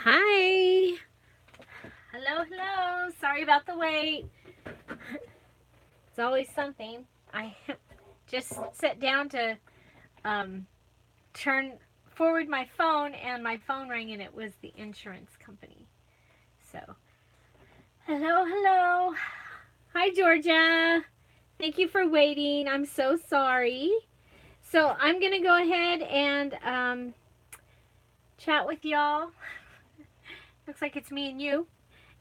Hi. Hello, hello. Sorry about the wait. It's always something. I just sat down to turn forward my phone, and my phone rang, and it was the insurance company. So, hello, hello. Hi, Georgia. Thank you for waiting. I'm so sorry. So, I'm going to go ahead and chat with y'all. Looks like it's me and you.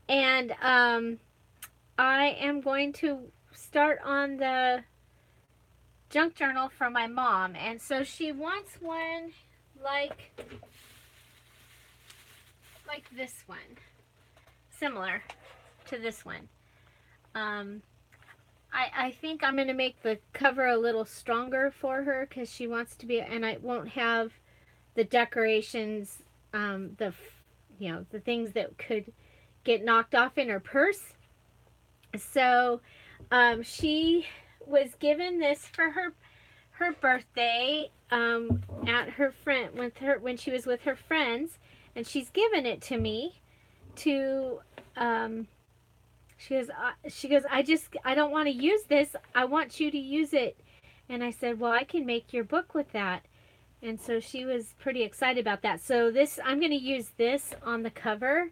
And I am going to start on the junk journal for my mom. And so she wants one like this one, similar to this one. I think I'm going to make the cover a little stronger for her because she wants to be, and I won't have the decorations, the things that could get knocked off in her purse. So she was given this for her birthday at her friend when she was with her friends, and she's given it to me to she goes, I don't want to use this. I want you to use it. And I said, well, I can make your book with that. And so she was pretty excited about that. So this, I'm going to use this on the cover,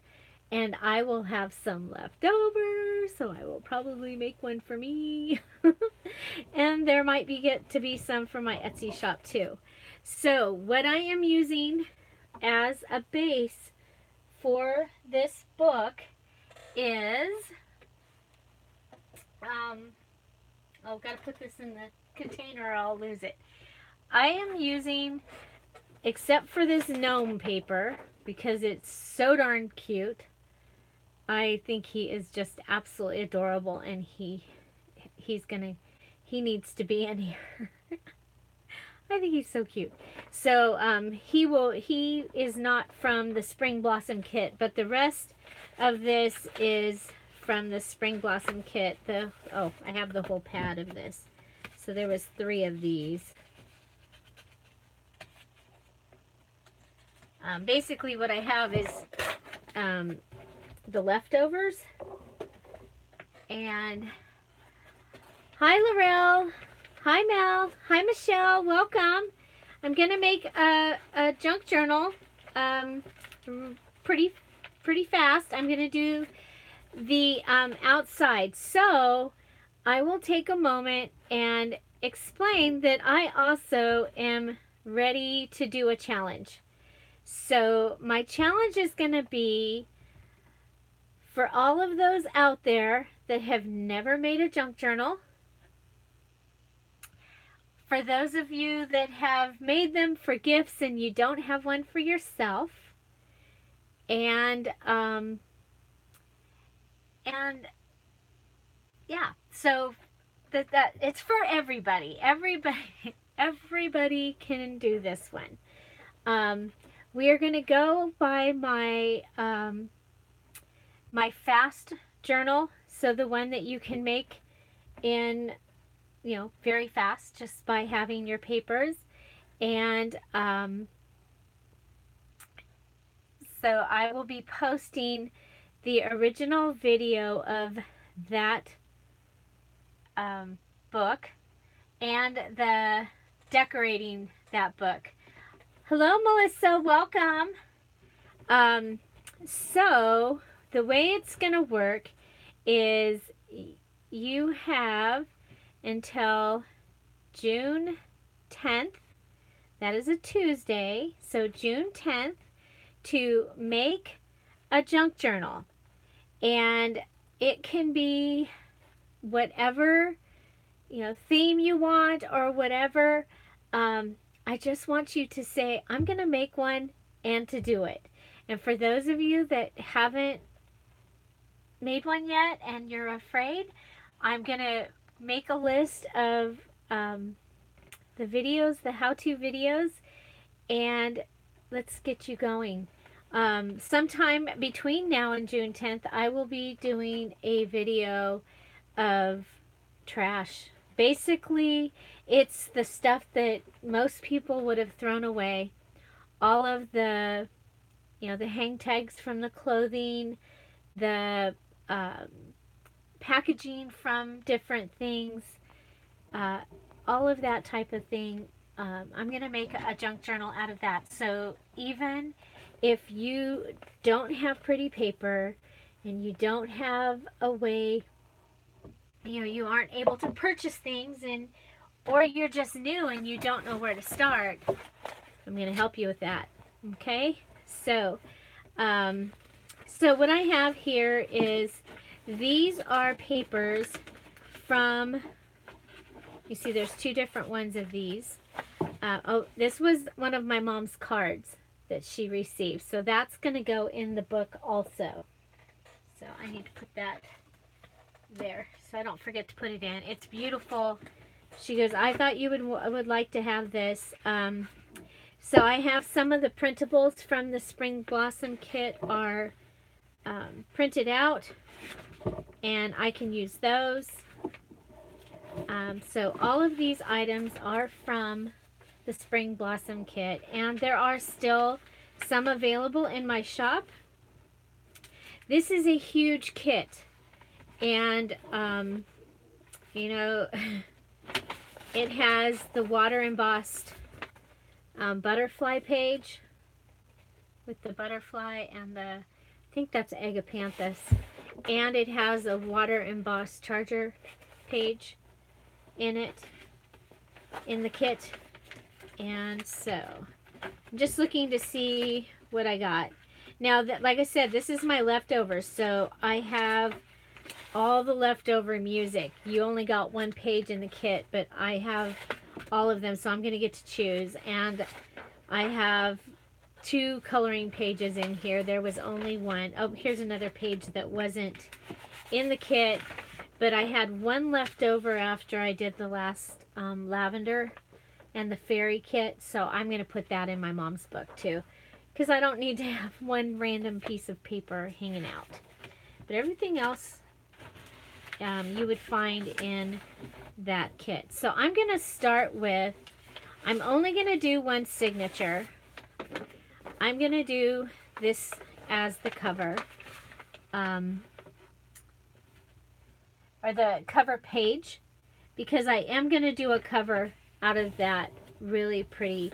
and I will have some left over, so I will probably make one for me. And there might get to be some for my Etsy shop too. So what I am using as a base for this book is, gotta put this in the container or I'll lose it. I am using, except for this gnome paper, because it's so darn cute. I think he is just absolutely adorable, and he needs to be in here. I think he's so cute. So he is not from the Spring Blossom kit, but the rest of this is from the Spring Blossom kit. I have the whole pad of this. So there was 3 of these. Basically what I have is the leftovers. And hi, Laurel. Hi, Mel. Hi, Michelle. Welcome. I'm going to make a junk journal pretty fast. I'm going to do the outside. So I will take a moment and explain that I also am ready to do a challenge. So my challenge is going to be for all of those out there that have never made a junk journal. For those of you that have made them for gifts and you don't have one for yourself. And yeah, so that it's for everybody. Everybody can do this one. We are going to go by my my fast journal, so the one that you can make in very fast just by having your papers. And so I will be posting the original video of that book and the decorating that book. Hello, Melissa. Welcome. So the way it's going to work is you have until June 10th, that is a Tuesday, so June 10th, to make a junk journal. And it can be whatever theme you want or whatever. I just want you to say, I'm going to make one, and to do it. And for those of you that haven't made one yet and you're afraid, I'm going to make a list of the videos, the how-to videos, and let's get you going. Sometime between now and June 10th, I will be doing a video of trash. Basically, it's the stuff that most people would have thrown away. All of the, you know, the hang tags from the clothing, the packaging from different things, uh, all of that type of thing. I'm going to make a junk journal out of that. So even if you don't have pretty paper and you don't have a way, you know, you aren't able to purchase things, and or you're just new and you don't know where to start, I'm going to help you with that. Okay? So, so what I have here is, these are papers from, you see there's two different ones of these. Oh, this was one of my mom's cards that she received. So that's going to go in the book also. So I need to put that there so I don't forget to put it in. It's beautiful. She goes, I thought you would like to have this. So I have some of the printables from the Spring Blossom kit are printed out, and I can use those. So all of these items are from the Spring Blossom kit, and there are still some available in my shop. This is a huge kit, and you know, it has the water embossed butterfly page with the butterfly and the, I think that's agapanthus, and it has a water embossed charger page in it, in the kit. And so I'm just looking to see what I got. Now, that, like I said, this is my leftovers, so I have all the leftover music. You only got one page in the kit, but I have all of them, so I'm going to get to choose. And I have 2 coloring pages in here. There was only one. Oh, here's another page that wasn't in the kit, but I had one left over after I did the last lavender and the fairy kit, so I'm going to put that in my mom's book too, because I don't need to have one random piece of paper hanging out. But everything else you would find in that kit. So I'm going to start with, I'm only going to do one signature. I'm going to do this as the cover, or the cover page, because I am going to do a cover out of that really pretty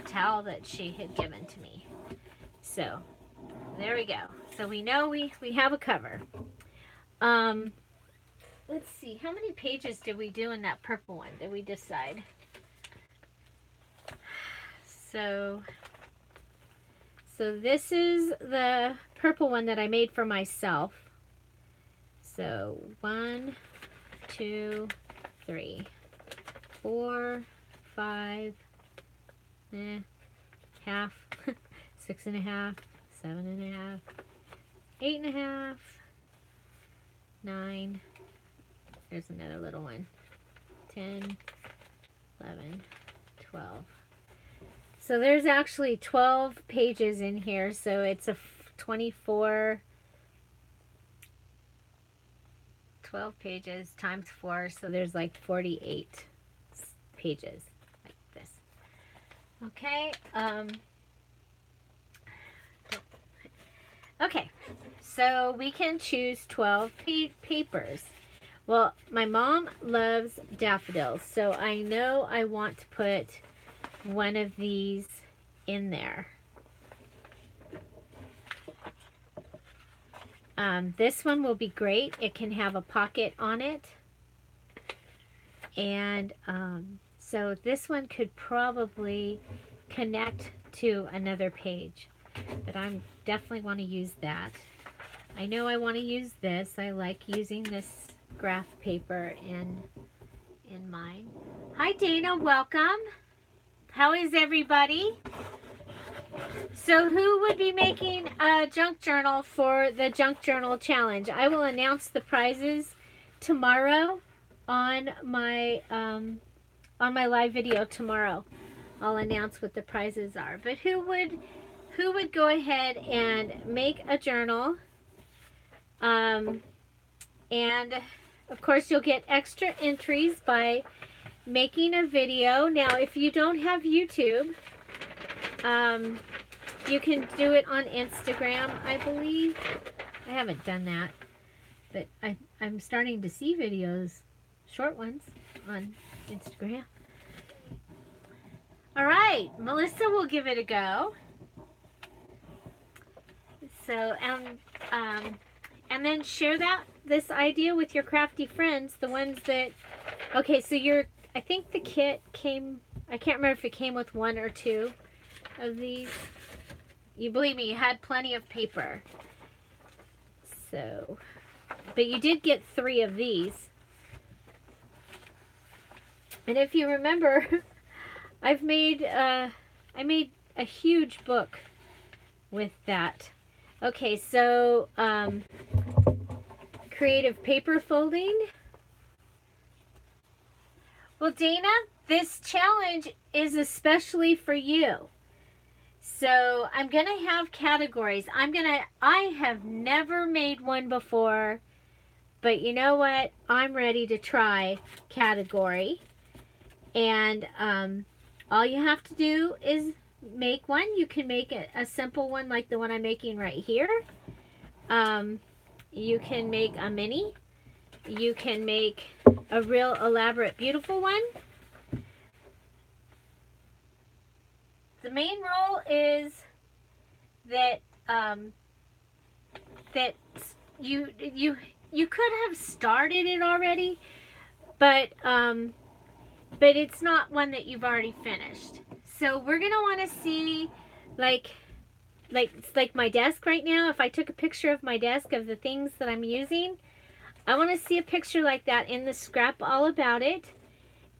towel that she had given to me. So there we go. So we know we have a cover. Let's see, how many pages did we do in that purple one? Did we decide? So this is the purple one that I made for myself. So 1, 2, 3, 4, 5, half, 6.5, 7.5, 8.5, 9. There's another little one. 10, 11, 12. So there's actually 12 pages in here, so it's a 24, 12 pages times 4, so there's like 48 pages like this. Okay, okay, so we can choose 12 papers. Well, my mom loves daffodils, so I know I want to put one of these in there. This one will be great. It can have a pocket on it. And so this one could probably connect to another page. But I definitely want to use that. I know I want to use this. I like using this graph paper in mine. Hi Dana, welcome. How is everybody? So who would be making a junk journal for the junk journal challenge? I will announce the prizes tomorrow on my live video tomorrow. I'll announce what the prizes are. But who would go ahead and make a journal? And of course you'll get extra entries by making a video. Now if you don't have YouTube, You can do it on Instagram, I believe. I haven't done that, but I'm starting to see videos, short ones, on Instagram. All right, Melissa will give it a go. So, and then share this idea with your crafty friends, the ones that, okay, so I think the kit came, I can't remember if it came with one or two of these. You believe me, you had plenty of paper. So, but you did get 3 of these. And if you remember, I made a huge book with that. Okay, so creative paper folding. Well, Dana, this challenge is especially for you. So I'm gonna have categories. I have never made one before, but you know what? I'm ready to try category. And all you have to do is make one. You can make a simple one like the one I'm making right here. You can make a mini. You can make a real elaborate, beautiful one. The main rule is that that you could have started it already, but it's not one that you've already finished. So we're gonna want to see like my desk right now. If I took a picture of my desk of the things that I'm using, I want to see a picture like that in the scrap all about it.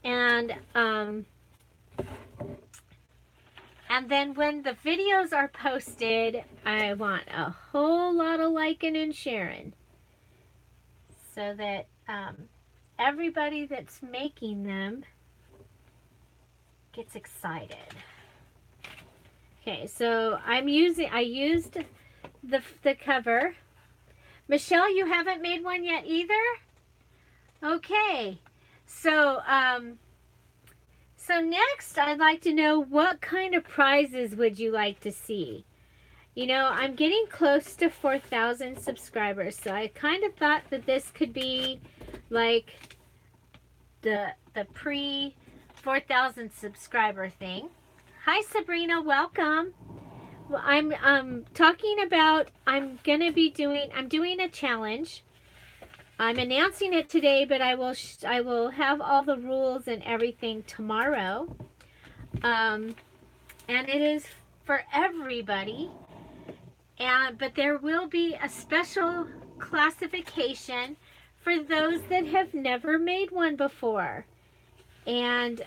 And then when the videos are posted, I want a whole lot of liking and sharing so that everybody that's making them gets excited. Okay, so I used the cover. Michelle, you haven't made one yet either? Okay, so so next I'd like to know, what kind of prizes would you like to see? You know, I'm getting close to 4,000 subscribers, so I kind of thought that this could be like the pre 4,000 subscriber thing. Hi Sabrina, welcome. Well, I'm talking about, I'm doing a challenge. I'm announcing it today, but I will have all the rules and everything tomorrow. And it is for everybody. But there will be a special classification for those that have never made one before. And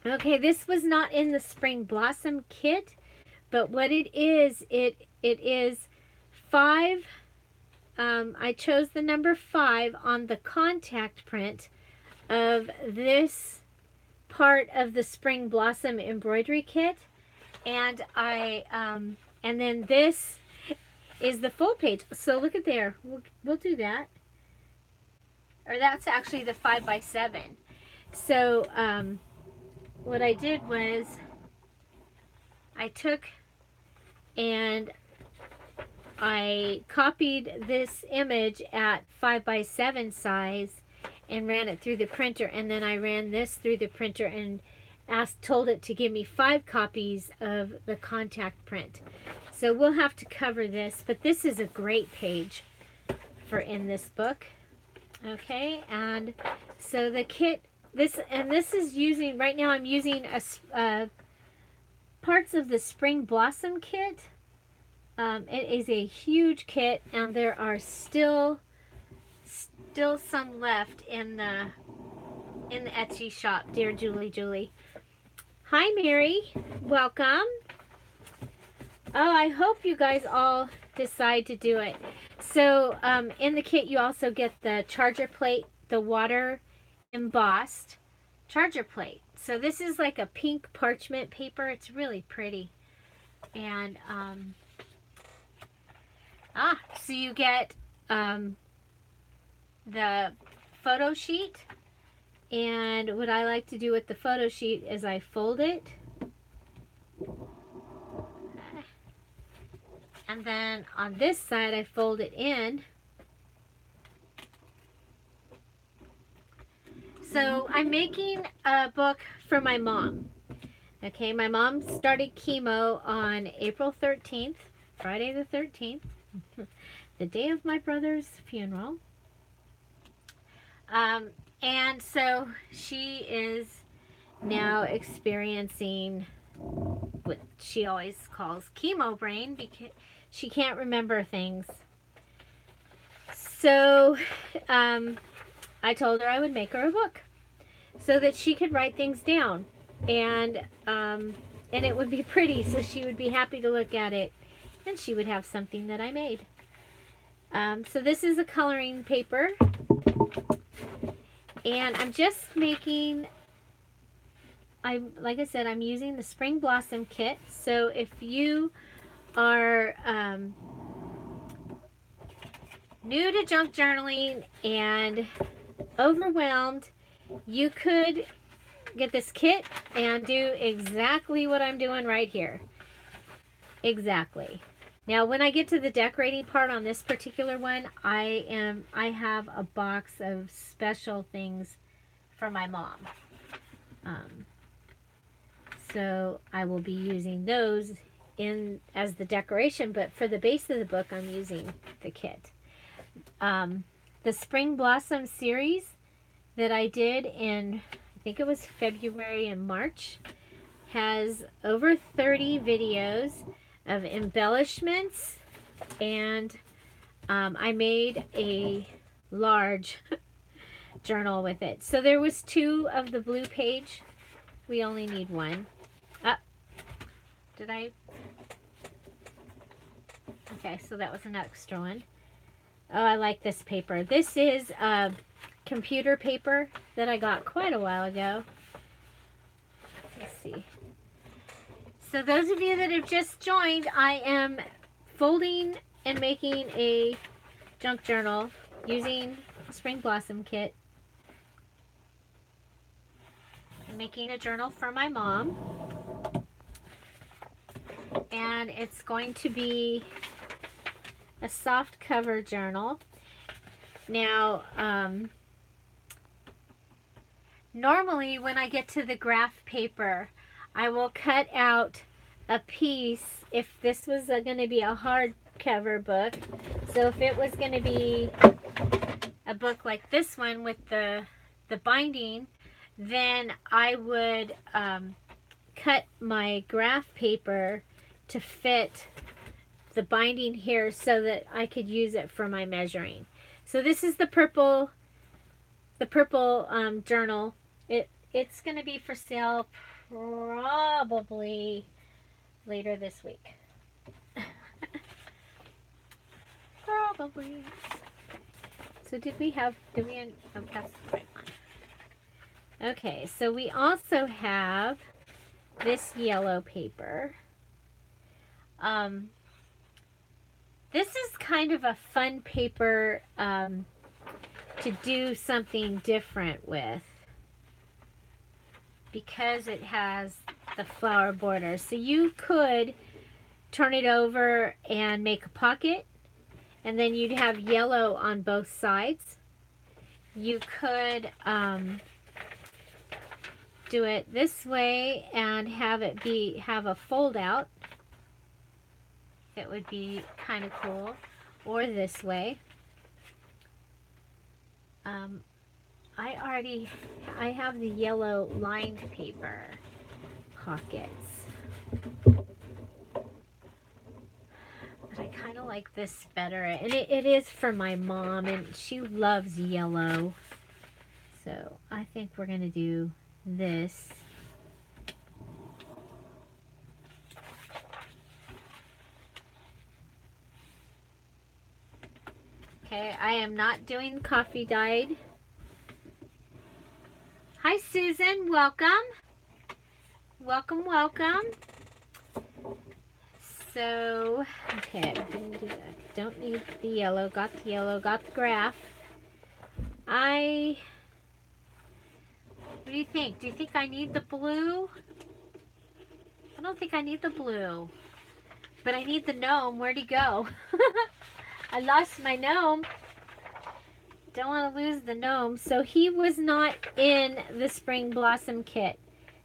okay, this was not in the Spring Blossom kit, but what it is 5. I chose the number 5 on the contact print of this part of the Spring Blossom embroidery kit, and and then this is the full page. So look at there. We'll do that. Or that's actually the 5x7. So what I did was I took and I copied this image at 5x7 size and ran it through the printer, and then I ran this through the printer and told it to give me 5 copies of the contact print. So we'll have to cover this, but this is a great page for in this book. Okay, and so the kit, this is using, right now I'm using parts of the Spring Blossom kit. It is a huge kit, and there are still some left in the Etsy shop, dear Julie. Hi Mary, welcome. Oh, I hope you guys all decide to do it. So in the kit you also get the charger plate, the water embossed charger plate. So this is like a pink parchment paper. It's really pretty. And so you get the photo sheet, and what I like to do with the photo sheet is I fold it And then on this side, I fold it in. So I'm making a book for my mom. Okay, my mom started chemo on April 13th, Friday the 13th, the day of my brother's funeral. And so she is now experiencing what she always calls chemo brain because she can't remember things. So I told her I would make her a book so that she could write things down, and it would be pretty, so she would be happy to look at it, and she would have something that I made. So this is a coloring paper, and I'm just making, like I said, I'm using the Spring Blossom kit. So if you are new to junk journaling and overwhelmed, you could get this kit and do exactly what I'm doing right here. Exactly. Now, when I get to the decorating part on this particular one, I have a box of special things for my mom. So I will be using those as the decoration, but for the base of the book, I'm using the kit. The Spring Blossom series that I did in, I think it was February and March, has over 30 videos of embellishments, and I made a large journal with it. So there was 2 of the blue page. We only need 1. Did I? Okay, so that was an extra one. Oh, I like this paper. This is computer paper that I got quite a while ago. Let's see. So those of you that have just joined, I am folding and making a junk journal using the Spring Blossom kit. I'm making a journal for my mom. And it's going to be a soft cover journal. Now, normally when I get to the graph paper, I will cut out a piece if this was going to be a hardcover book. So if it was going to be a book like this one with the binding, then I would cut my graph paper to fit the binding here so that I could use it for my measuring. So this is the purple journal. It's going to be for sale probably later this week. Probably. So did we oh, that's the right one. Okay, so we also have this yellow paper. This is kind of a fun paper to do something different with because it has the flower border. So you could turn it over and make a pocket, and then you'd have yellow on both sides. You could do it this way and have it have a fold out. It would be kind of cool. Or this way. I have the yellow lined paper pockets. But I kind of like this better. And it is for my mom, and she loves yellow. So I think we're going to do this. Okay, I am not doing coffee dyed. Hi Susan, welcome. Welcome, welcome. So, okay, I'm going to do that. Don't need the yellow, got the yellow, got the graph. What do you think? Do you think I need the blue? I don't think I need the blue. But I need the gnome. Where'd he go? I lost my gnome. Don't want to lose the gnome. So he was not in the Spring Blossom kit.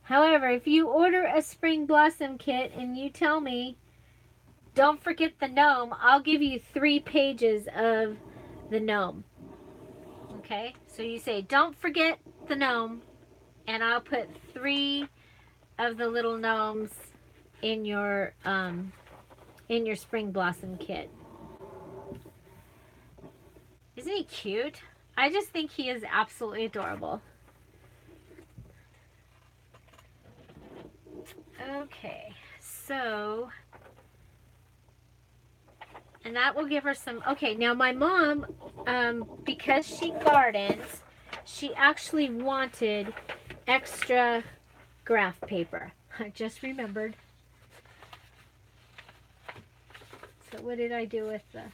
However, if you order a Spring Blossom kit and you tell me, don't forget the gnome, I'll give you 3 pages of the gnome. Okay? So you say, don't forget the gnome, and I'll put 3 of the little gnomes in your Spring Blossom kit. Isn't he cute? I just think he is absolutely adorable. Okay, so, and that will give her some, okay, now my mom, because she gardens, she actually wanted extra graph paper. I just remembered. So what did I do with the...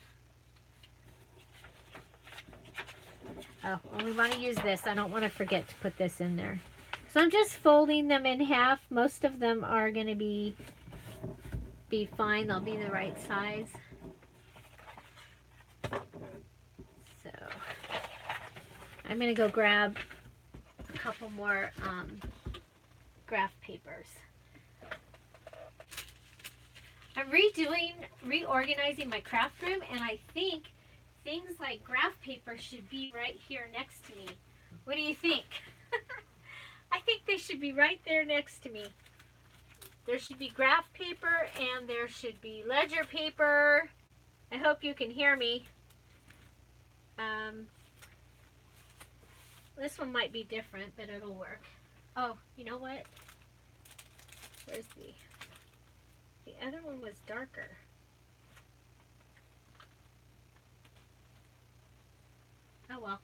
Oh, well, we want to use this. I don't want to forget to put this in there. So I'm just folding them in half. Most of them are going to be fine. They'll be the right size. So I'm going to go grab a couple more graph papers. I'm reorganizing my craft room, and I think things like graph paper should be right here next to me. What do you think? I think they should be right there next to me. There should be graph paper and there should be ledger paper. I hope you can hear me. This one might be different, but it'll work. Oh, you know what? Where's the other one was darker. Oh well.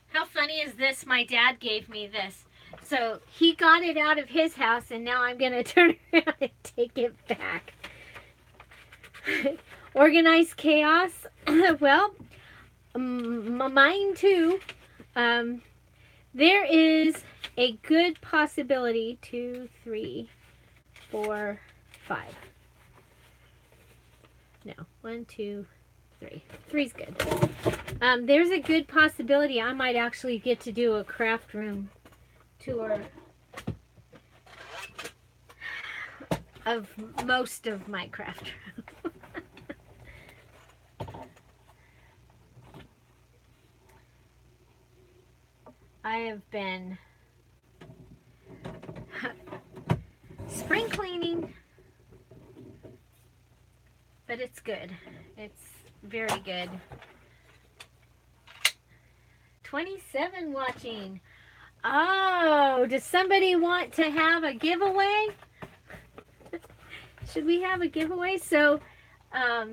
How funny is this? My dad gave me this. So he got it out of his house and now I'm going to turn around and take it back. Organized chaos. Well, mine too. There is a good possibility. 2, 3, 4, 5. No, 1, 2, 3. 3's good. There's a good possibility I might actually get to do a craft room tour of most of my craft room. I have been spring cleaning, but it's good. It's very good. 27 watching. Oh, does somebody want to have a giveaway? Should we have a giveaway? So how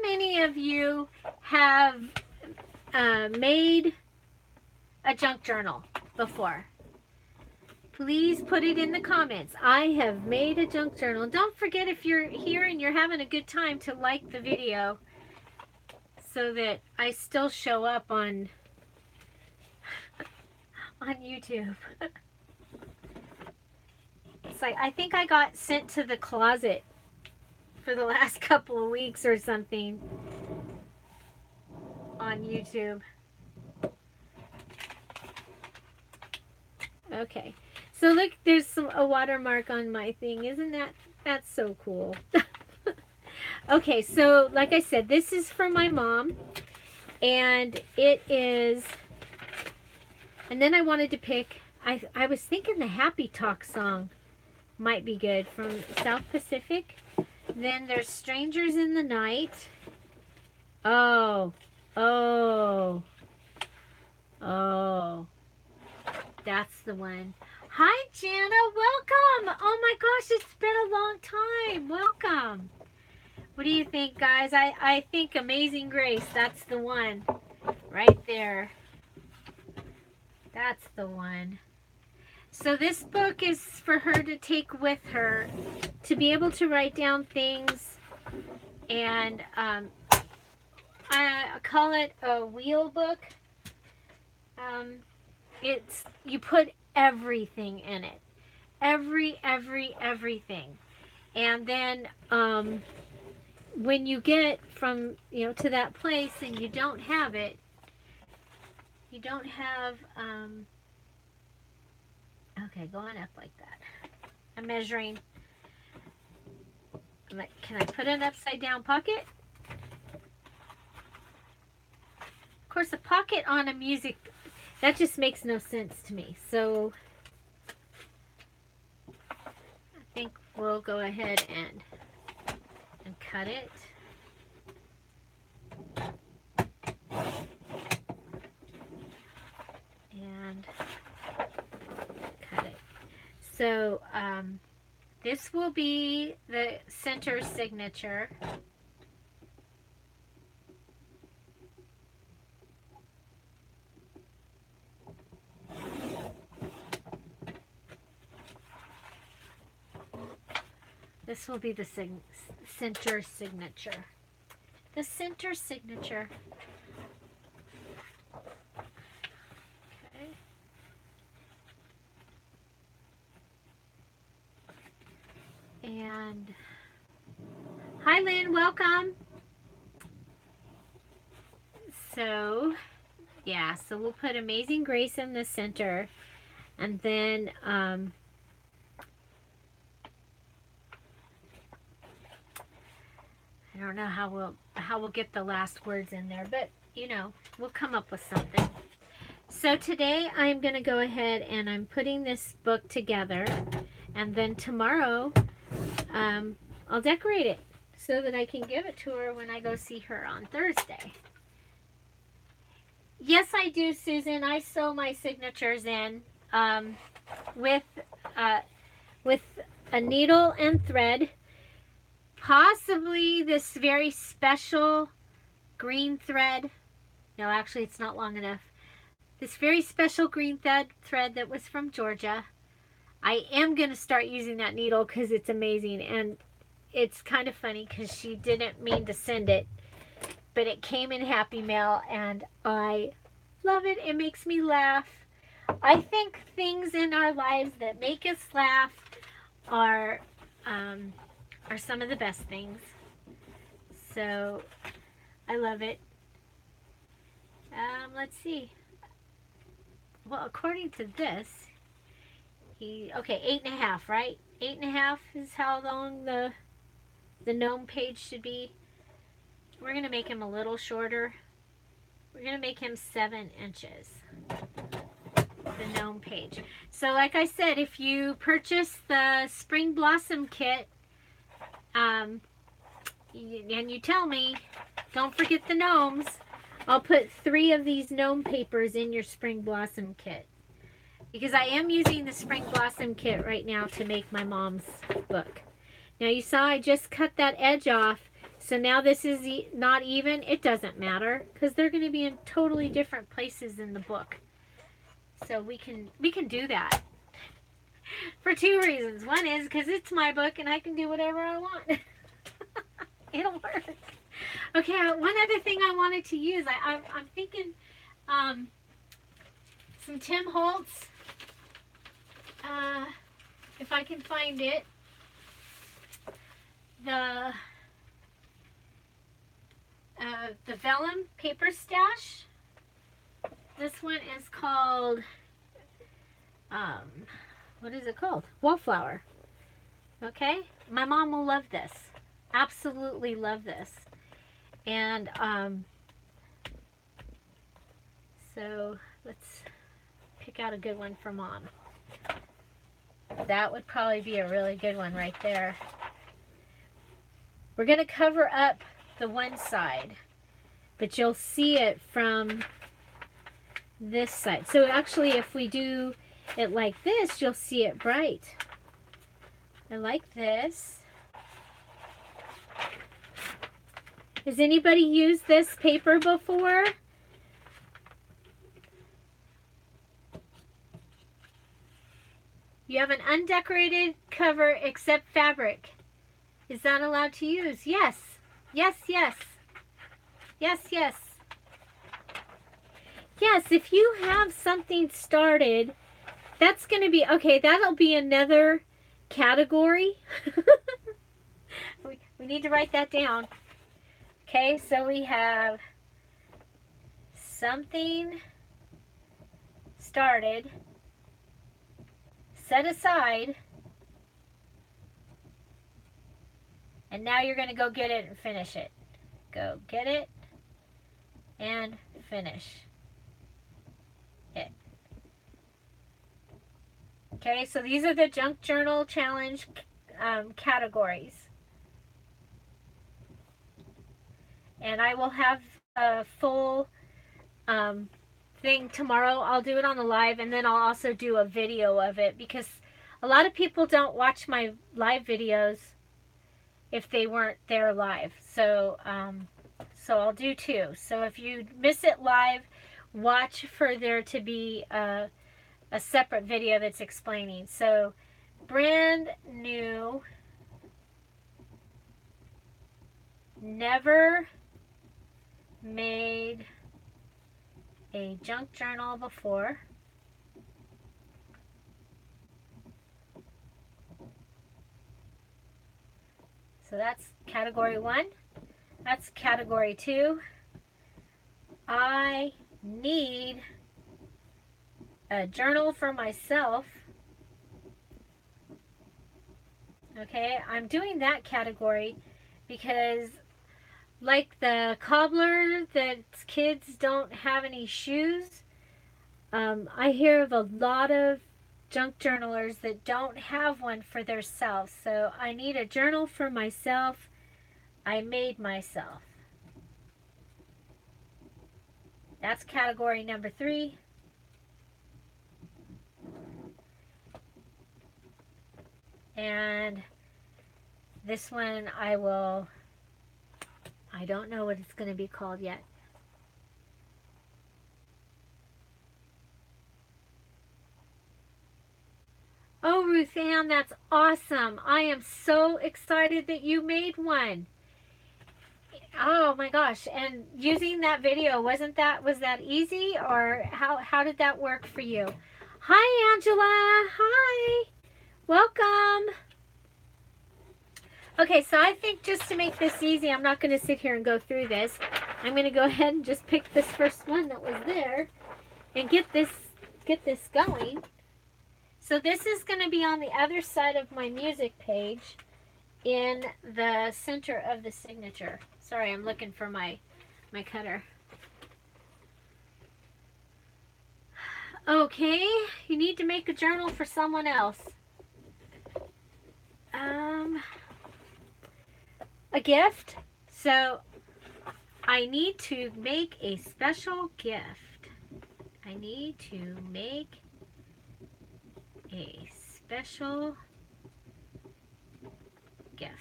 many of you have made a junk journal before? Please put it in the comments. I have made a junk journal. Don't forget, if you're here and you're having a good time, to like the video so that I still show up on YouTube. It's like, I think I got sent to the closet for the last couple of weeks or something on YouTube. Okay, so look, there's a watermark on my thing. Isn't that's so cool? Okay, so like I said, this is from my mom, and it is, and then I wanted to pick, I was thinking the Happy Talk song might be good, from South Pacific. Then there's Strangers in the Night. Oh, that's the one. Hi, Jana, welcome. Oh my gosh, it's been a long time. Welcome. What do you think, guys? I think Amazing Grace, that's the one right there. That's the one. So this book is for her to take with her, to be able to write down things, and I call it a wheel book. It's, you put everything in it. Everything. And then when you get from, to that place and you don't have it, you don't have, okay, going up like that. I'm measuring. Can I put an upside down pocket? Of course, a pocket on a music, that just makes no sense to me. So I think we'll go ahead and cut it. And cut it. So this will be the center signature. This will be the center signature. The center signature. Okay. And hi, Lynn, welcome. So, yeah, so we'll put Amazing Grace in the center, and then I don't know how we'll get the last words in there, but we'll come up with something. So today I'm going to go ahead and I'm putting this book together, and then tomorrow I'll decorate it so that I can give it to her when I go see her on Thursday. Yes, I do, Susan. I sew my signatures in with a needle and thread. Possibly this very special green thread. No, actually it's not long enough. This very special green thread that was from Georgia. I am going to start using that needle because it's amazing, and it's kind of funny because she didn't mean to send it, but it came in Happy Mail, and I love it. It makes me laugh. I think things in our lives that make us laugh are some of the best things. So I love it. Let's see. Well, according to this, okay, 8.5, right? 8.5 is how long the gnome page should be. We're going to make him a little shorter. We're going to make him 7 inches. The gnome page. So like I said, if you purchase the Spring Blossom Kit, and you tell me, don't forget the gnomes, I'll put 3 of these gnome papers in your Spring Blossom Kit. Because I am using the Spring Blossom Kit right now to make my mom's book. Now you saw I just cut that edge off, so now this is not even. It doesn't matter because they're going to be in totally different places in the book. So we can do that for 2 reasons. One is because it's my book and I can do whatever I want. It'll work. Okay, one other thing I wanted to use, I'm thinking some Tim Holtz, if I can find it, the vellum paper stash. This one is called, what is it called? Wallflower. Okay, my mom will love this. Absolutely love this. And so let's pick out a good one for Mom. That would probably be a really good one right there. We're going to cover up the one side, but you'll see it from this side. So actually, if we do it like this, you'll see it bright. I like this. Has anybody used this paper before? You have an undecorated cover except fabric. Is that allowed to use? Yes. Yes, yes. Yes, yes. Yes, if you have something started that's going to be, okay, that'll be another category. We need to write that down. Okay, so we have something started, set aside, and now you're going to go get it and finish it. Go get it and finish it. Okay, so these are the Junk Journal Challenge categories. And I will have a full thing tomorrow. I'll do it on the live, and then I'll also do a video of it, because a lot of people don't watch my live videos if they weren't there live. So so I'll do two. So if you miss it live, watch for there to be a separate video that's explaining. So brand new, never made a junk journal before. So that's category 1. That's category 2. I need a journal for myself. Okay, I'm doing that category because, like the cobbler that kids don't have any shoes, I hear of a lot of junk journalers that don't have one for themselves. So I need a journal for myself. I made myself. That's category number 3. And this one I don't know what it's going to be called yet. Oh, Ruth Ann, that's awesome. I am so excited that you made one. Oh my gosh. And using that video, was that easy, or how did that work for you? Hi, Angela. Hi. Welcome. Okay, so I think just to make this easy, I'm not going to sit here and go through this. I'm going to go ahead and just pick this first one that was there and get this going. So this is going to be on the other side of my music page in the center of the signature. Sorry, I'm looking for my cutter. Okay, you need to make a journal for someone else. A gift. So I need to make a special gift. I need to make a special gift.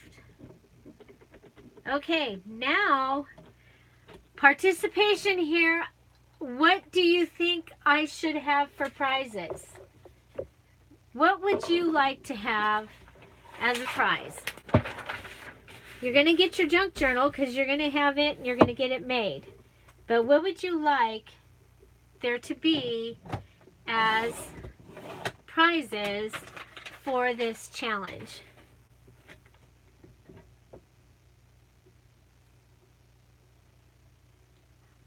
Okay, now participation here. What do you think I should have for prizes? What would you like to have as a prize? You're going to get your junk journal because you're going to have it and you're going to get it made. But what would you like there to be as prizes for this challenge?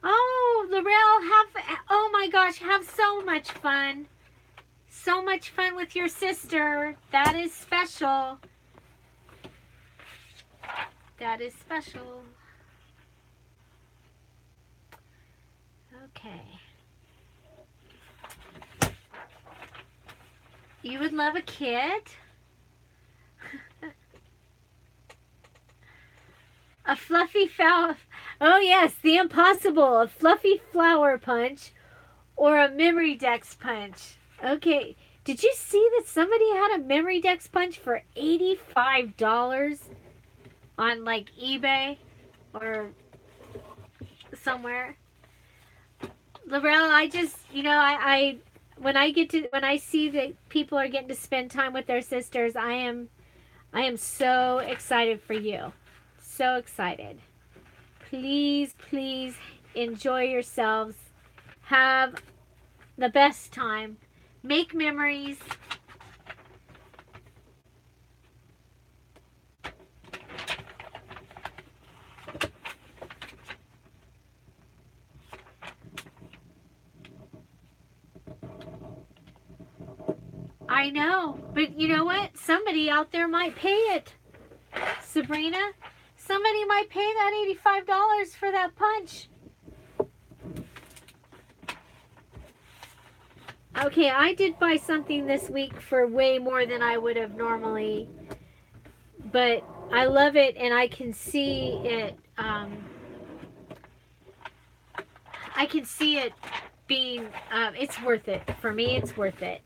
Oh, Laurel, oh my gosh, have so much fun. So much fun with your sister. That is special. That is special. Okay. You would love a kit. A fluffy flower. Oh yes, the impossible. A fluffy flower punch or a memory dex punch. Okay. Did you see that somebody had a memory dex punch for $85 on like eBay or somewhere? Laurel, I just, you know, when I see that people are getting to spend time with their sisters, I am so excited for you. So excited. Please, please enjoy yourselves. Have the best time. Make memories. I know, but you know what? Somebody out there might pay it. Sabrina, somebody might pay that $85 for that punch. Okay, I did buy something this week for way more than I would have normally, but I love it and I can see it, I can see it being, it's worth it. For me, it's worth it.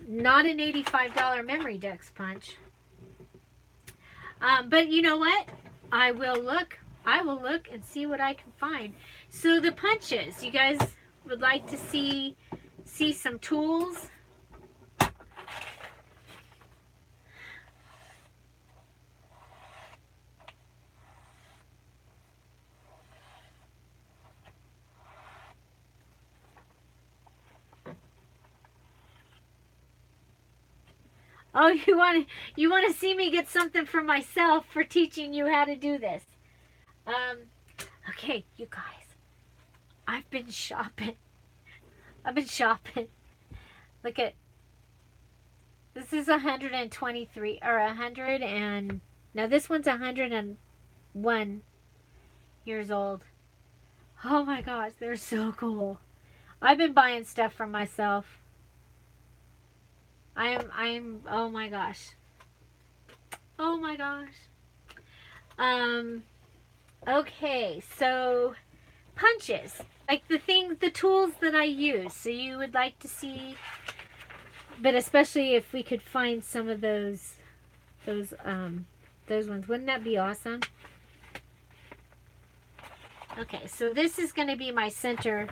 Not an $85 memory dex punch. But you know what? I will look and see what I can find. So the punches, you guys would like to see some tools. Oh, you want to see me get something for myself for teaching you how to do this. Okay, you guys. I've been shopping. Look at, this is 123 or 100 and now this one's 101 years old. Oh my gosh, they're so cool. I've been buying stuff for myself. I'm oh my gosh. Oh my gosh. Okay, so punches. Like the tools that I use. So you would like to see, but especially if we could find some of those ones. Wouldn't that be awesome? Okay, so this is going to be my center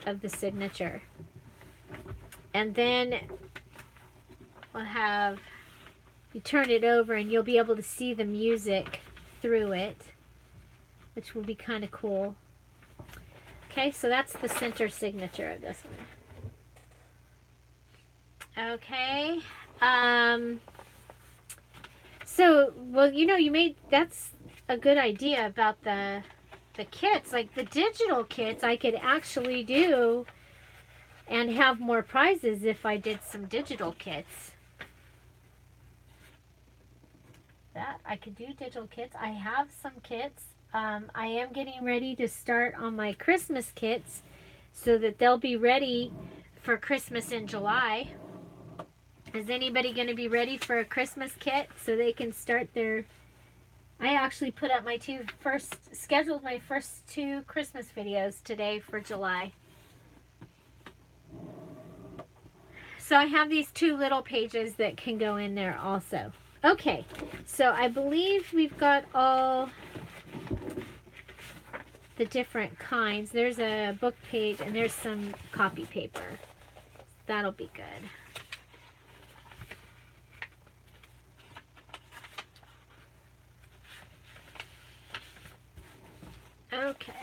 of the signature. And then we'll have, you turn it over and you'll be able to see the music through it, which will be kind of cool. Okay, so that's the center signature of this one. Okay. So, well, you know, that's a good idea about the kits. Like the digital kits I could actually do and have more prizes if I did some digital kits. That I could do digital kits. I have some kits. I am getting ready to start on my Christmas kits so that they'll be ready for Christmas in July. Is anybody going to be ready for a Christmas kit so they can start their... I actually put up scheduled my first 2 Christmas videos today for July. So I have these 2 little pages that can go in there also. Okay, so I believe we've got all the different kinds. There's a book page and there's some copy paper. That'll be good. Okay,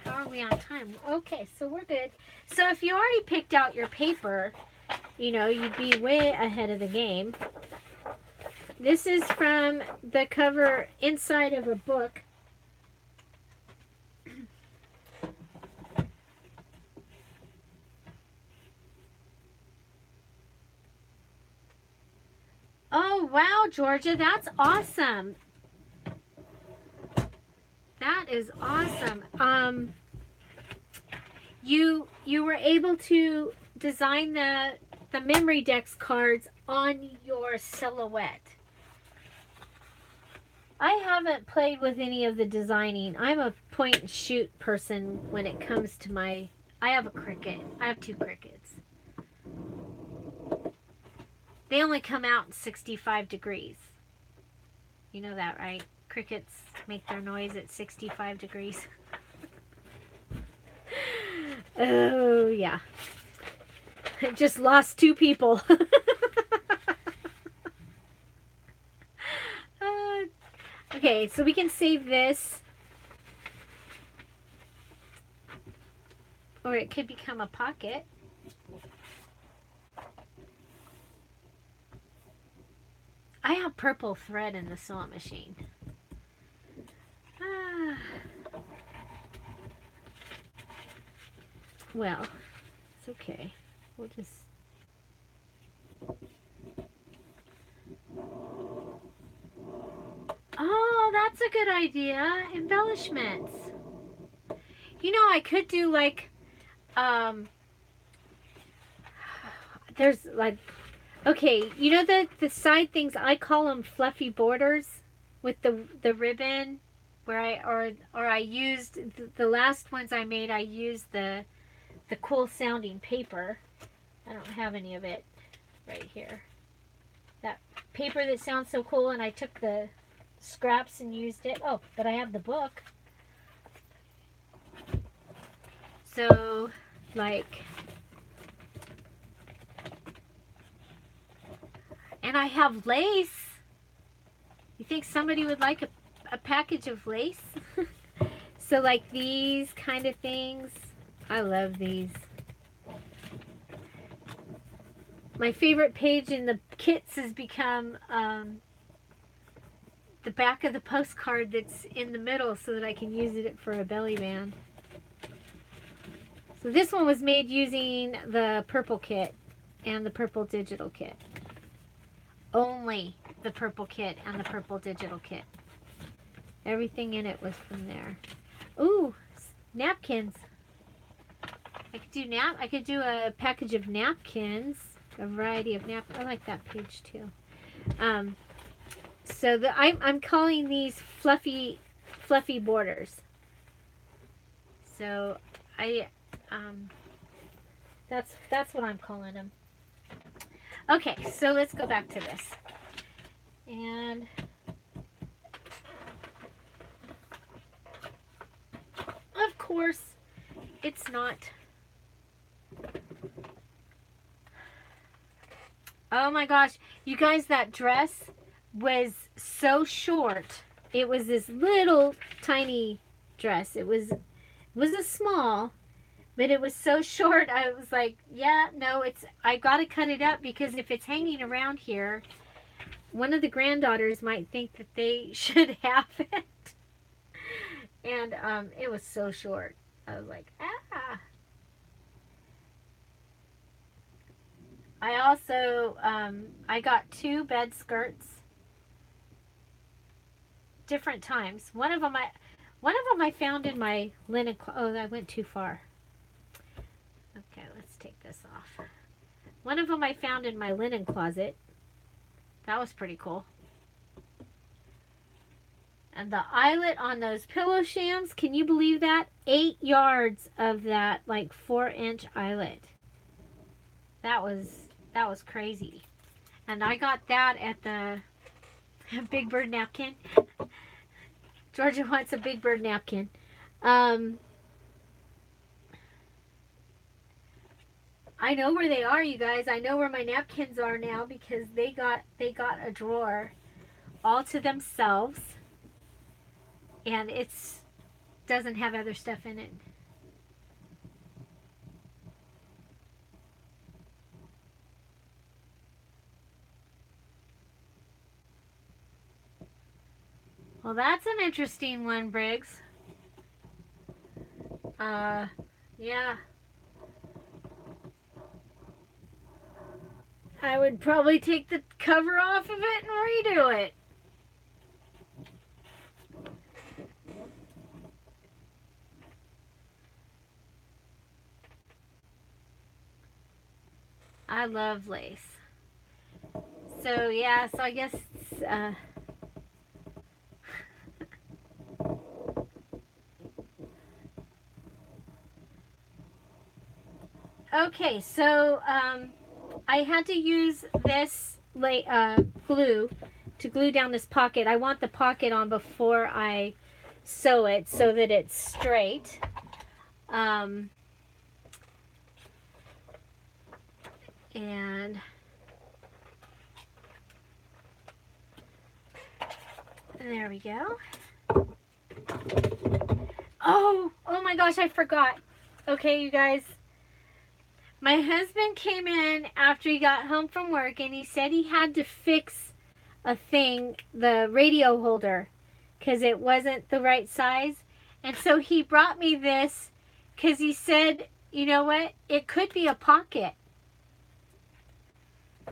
how are we on time? Okay, so we're good. So if you already picked out your paper, you know, you'd be way ahead of the game. This is from the cover inside of a book. Oh, wow, Georgia, that's awesome. That is awesome. You were able to design the memory dex cards on your silhouette. I haven't played with any of the designing. I'm a point and shoot person when it comes to my... I have a Cricut. I have 2 Cricuts. They only come out in 65 degrees. You know that, right? Crickets make their noise at 65 degrees. Oh, yeah. I just lost 2 people. Okay, so we can save this. Or it could become a pocket. I have purple thread in the sewing machine. Ah. Well, it's okay. We'll just... Oh, that's a good idea. Embellishments. You know, I could do like, there's like, okay, you know the side things, I call them fluffy borders with the ribbon, where I used the last ones I made, I used the cool sounding paper. I don't have any of it right here. That paper that sounds so cool, and I took the scraps and used it. Oh, but I have the book. So, like, and I have lace. You think somebody would like a package of lace? So, like these kind of things. I love these. My favorite page in the kits has become the back of the postcard that's in the middle so that I can use it for a belly band. So this one was made using the purple kit and the purple digital kit. Only the purple kit and the purple digital kit. Everything in it was from there. Ooh, napkins. I could do a package of napkins, a variety of napkins. I like that page too. So I'm calling these fluffy borders. So that's what I'm calling them. Okay, so let's go back to this. And of course, it's not. Oh my gosh, you guys, that dress was so short. It was this little tiny dress. It was a small, but it was so short. I was like, yeah, no, I got to cut it up, because if it's hanging around here, one of the granddaughters might think that they should have it. And it was so short. I was like, ah. I also, I got 2 bed skirts, different times. One of them I found in my linen closet. Oh, I went too far. Okay, let's take this off. One of them I found in my linen closet. That was pretty cool. And the eyelet on those pillow shams, can you believe that? 8 yards of that, like 4-inch eyelet. That was crazy. And I got that at the Big Bird napkin. Georgia wants a Big Bird napkin. I know where they are, you guys. I know where my napkins are now, because they got a drawer all to themselves, and it's doesn't have other stuff in it. Well, that's an interesting one, Briggs. Yeah. I would probably take the cover off of it and redo it. I love lace. So, yeah, so I guess it's, okay, so I had to use this glue to glue down this pocket. I want the pocket on before I sew it so that it's straight. And there we go. Oh my gosh, I forgot. Okay, you guys. My husband came in after he got home from work, and he said he had to fix thing, the radio holder, because it wasn't the right size. And so he brought me this because he said, you know what? It could be a pocket.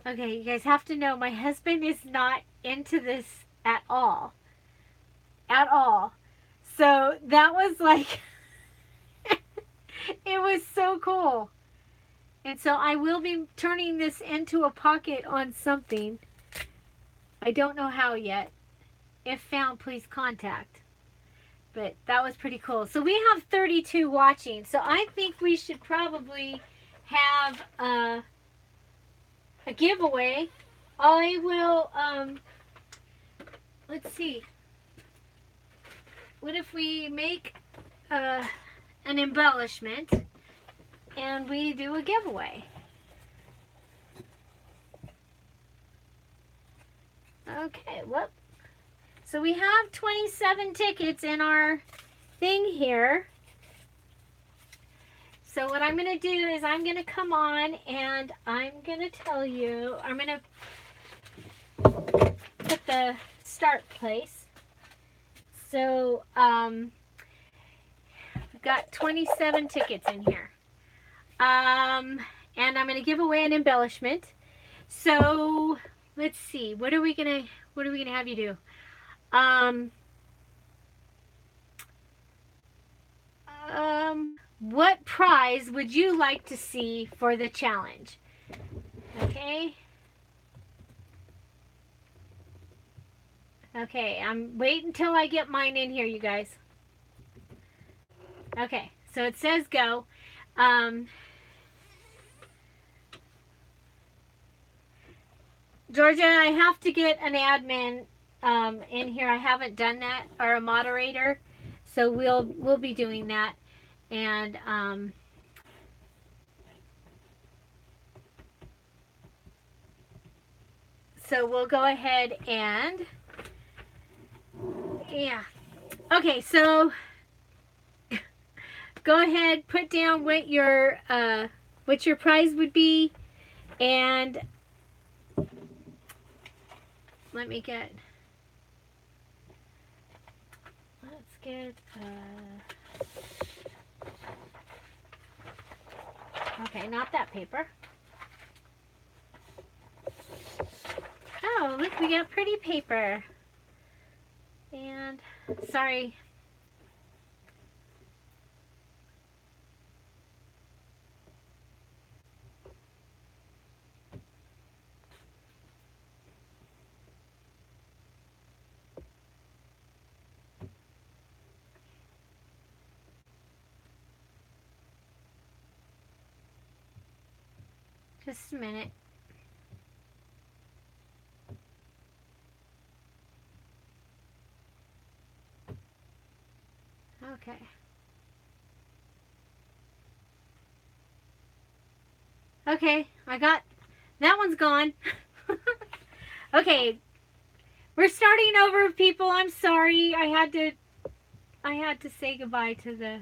Okay, you guys have to know my husband is not into this at all. At all. So that was like, it was so cool. And so I will be turning this into a pocket on something. I don't know how yet. If found, please contact. But that was pretty cool. So we have 32 watching. So I think we should probably have a giveaway. I will, let's see. What if we make an embellishment and we do a giveaway? Okay, whoop. So we have 27 tickets in our thing here. So what I'm going to do is I'm going to come on and I'm going to tell you, I'm going to put the start place. So we've got 27 tickets in here. And I'm going to give away an embellishment. So let's see, what are we gonna have you do? What prize would you like to see for the challenge? Okay. Okay, I'm waiting until I get mine in here, you guys. Okay, so it says go. Georgia, I have to get an admin in here. I haven't done that, or a moderator, so we'll be doing that. And so we'll go ahead and yeah. Okay, so go ahead, put down what your prize would be, and let's get okay, not that paper. Oh, look, we got pretty paper. And sorry. Just a minute. Okay. Okay, I got that one's gone. Okay. We're starting over, people. I'm sorry. I had to say goodbye to the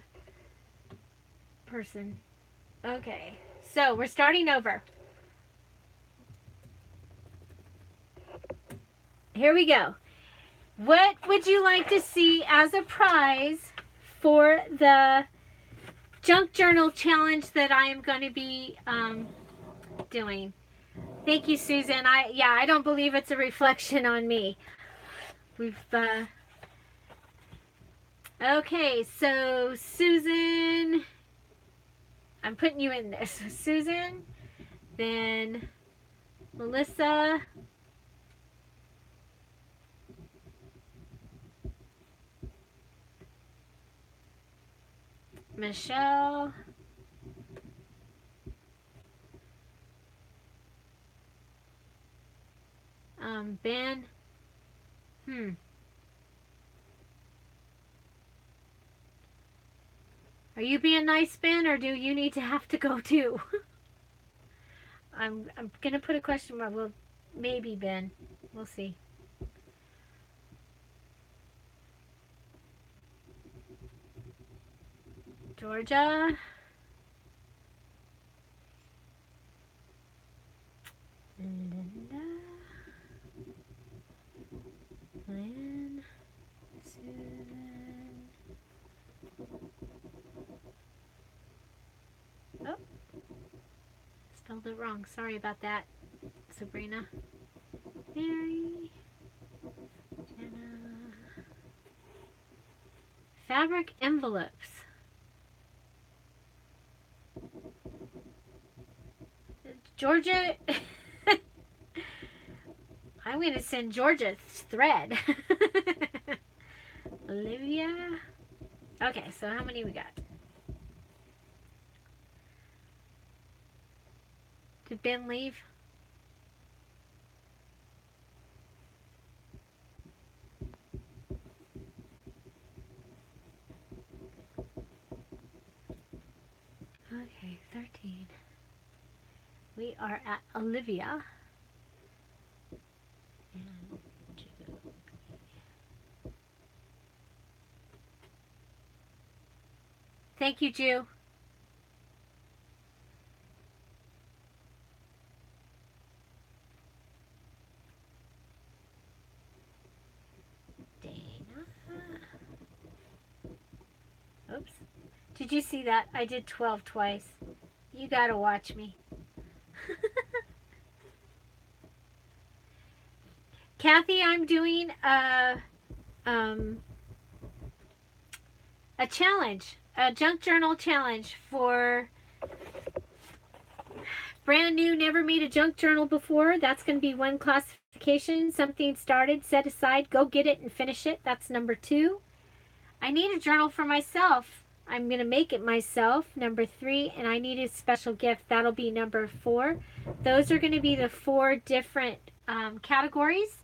person. Okay. So, we're starting over. Here we go. What would you like to see as a prize for the junk journal challenge that I am going to be doing? Thank you, Susan. I don't believe it's a reflection on me. Okay, so Susan, I'm putting you in this. So Susan, then Melissa, Michelle, Ben. Are you being nice, Ben, or do you need to have to go too? I'm gonna put a question mark. Well, maybe Ben. We'll see. Georgia. spelled it wrong. Sorry about that, Sabrina. Mary. Jenna. Fabric envelopes. Georgia. I'm going to send Georgia thread. Olivia. Okay, so how many we got? Did Ben leave? Okay, 13. We are at Olivia. And thank you, Jew. Dana. Oops. Did you see that? I did 12 twice. You gotta watch me. Kathy, I'm doing a challenge, a junk journal challenge for brand new, never made a junk journal before. That's going to be one classification. Something started, set aside, go get it and finish it. That's number 2. I need a journal for myself. I'm going to make it myself, number 3, and I need a special gift. That'll be number 4. Those are going to be the 4 different categories.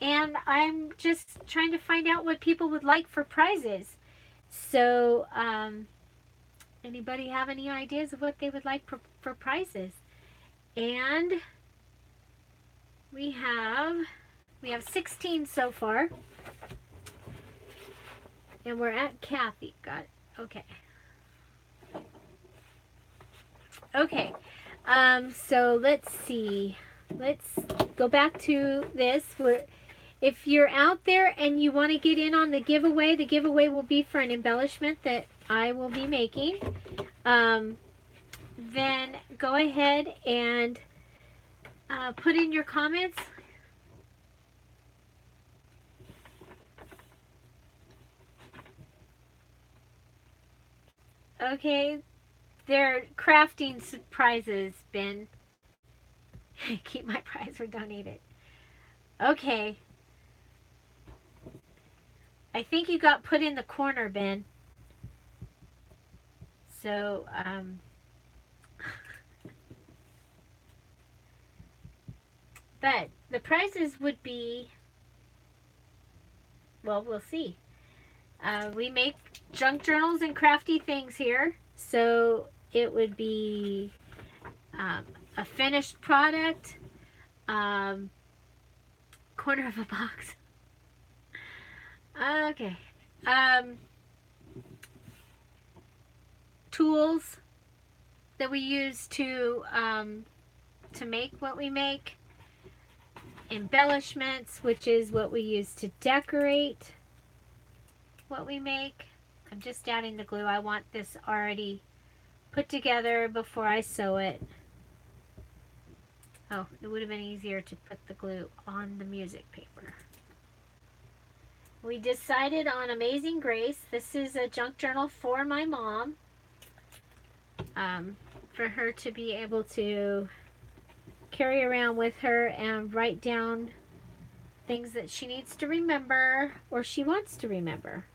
And I'm just trying to find out what people would like for prizes. So, anybody have any ideas of what they would like for prizes? And we have 16 so far. And we're at Kathy. Got it. Okay. Okay. So let's see. Let's go back to this. If you're out there and you want to get in on the giveaway will be for an embellishment that I will be making. Then go ahead and put in your comments. Okay, they're crafting prizes, Ben. Keep my prize or donate it. Okay. I think you got put in the corner, Ben. So, but the prizes would be, well, we'll see. We make junk journals and crafty things here. So it would be a finished product, corner of a box. Okay. Tools that we use to make what we make. Embellishments, which is what we use to decorate what we make. I'm just adding the glue. I want this already put together before I sew it. Oh, it would have been easier to put the glue on the music paper. We decided on Amazing Grace. This is a junk journal for my mom. For her to be able to carry around with her and write down things that she needs to remember or she wants to remember.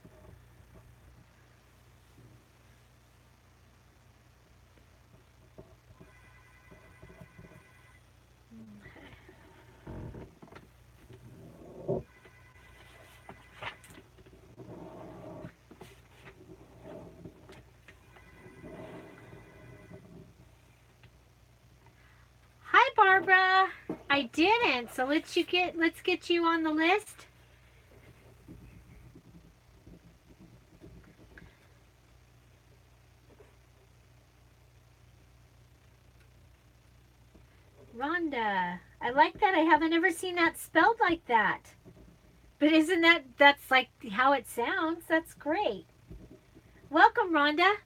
Hi, Barbara. I didn't, so let's get you on the list. Rhonda. I like that. I haven't ever seen that spelled like that. But isn't that's like how it sounds? That's great. Welcome, Rhonda.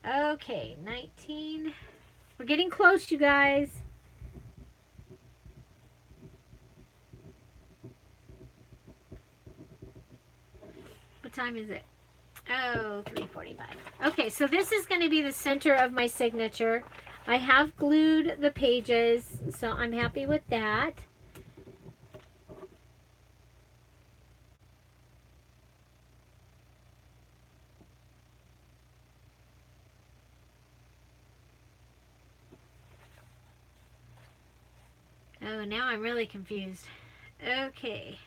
Okay, 19. We're getting close, you guys. What time is it? Oh, 3:45. Okay, so this is going to be the center of my signature. I have glued the pages, so I'm happy with that. Oh, now I'm really confused. Okay.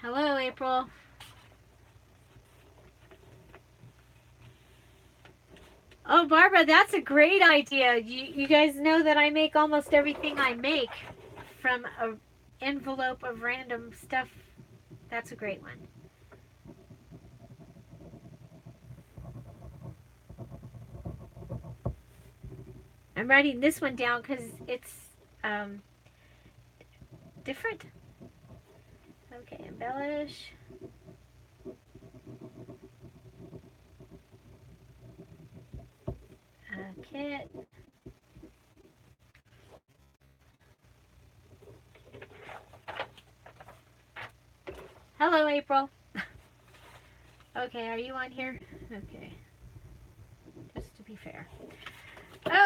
Hello, April. Oh, Barbara, that's a great idea. You guys know that I make almost everything I make from an envelope of random stuff. That's a great one. I'm writing this one down because it's different. Okay, embellish. Kit. Hello, April. Okay, are you on here? Okay. Just to be fair.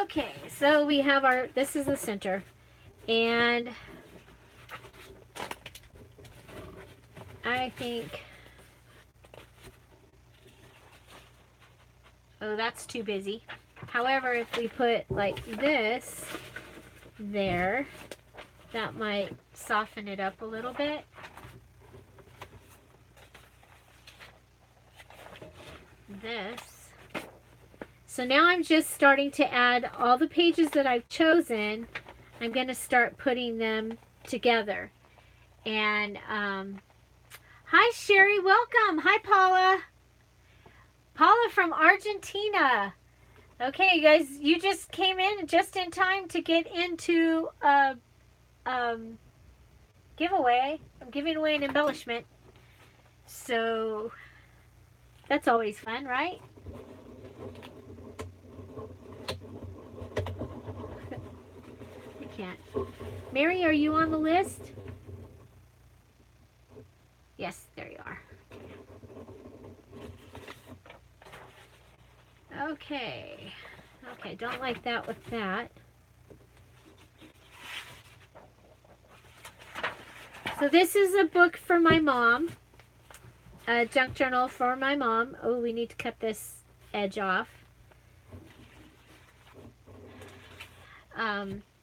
Okay, so we have our, this is the center. And I think, oh, that's too busy. However, if we put like this there, that might soften it up a little bit. This. So now I'm just starting to add all the pages that I've chosen. I'm going to start putting them together. And hi Sherry, welcome. Hi Paula. Paula from Argentina. Okay, you guys, you just came in just in time to get into a giveaway. I'm giving away an embellishment. So that's always fun, right? I can't. Mary, are you on the list? Yes, there you are. Okay. Okay, don't like that with that. So this is a book for my mom. A junk journal for my mom. Oh, we need to cut this edge off.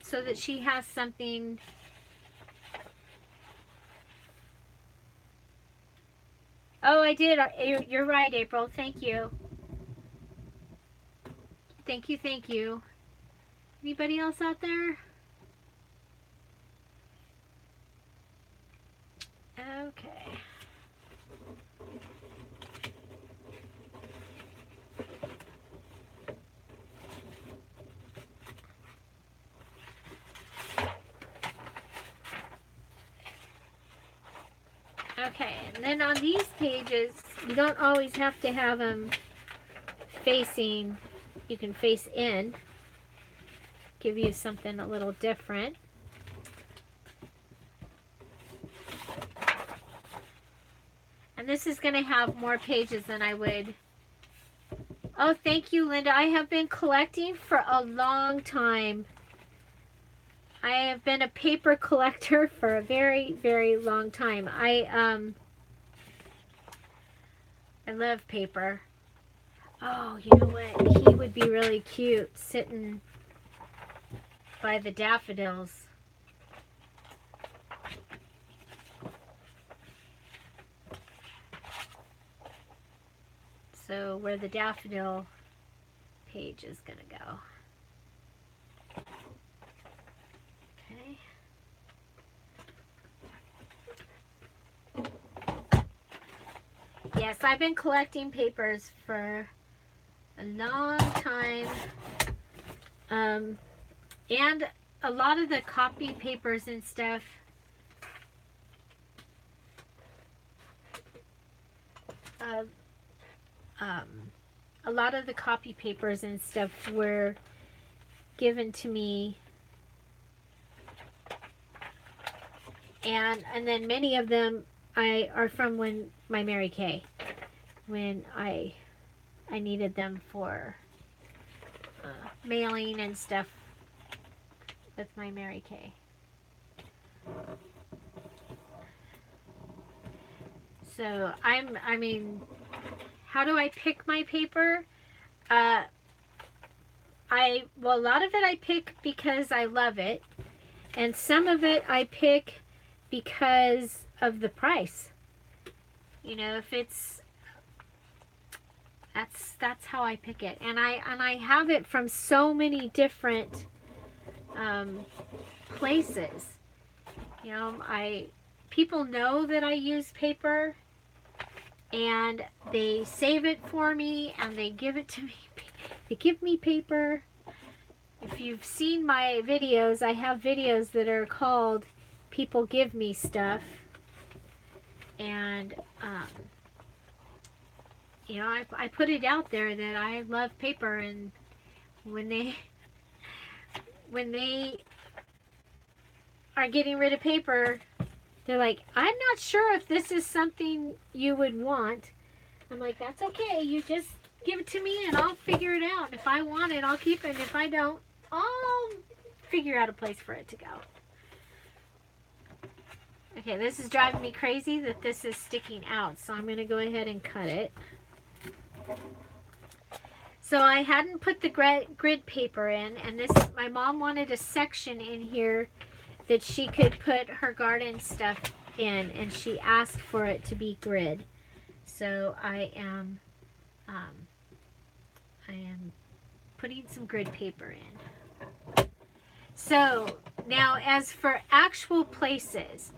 So that she has something. Oh, I did. You're right, April. Thank you. Thank you, thank you. Anybody else out there? Okay. Okay, and then on these pages, you don't always have to have them facing. You can face in. Give you something a little different. And this is going to have more pages than I would. Oh, thank you, Linda. I have been collecting for a long time. I have been a paper collector for a very, very long time. I love paper. Oh, you know what? He would be really cute sitting by the daffodils. So where the daffodil page is going to go. Yes, I've been collecting papers for a long time. And a lot of the copy papers and stuff. a lot of the copy papers and stuff were given to me, and then many of them are from when my Mary Kay, when I needed them for mailing and stuff with my Mary Kay. So I mean, how do I pick my paper? Well, a lot of it I pick because I love it, and some of it I pick because of the price. You know, if it's, that's how I pick it, and I have it from so many different places. You know, people know that I use paper, and they save it for me, and they give it to me. They give me paper. If you've seen my videos, I have videos that are called People Give Me Stuff. And, you know, I put it out there that I love paper, and when they are getting rid of paper, they're like, I'm not sure if this is something you would want. I'm like, that's okay. You just give it to me and I'll figure it out. If I want it, I'll keep it. And if I don't, I'll figure out a place for it to go. Okay, this is driving me crazy that this is sticking out. So I'm going to go ahead and cut it. So I hadn't put the grid paper in. And my mom wanted a section in here that she could put her garden stuff in, and she asked for it to be grid. So I am putting some grid paper in. So now, as for actual places,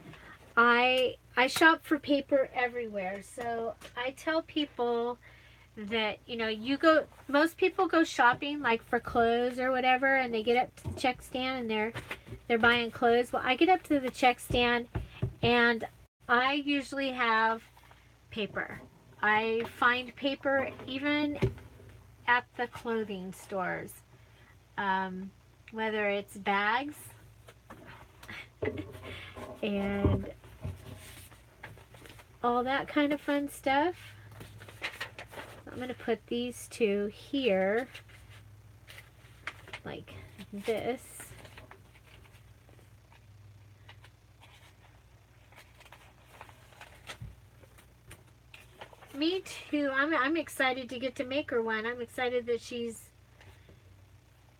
I shop for paper everywhere. So I tell people that, you know, most people go shopping like for clothes or whatever, and they get up to the check stand and they're buying clothes. Well, I get up to the check stand and I usually have paper. I find paper even at the clothing stores, whether it's bags and all that kind of fun stuff. I'm going to put these two here like this. Me too. I'm excited to get to make her one. I'm excited that she's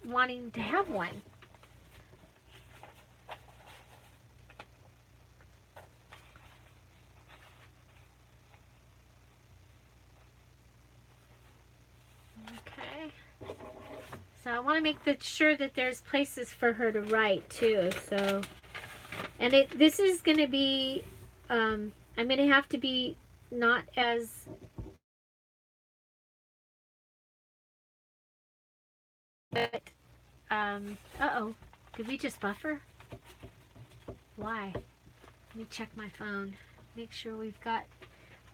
wanting to have one. Okay. So I want to make sure that there's places for her to write too. So, and this is going to be, I'm going to have to be not as but uh-oh, did we just buffer? Why? Let me check my phone, make sure we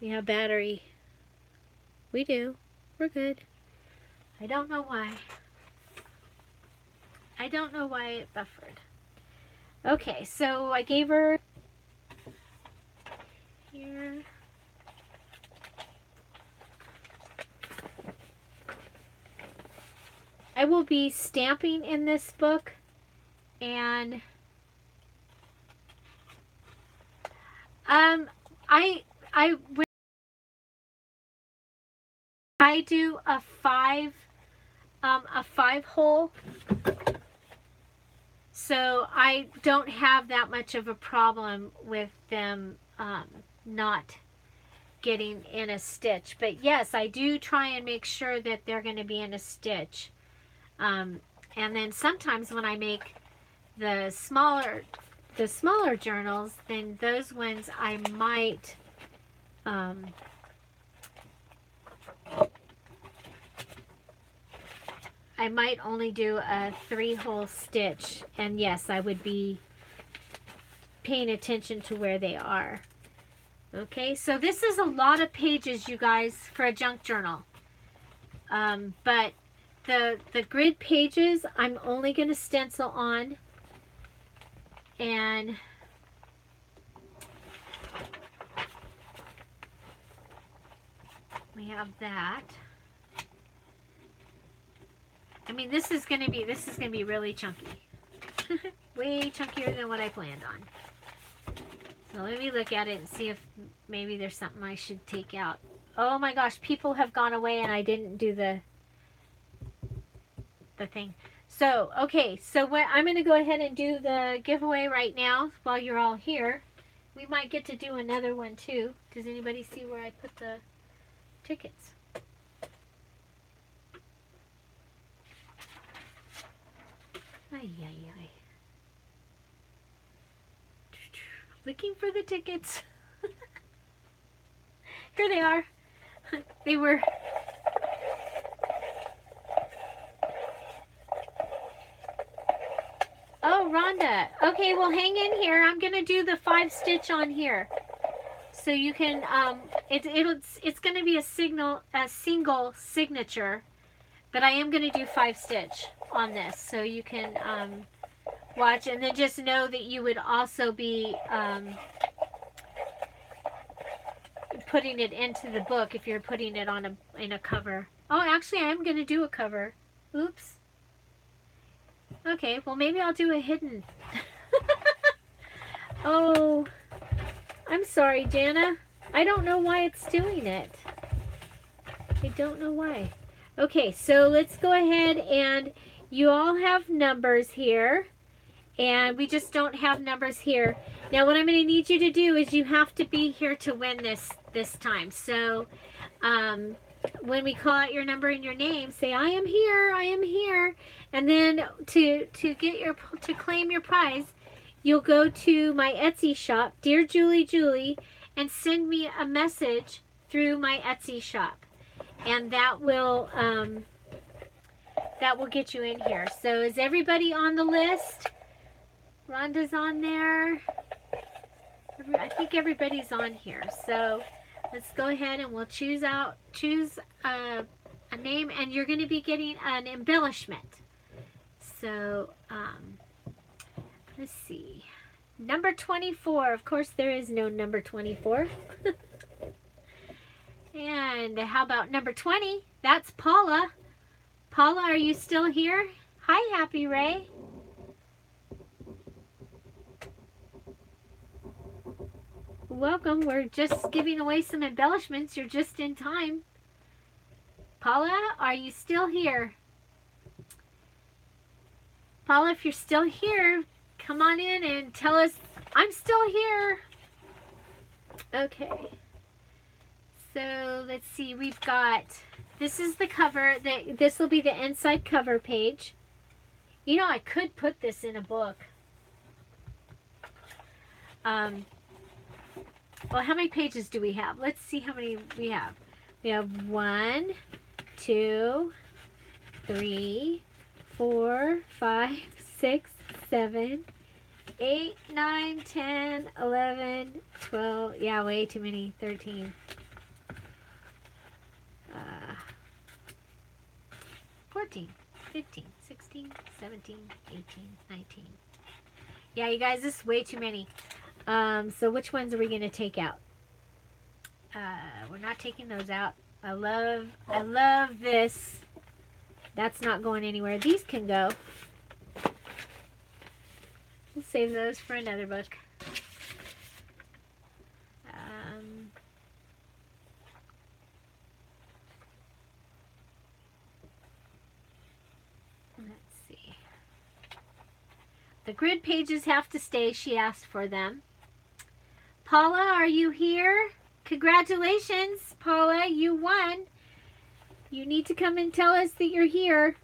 have battery. We do. We're good. I don't know why it buffered. Okay, so I gave her here. I will be stamping in this book, and I do a 5 hole, so I don't have that much of a problem with them not getting in a stitch. But yes, I do try and make sure that they're going to be in a stitch. And then sometimes when I make the smaller journals, then those ones I might only do a 3-hole stitch, and yes, I would be paying attention to where they are. Okay, so this is a lot of pages, you guys, for a junk journal. But the grid pages, I'm only going to stencil on, and we have that. I mean, this is going to be really chunky. Way chunkier than what I planned on. So let me look at it and see if maybe there's something I should take out. Oh my gosh, people have gone away and I didn't do the thing. So, okay, so I'm going to go ahead and do the giveaway right now while you're all here. We might get to do another one too. Does anybody see where I put the tickets? Ay, ay, ay. Looking for the tickets. Here they are. They were... Oh, Rhonda. Okay, well, hang in here. I'm going to do the 5 stitch on here. So you can, it's going to be a single signature, but I am going to do 5 stitch on this. So you can watch, and then just know that you would also be putting it into the book if you're putting it on in a cover. Oh, actually, I am going to do a cover. Oops. Okay, well, maybe I'll do a hidden. Oh, I'm sorry, Jana. I don't know why it's doing it. I don't know why. Okay, so let's go ahead, and you all have numbers here, and we just don't have numbers here. Now, what I'm going to need you to do is you have to be here to win this time. So, when we call out your number and your name, say, I am here. And then to claim your prize, you'll go to my Etsy shop, Dear Julie, and send me a message through my Etsy shop. And that will get you in here. So is everybody on the list? Rhonda's on there. I think everybody's on here. So let's go ahead and we'll choose a name, and you're going to be getting an embellishment. So, let's see. Number 24. Of course, there is no number 24. And how about number 20? That's Paula. Paula, are you still here? Hi, Happy Ray. Welcome. We're just giving away some embellishments. You're just in time. Paula, are you still here? Paula, if you're still here, come on in and tell us, I'm still here. Okay. So let's see, we've got, this is the cover, this will be the inside cover page. You know, I could put this in a book. Well, how many pages do we have? Let's see how many we have. We have 1, 2, 3, 4, 5, 6, 7, 8, 9, 10, 11, 12. Yeah, way too many. 13. 14, 15, 16, 17, 18, 19. Yeah, you guys, this is way too many. So which ones are we going to take out? We're not taking those out. I love this. That's not going anywhere. These can go. We'll save those for another book. Let's see. The grid pages have to stay. She asked for them. Paula, are you here? Congratulations, Paula. You won. You need to come and tell us that you're here.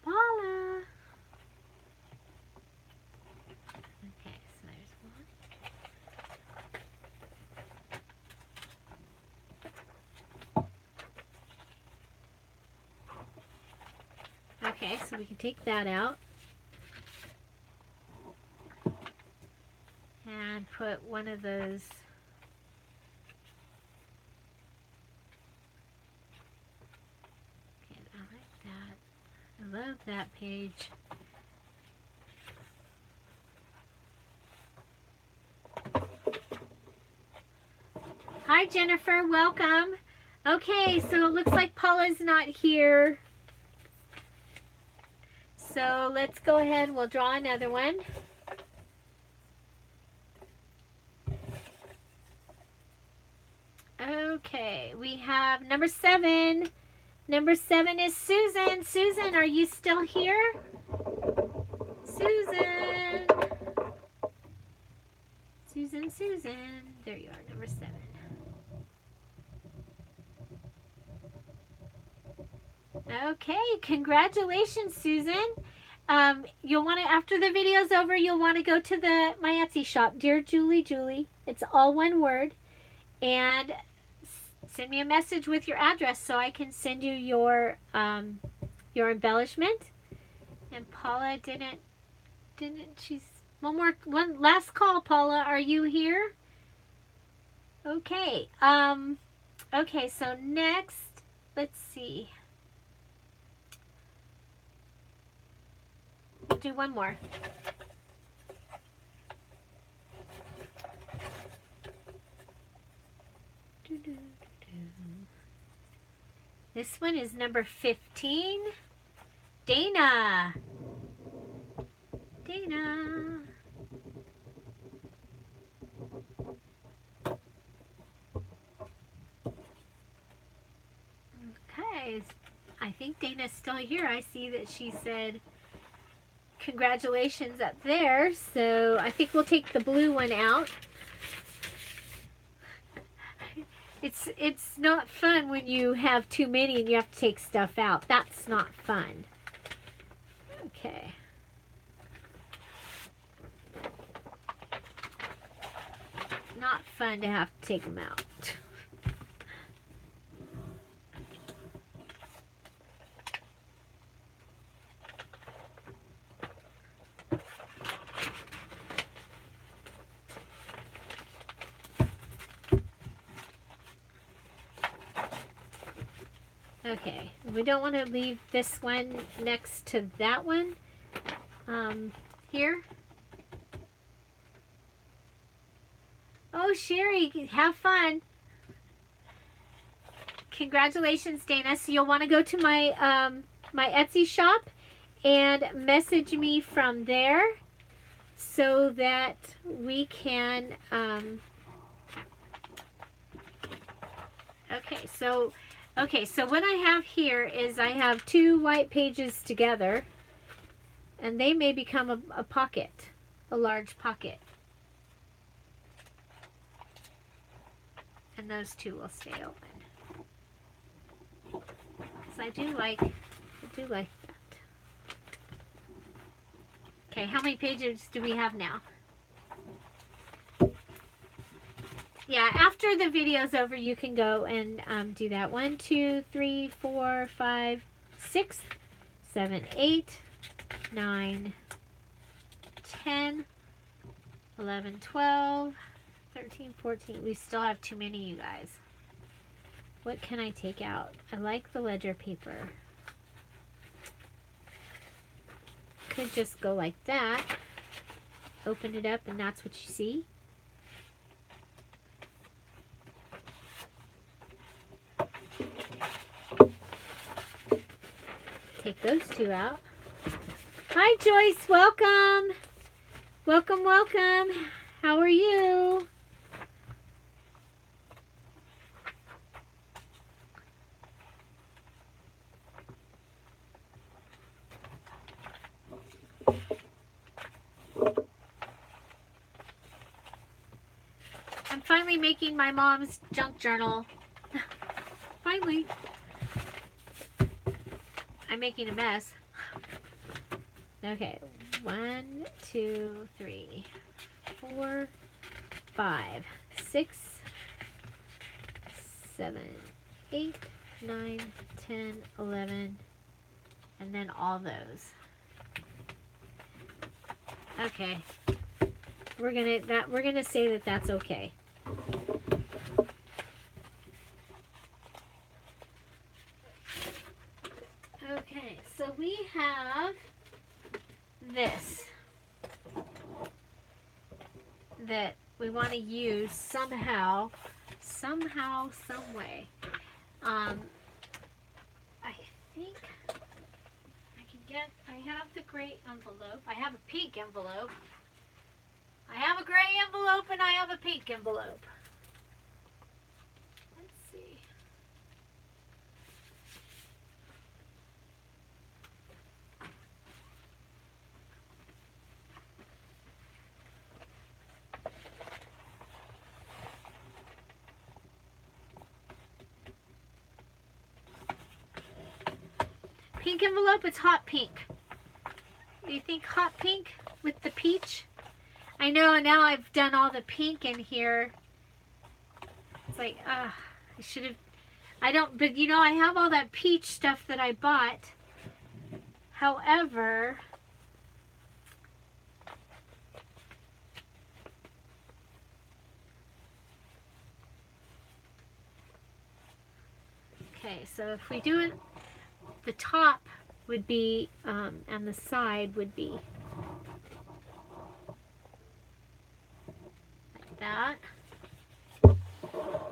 Paula. Okay, so there's one. Okay, so we can take that out. And put one of those love that page. Hi, Jennifer. Welcome. Okay, so it looks like Paula's not here. So let's go ahead and we'll draw another one. Okay, we have number 7. Number 7 is Susan. Susan, are you still here? Susan. Susan, Susan. There you are, number 7. Okay, congratulations, Susan. You'll want to, after the video's over, you'll want to go to my Etsy shop, Dear Julie Julie. It's all one word. And send me a message with your address so I can send you your embellishment. And Paula didn't she's one last call, Paula. Are you here? Okay. Okay, so next, let's see. We'll do one more. This one is number 15. Dana. Dana. Okay. I think Dana's still here. I see that she said congratulations up there. So I think we'll take the blue one out. It's not fun when you have too many and you have to take stuff out. That's not fun. Okay. Not fun to have to take them out. Okay, we don't want to leave this one next to that one. Here. Oh, Sherry, have fun. Congratulations, Dana. So you'll want to go to my my Etsy shop and message me from there so that we can okay, so what I have here is I have 2 white pages together, and they may become a pocket, a large pocket. And those 2 will stay open. So I do like that. Okay, how many pages do we have now? Yeah, after the video's over, you can go and do that. 1, 2, 3, 4, 5, 6, 7, 8, 9, 10, 11, 12, 13, 14. We still have too many, you guys. What can I take out? I like the ledger paper. Could just go like that. Open it up and that's what you see. Take those 2 out. Hi, Joyce. Welcome. Welcome, welcome. How are you? I'm finally making my mom's junk journal. Finally. I'm making a mess. Okay, 1, 2, 3, 4, 5, 6, 7, 8, 9, 10, 11, and then all those. Okay, we're gonna say that that's okay. Okay, so we have this that we want to use somehow, some way. I think I can get, I have the gray envelope. I have a pink envelope. I have a gray envelope and I have a pink envelope. Let's see. Pink envelope, it's hot pink. Do you think hot pink with the peach? I know now I've done all the pink in here. It's like, I should have, I don't, but you know, I have all that peach stuff that I bought. However, okay, so if we do it, the top would be, and the side would be like that.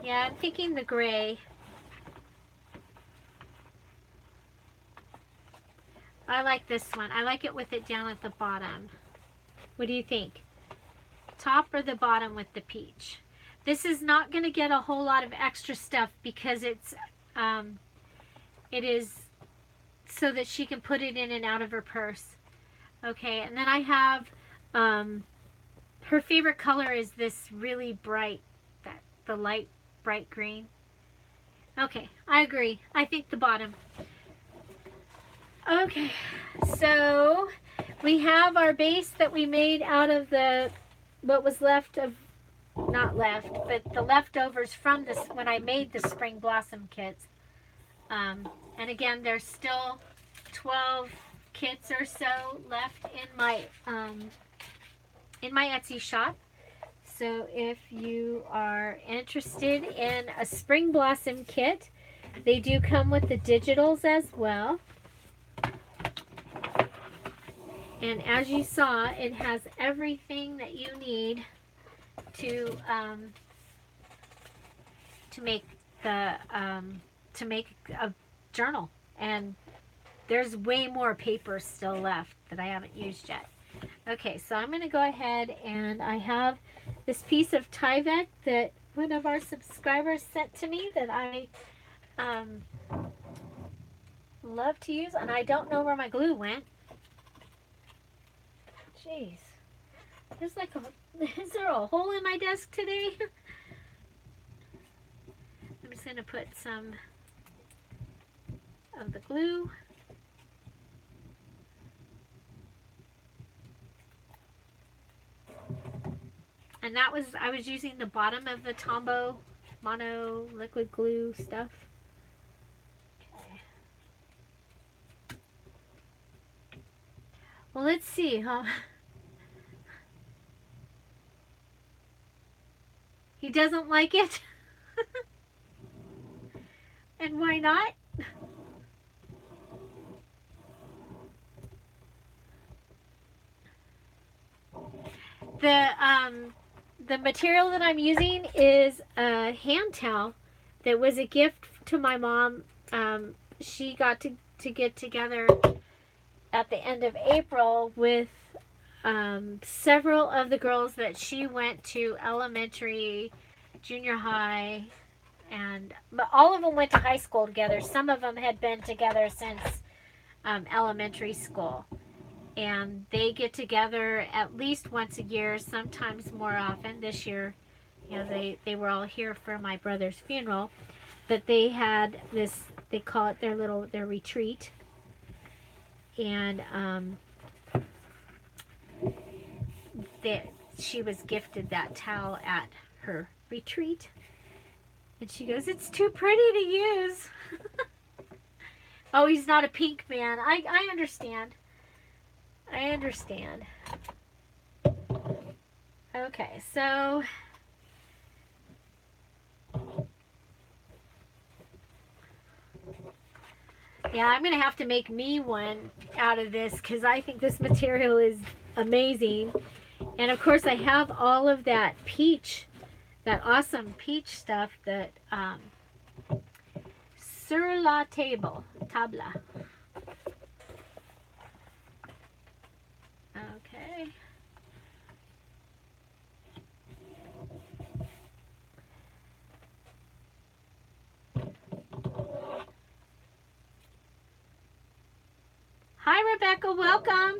Yeah, I'm thinking the gray. I like this one. I like it with it down at the bottom. What do you think? Top or the bottom with the peach? This is not going to get a whole lot of extra stuff because it's, it is so that she can put it in and out of her purse. Okay, and then I have, her favorite color is this really bright, the light bright green. Okay, I agree. I think the bottom. Okay, so we have our base that we made out of the, what was left of, not left, but the leftovers from this, when I made the spring blossom kits. And again, there's still 12 kits or so left in my Etsy shop. So if you are interested in a spring blossom kit, they do come with the digitals as well. And as you saw, it has everything that you need to make the to make a journal. And there's way more paper still left that I haven't used yet. Okay, so I'm going to go ahead, and I have this piece of Tyvek that one of our subscribers sent to me that I love to use, and I don't know where my glue went. Jeez. There's like a, is there a hole in my desk today? I'm just going to put some of the glue. And that was, I was using the bottom of the Tombow mono liquid glue stuff. Okay. Well, let's see, huh? He doesn't like it? And why not? The material that I'm using is a hand towel that was a gift to my mom. She got to get together at the end of April with several of the girls that she went to elementary, junior high, but all of them went to high school together. Some of them had been together since elementary school. And they get together at least once a year, sometimes more often. This year, you know, they were all here for my brother's funeral. But they had this, they call it their retreat. And she was gifted that towel at her retreat. And she goes, "It's too pretty to use." Oh, he's not a pink man. I understand. I understand. Okay, so Yeah, I'm going to have to make me one out of this because I think this material is amazing. And of course I have all of that peach, that awesome peach stuff that, sur la table, tabla. Okay. Hi, Rebecca. Welcome.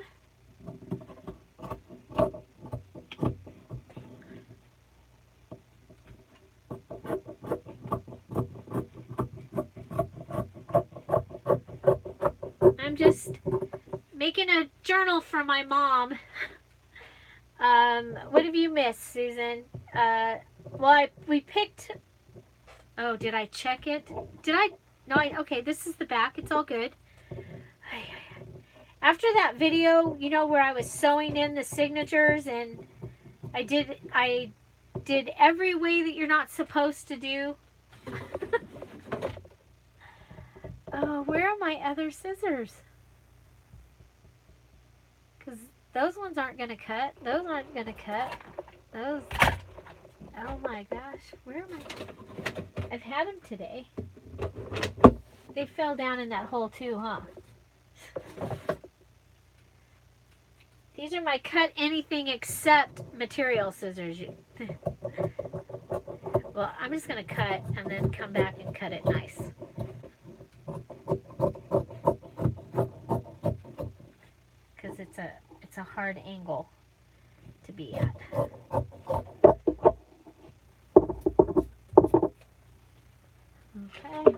I'm just making a journal for my mom. What have you missed, Susan? Well, we picked... Oh, did I check it? Did I? No, okay, this is the back. It's all good. After that video, you know, where I was sewing in the signatures and I did every way that you're not supposed to do. Oh, where are my other scissors? Because those ones aren't going to cut. Those aren't going to cut. Those... Oh my gosh. Where am I? I've had them today. They fell down in that hole too, huh? These are my cut anything except material scissors. Well, I'm just going to cut and then come back and cut it nice. Because it's a hard angle to be at. Okay.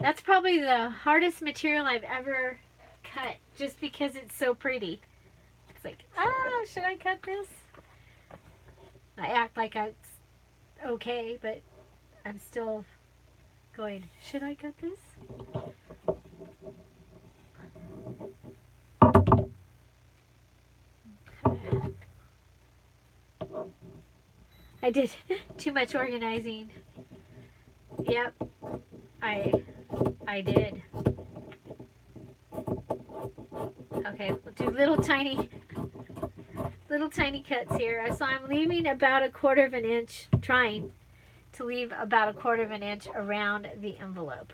That's probably the hardest material I've ever cut just because it's so pretty. It's like, should I cut this? I act like it's okay, but I'm still going, should I cut this? Okay. I did too much organizing. Yep, I did. Okay, we'll do little tiny cuts here. So I'm leaving about 1/4 of an inch, trying to leave about 1/4 of an inch around the envelope.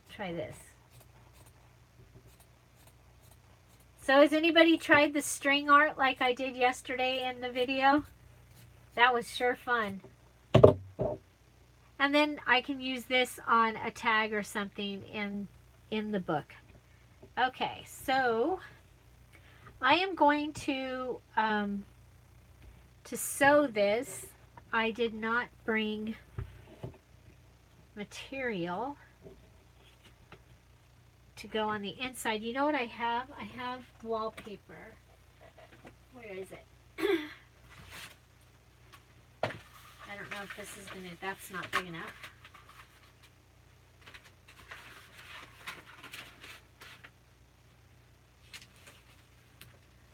Try this. So has anybody tried the string art like I did yesterday in the video? That was sure fun. And then I can use this on a tag or something in the book. Okay, so I am going to sew this. I did not bring material to go on the inside. You know what I have? I have wallpaper. Where is it? I don't know if this is gonna, that's not big enough.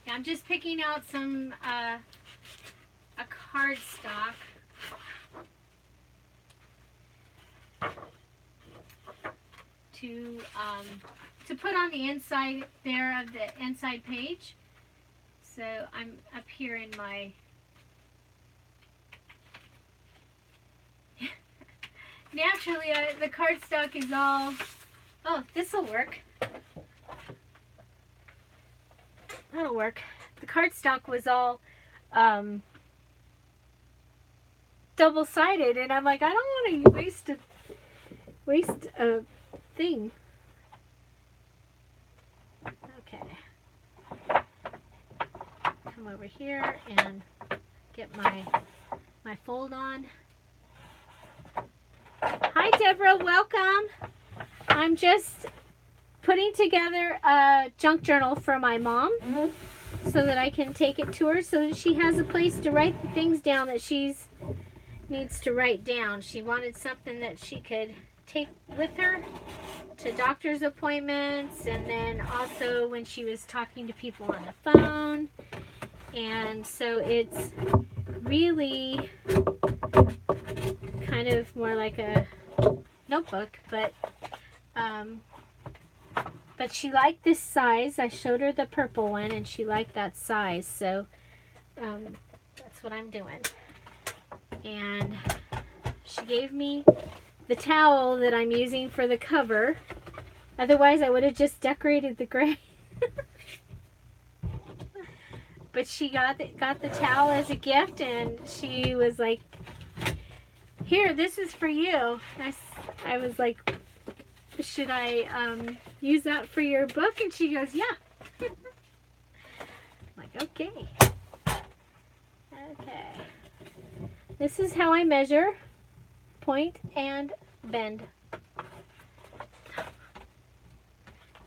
Yeah, I'm just picking out some, a cardstock. To put on the inside there of the inside page. So I'm up here in my naturally the cardstock is all, oh, this will work. That'll work. The cardstock was all double-sided, and I'm like, I don't want to waste a thing. Okay. Come over here and get my fold on. Hi Deborah, welcome. I'm just putting together a junk journal for my mom so that I can take it to her so that she has a place to write the things down that she needs to write down. She wanted something that she could take with her to doctor's appointments, and then also when she was talking to people on the phone. And so it's really kind of more like a notebook, but Um, but she liked this size. I showed her the purple one, and she liked that size. So that's what I'm doing. And she gave me the towel that I'm using for the cover. Otherwise, I would have just decorated the gray. But she got the towel as a gift, and she was like, "Here, this is for you." I was like, "Should I use that for your book?" And she goes, "Yeah." I'm like, okay. Okay. This is how I measure, point, and bend.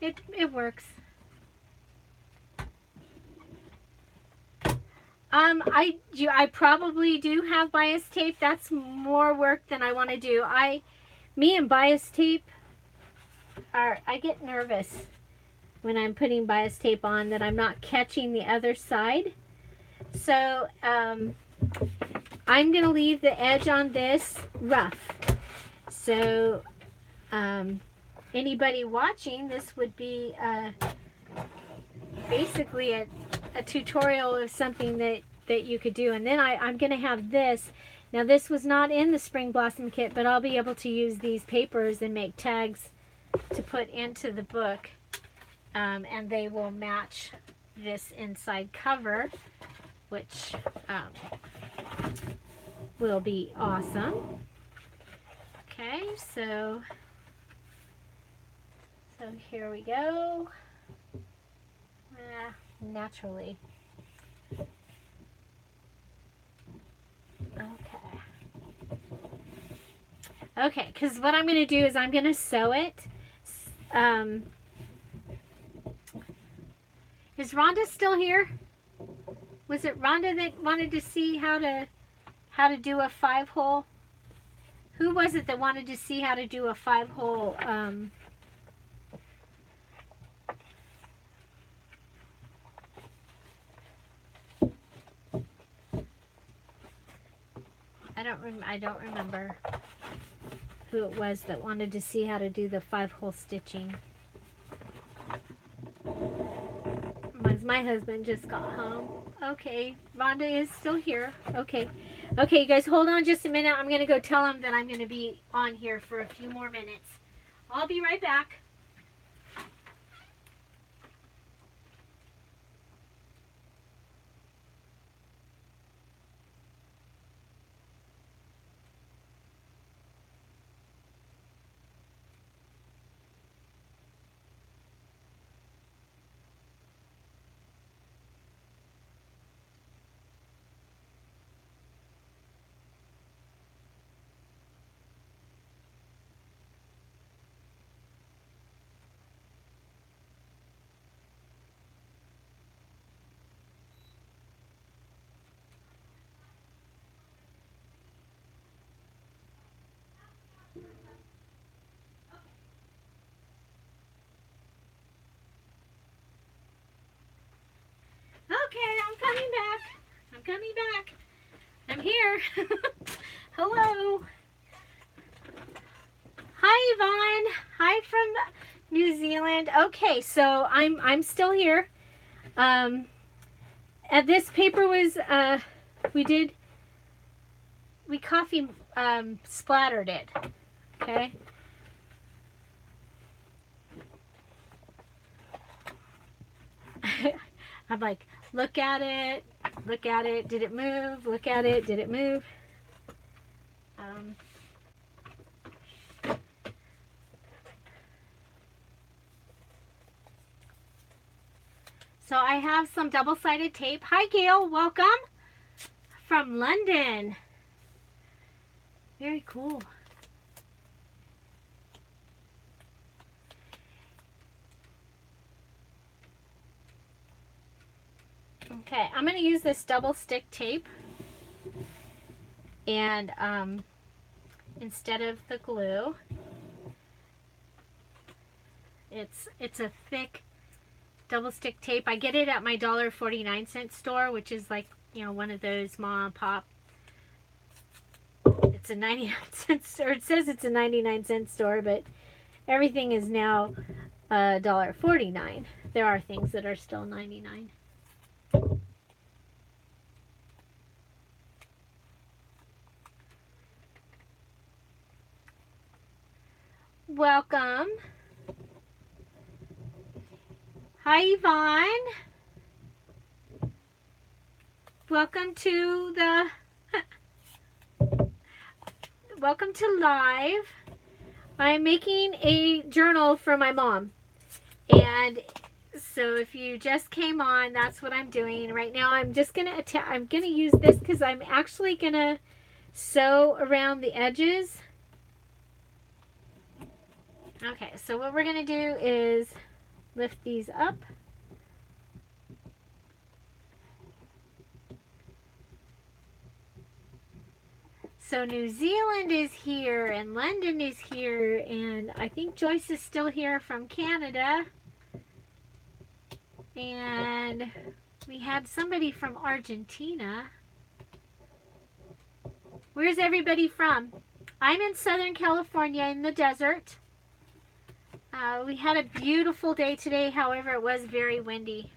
It works. I probably do have bias tape. That's more work than I want to do. Me and bias tape I get nervous when I'm putting bias tape on that I'm not catching the other side. So I'm gonna leave the edge on this rough. So anybody watching, this would be basically a tutorial of something that you could do. And then I'm going to have this. Now this was not in the Spring Blossom kit, but I'll be able to use these papers and make tags to put into the book. And they will match this inside cover, which will be awesome. Okay, so here we go. Naturally. Okay, because what I'm going to do is I'm going to sew it. Is Rhonda still here? Was it Rhonda that wanted to see how to do a 5-hole? Who was it that wanted to see how to do a 5-hole? I don't remember who it was that wanted to see how to do the 5-hole stitching. My husband just got home. Okay, Rhonda is still here. Okay, you guys hold on just a minute. I'm going to go tell him that I'm going to be on here for a few more minutes. I'll be right back. Okay, I'm coming back. I'm coming back. I'm here. Hello. Hi, Yvonne. Hi from New Zealand. Okay, so I'm still here. And this paper was we coffee splattered it. Okay. I'm like, look at it, did it move? Look at it, did it move? So I have some double-sided tape. Hi, Gail, welcome from London. Very cool. Okay, I'm going to use this double stick tape, and instead of the glue, it's a thick double stick tape. I get it at my $1.49 store, which is like, you know, one of those mom and pop. It's a 99-cent store. It says it's a 99-cent store, but Everything is now $1.49. There are things that are still 99. Welcome. Hi, Yvonne. Welcome to the welcome to live. I'm making a journal for my mom, and so if you just came on, that's what I'm doing right now. I'm just gonna use this because I'm actually gonna sew around the edges. Okay, so what we're gonna do is lift these up. So New Zealand is here, and London is here, and I think Joyce is still here from Canada. And we had somebody from Argentina. Where's everybody from? I'm in Southern California in the desert. We had a beautiful day today, however, it was very windy.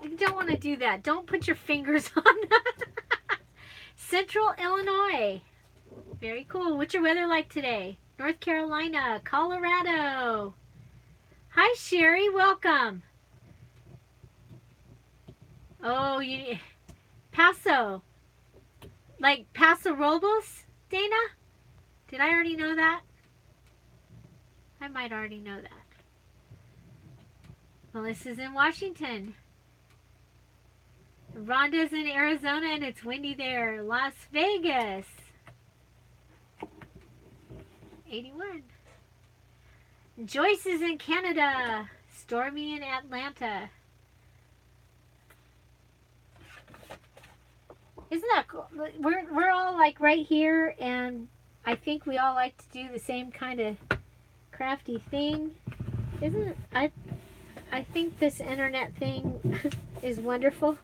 You don't want to do that. Don't put your fingers on that. Central Illinois. Very cool. What's your weather like today? North Carolina, Colorado. Hi, Sherry. Welcome. Oh, you Paso. Like Paso Robles, Dana? Did I already know that? I might already know that. Melissa's in Washington. Rhonda's in Arizona and it's windy there. Las Vegas. 81. Joyce is in Canada. Stormy in Atlanta. Isn't that cool? We're all like right here, and I think we all like to do the same kind of crafty thing. Isn't it? I think this internet thing is wonderful.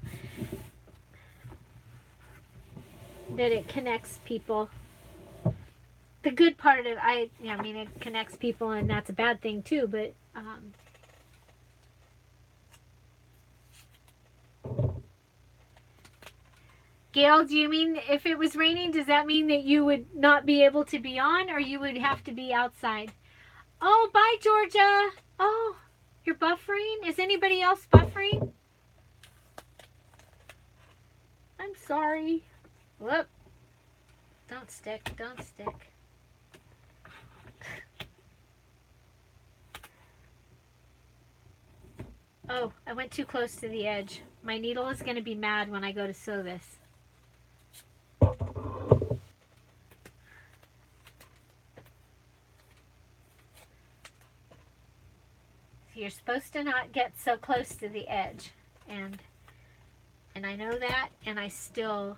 That it connects people. The good part of it, I mean, it connects people, and that's a bad thing too, but Gail, do you mean if it was raining, does that mean that you would not be able to be on, or you would have to be outside? Oh, bye, Georgia. Oh, you're buffering? Is anybody else buffering? I'm sorry. Whoop. Don't stick. Don't stick. Oh, I went too close to the edge. My needle is going to be mad when I go to sew this. You're supposed to not get so close to the edge, and I know that, and I still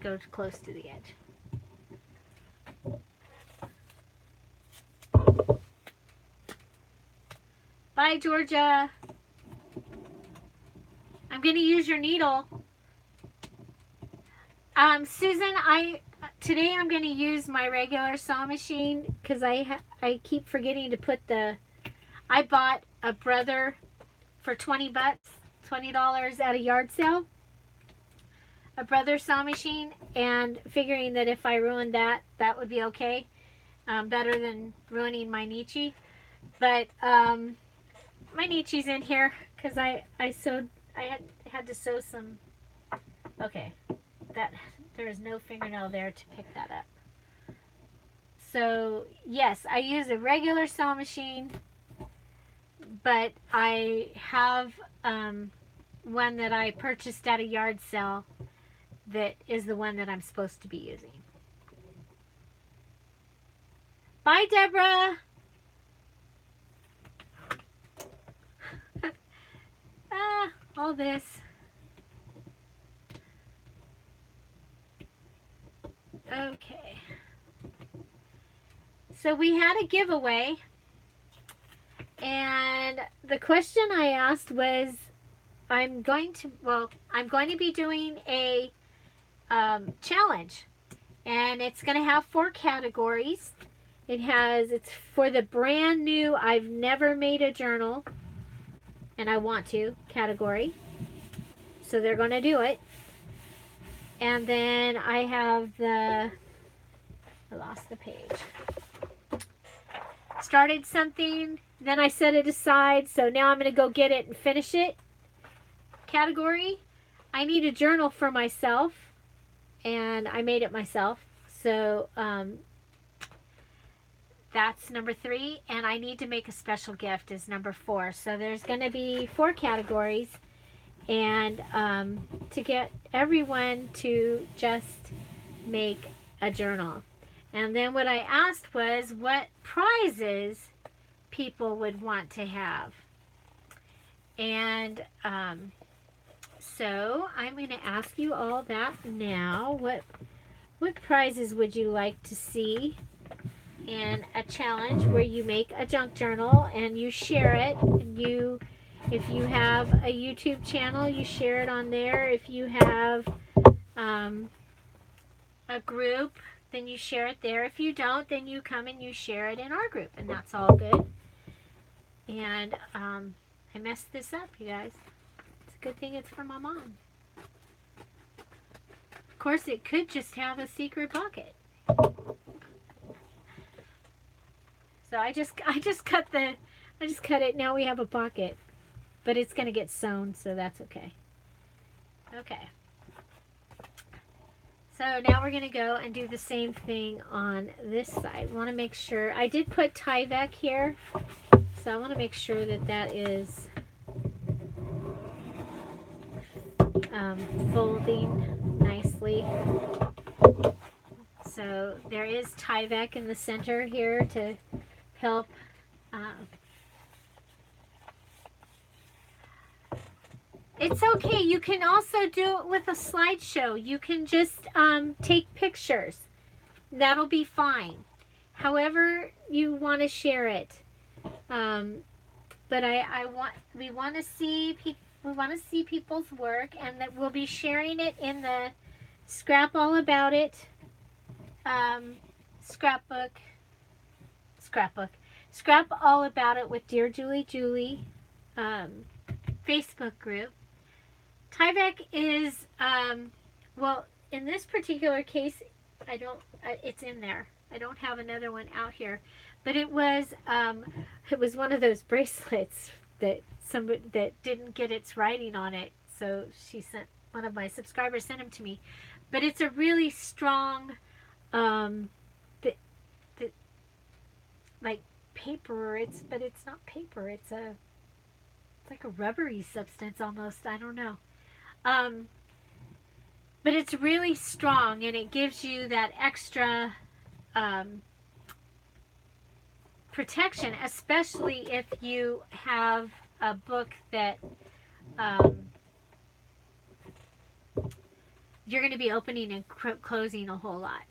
go close to the edge. Bye, Georgia. I'm going to use your needle. Susan, today I'm going to use my regular saw machine because I keep forgetting to put the. I bought a Brother for $20 at a yard sale. A Brother saw machine, and figuring that if I ruined that would be okay. Better than ruining my Nietzsche. But my Nietzsche's in here because I had to sew some. Okay, there is no fingernail there to pick that up. So yes, I use a regular saw machine, but I have one that I purchased at a yard sale that is the one that I'm supposed to be using. Bye, Deborah. All this. Okay. So we had a giveaway, and the question I asked was, I'm going to, well, I'm going to be doing a challenge, and it's going to have 4 categories. It's for the brand new, I've never made a journal, and I want to, category. So they're going to do it. And then I have I lost the page. Started something, then I set it aside, so now I'm going to go get it and finish it. Category, I need a journal for myself, and I made it myself. So that's number 3, and I need to make a special gift is number 4. So there's going to be 4 categories, and to get everyone to just make a journal. And then what I asked was what prizes people would want to have. And so I'm going to ask you all that now. What prizes would you like to see in a challenge where you make a junk journal and you share it? And if you have a YouTube channel, you share it on there. If you have a group, then you share it there. If you don't, then you come and you share it in our group, and that's all good. And I messed this up, you guys. It's a good thing it's for my mom. Of course, it could just have a secret pocket. So I just cut it. Now we have a pocket, but it's gonna get sewn, so that's okay. Okay. So now we're going to go and do the same thing on this side. I want to make sure, I did put Tyvek here, so I want to make sure that that is folding nicely. So there is Tyvek in the center here to help it's okay. You can also do it with a slideshow. You can just take pictures. That'll be fine. However you want to share it. But we want to see people's work, and that we'll be sharing it in the Scrap All About It Scrap All About It with Dear Julie Facebook group. Tyvek is, well, in this particular case, it's in there. I don't have another one out here, but it was one of those bracelets that didn't get its writing on it. So one of my subscribers sent them to me, but it's a really strong, like paper. But it's not paper. It's like a rubbery substance almost. I don't know. But it's really strong, and it gives you that extra protection, especially if you have a book that you're going to be opening and closing a whole lot.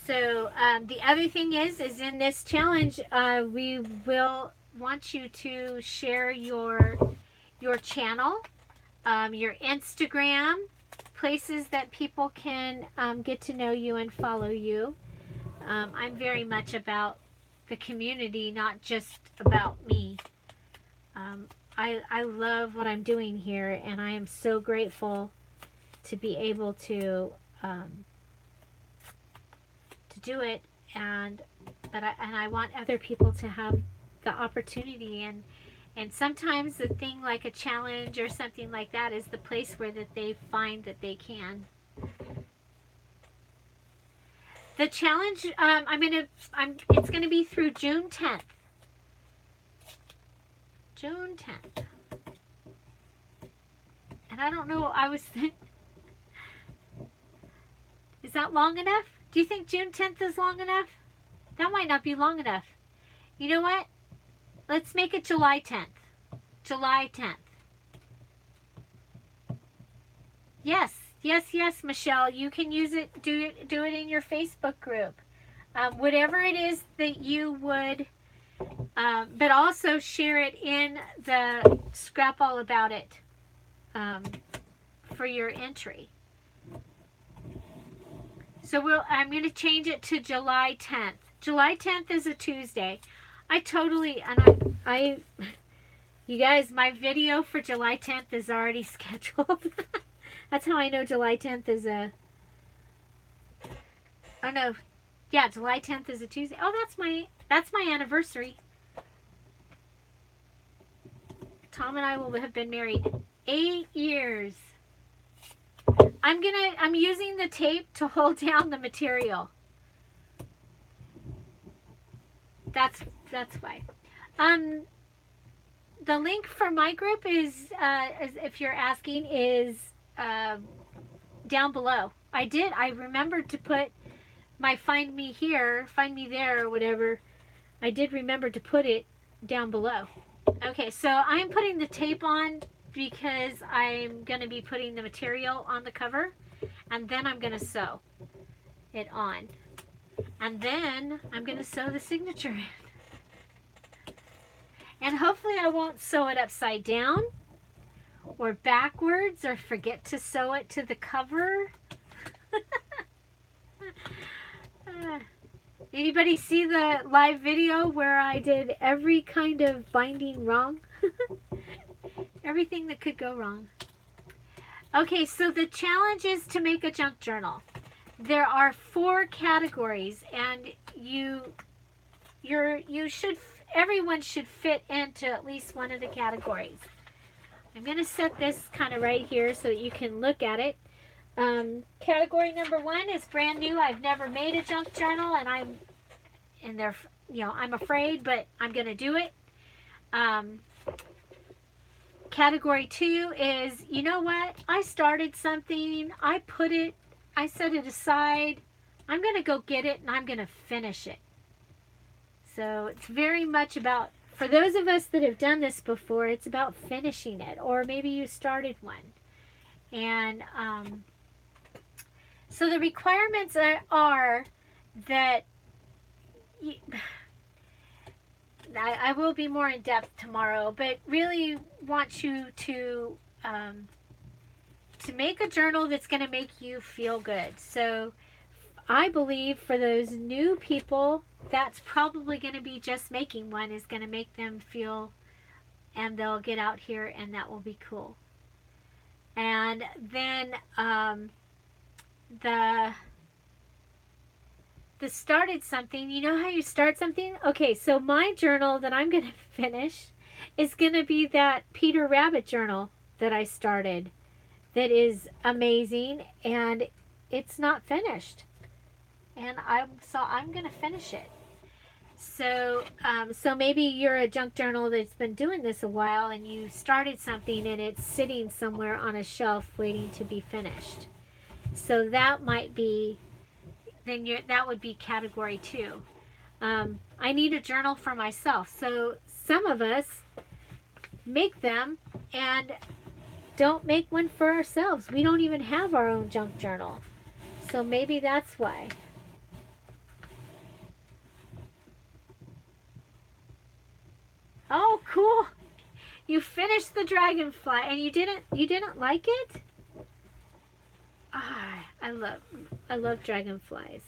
So the other thing is in this challenge, we will want you to share your channel, your Instagram, places that people can get to know you and follow you. I'm very much about the community, not just about me. I love what I'm doing here, and I am so grateful to be able to do it, and I want other people to have the opportunity, and sometimes the thing like a challenge or something like that is the place where that they find that they can. The challenge, it's gonna be through June 10th. June 10th. And I don't know, is that long enough? Do you think June 10th is long enough? That might not be long enough. You know what? Let's make it July 10th. July 10th. Yes, Yes, Michelle. You can use it. Do it in your Facebook group. Whatever it is that you would, but also share it in the Scrap All About It for your entry. So I'm going to change it to July 10th. July 10th is a Tuesday. You guys, my video for July 10th is already scheduled. That's how I know July 10th is oh no, yeah, July 10th is a Tuesday. Oh, that's my anniversary. Tom and I will have been married 8 years. I'm using the tape to hold down the material. That's why. The link for my group is if you're asking, is down below. I remembered to put my find me here, find me there, or whatever. I did remember to put it down below. Okay, so I'm putting the tape on because I'm going to be putting the material on the cover, and then I'm going to sew it on. And then I'm going to sew the signature in. And hopefully I won't sew it upside down or backwards or forget to sew it to the cover. Anybody see the live video where I did every kind of binding wrong? Everything that could go wrong. Okay, so the challenge is to make a junk journal. There are 4 categories, and everyone should fit into at least one of the categories. I'm going to set this kind of right here so that you can look at it. Category number 1 is brand new. I've never made a junk journal, and I'm afraid, but I'm going to do it. Category 2 is, you know what? I started something. I set it aside. I'm going to go get it, and I'm going to finish it. So it's very much about, for those of us that have done this before, it's about finishing it, or maybe you started one. And so the requirements are that I will be more in depth tomorrow, but really want you to make a journal that's going to make you feel good. So I believe for those new people, that's probably going to be just making one is going to make them feel, and they'll get out here, and that will be cool. And then the started something, you know how you start something? Okay, so my journal that I'm going to finish is going to be that Peter Rabbit journal that I started that is amazing, and it's not finished. And I'm going to finish it. So maybe you're a junk journal that's been doing this a while, and you started something and it's sitting somewhere on a shelf waiting to be finished. So that might be, that would be category 2. I need a journal for myself. So some of us make them and don't make one for ourselves. We don't even have our own junk journal. So maybe that's why. Oh, cool. You finished the dragonfly and you didn't like it? Ah, I love dragonflies.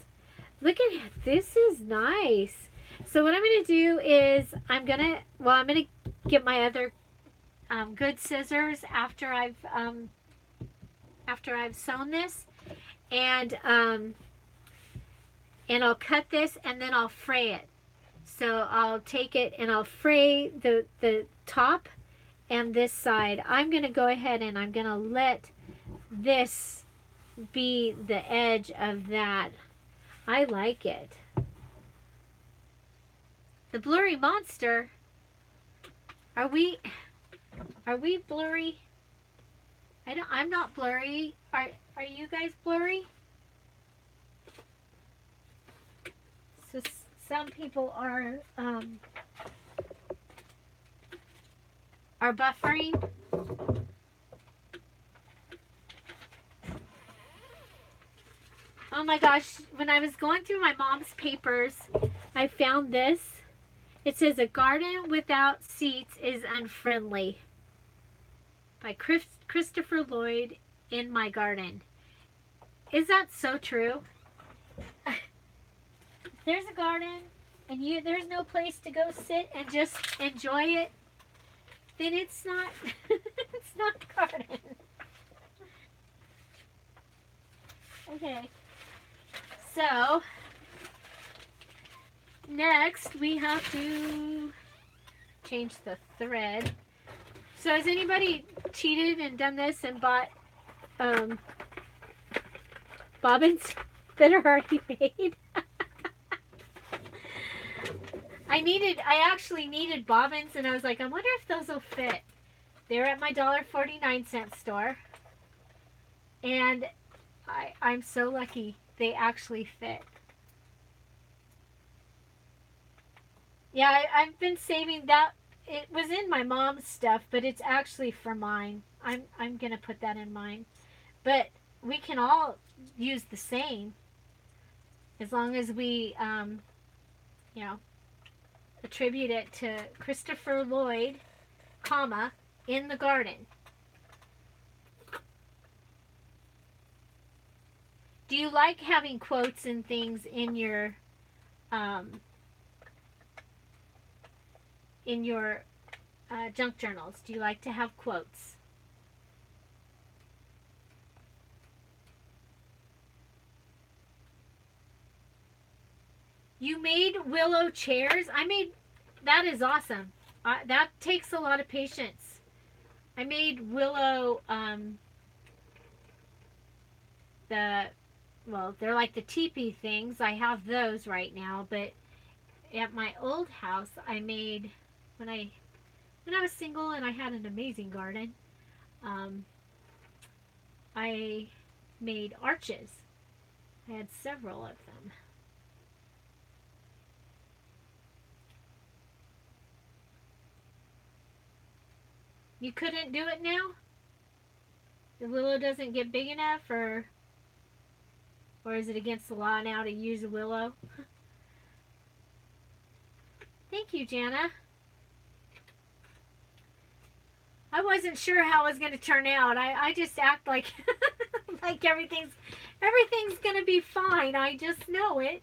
Look at it. This is nice. So what I'm going to do is I'm going to get my other good scissors after I've sewn this, and I'll cut this and then I'll fray it. So I'll take it and I'll fray the top and this side. I'm going to go ahead and I'm going to let this be the edge of that. I like it. The blurry monster. Are we blurry? I'm not blurry. Are you guys blurry? So some people are buffering. Oh my gosh, when I was going through my mom's papers, I found this. It says, "A garden without seats is unfriendly," by Christopher Lloyd in My Garden. Is that so true? There's a garden and there's no place to go sit and just enjoy it, then it's not it's not a garden. Okay. So next we have to change the thread. So has anybody cheated and done this and bought bobbins that are already made? I actually needed bobbins, and I was like, I wonder if those will fit. They're at my $1.49 store, and I'm so lucky they actually fit. Yeah, I've been saving that. It was in my mom's stuff, but it's actually for mine. I'm gonna put that in mine. But we can all use the same, as long as we, you know, attribute it to Christopher Lloyd, comma, in the garden. Do you like having quotes and things in your junk journals? Do you like to have quotes? You made willow chairs? That is awesome. That takes a lot of patience. I made willow, they're like the teepee things. I have those right now, but at my old house, I made, when I was single and I had an amazing garden, I made arches. I had several of them. You couldn't do it now? The willow doesn't get big enough, or is it against the law now to use a willow? Thank you, Jana. I wasn't sure how it was going to turn out. I just act like like everything's going to be fine. I just know it.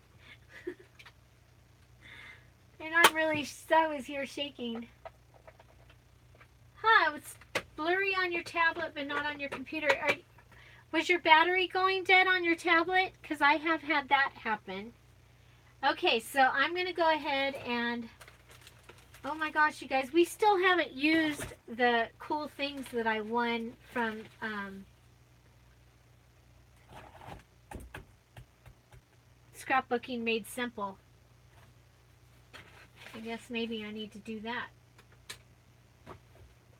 And I was here shaking. Huh, it's blurry on your tablet but not on your computer. Was your battery going dead on your tablet? Because I have had that happen. Okay, so I'm going to go ahead and... Oh my gosh, you guys, we still haven't used the cool things that I won from Scrapbooking Made Simple. I guess maybe I need to do that.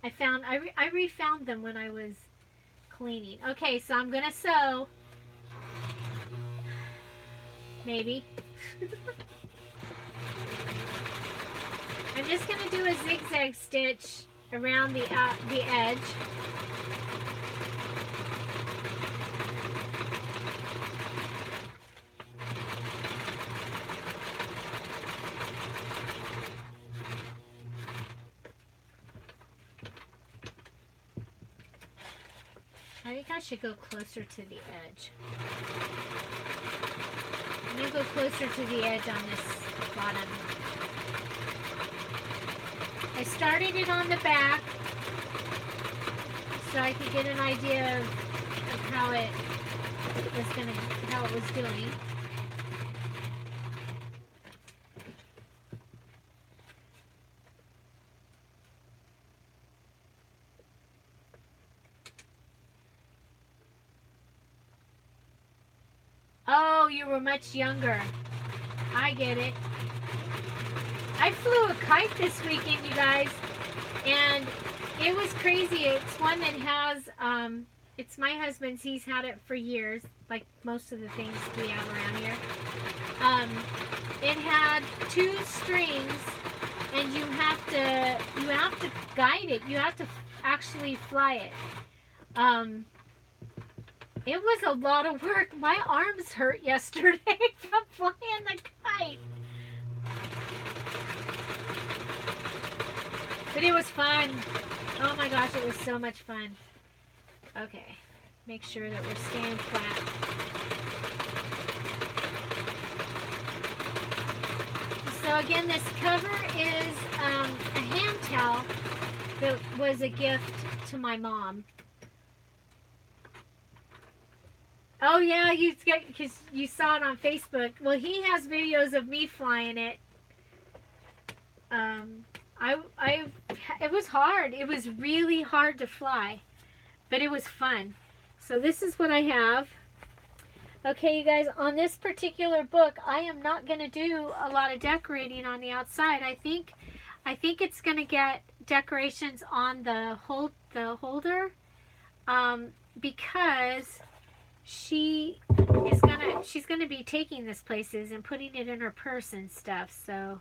I refound them when I was cleaning. Okay, so I'm gonna sew. Maybe. I'm just gonna do a zigzag stitch around the edge. I think I should go closer to the edge. I'm going to go closer to the edge on this bottom. I started it on the back so I could get an idea of how it was doing. Oh, you were much younger. I get it. I flew a kite this weekend, you guys, and it was crazy. It's one that has, it's my husband's. He's had it for years, like most of the things we have around here. It had 2 strings, and you have to guide it. You have to actually fly it. It was a lot of work. My arms hurt yesterday from flying the kite. But it was fun. Oh my gosh, it was so much fun. Okay, make sure that we're staying flat. So again, this cover is a hand towel that was a gift to my mom. Oh yeah, because you saw it on Facebook. Well, he has videos of me flying it. It was hard. It was really hard to fly, but it was fun. So this is what I have. Okay, you guys, on this particular book, I am not going to do a lot of decorating on the outside. I think it's going to get decorations on the holder, because she's gonna be taking this places and putting it in her purse and stuff. So.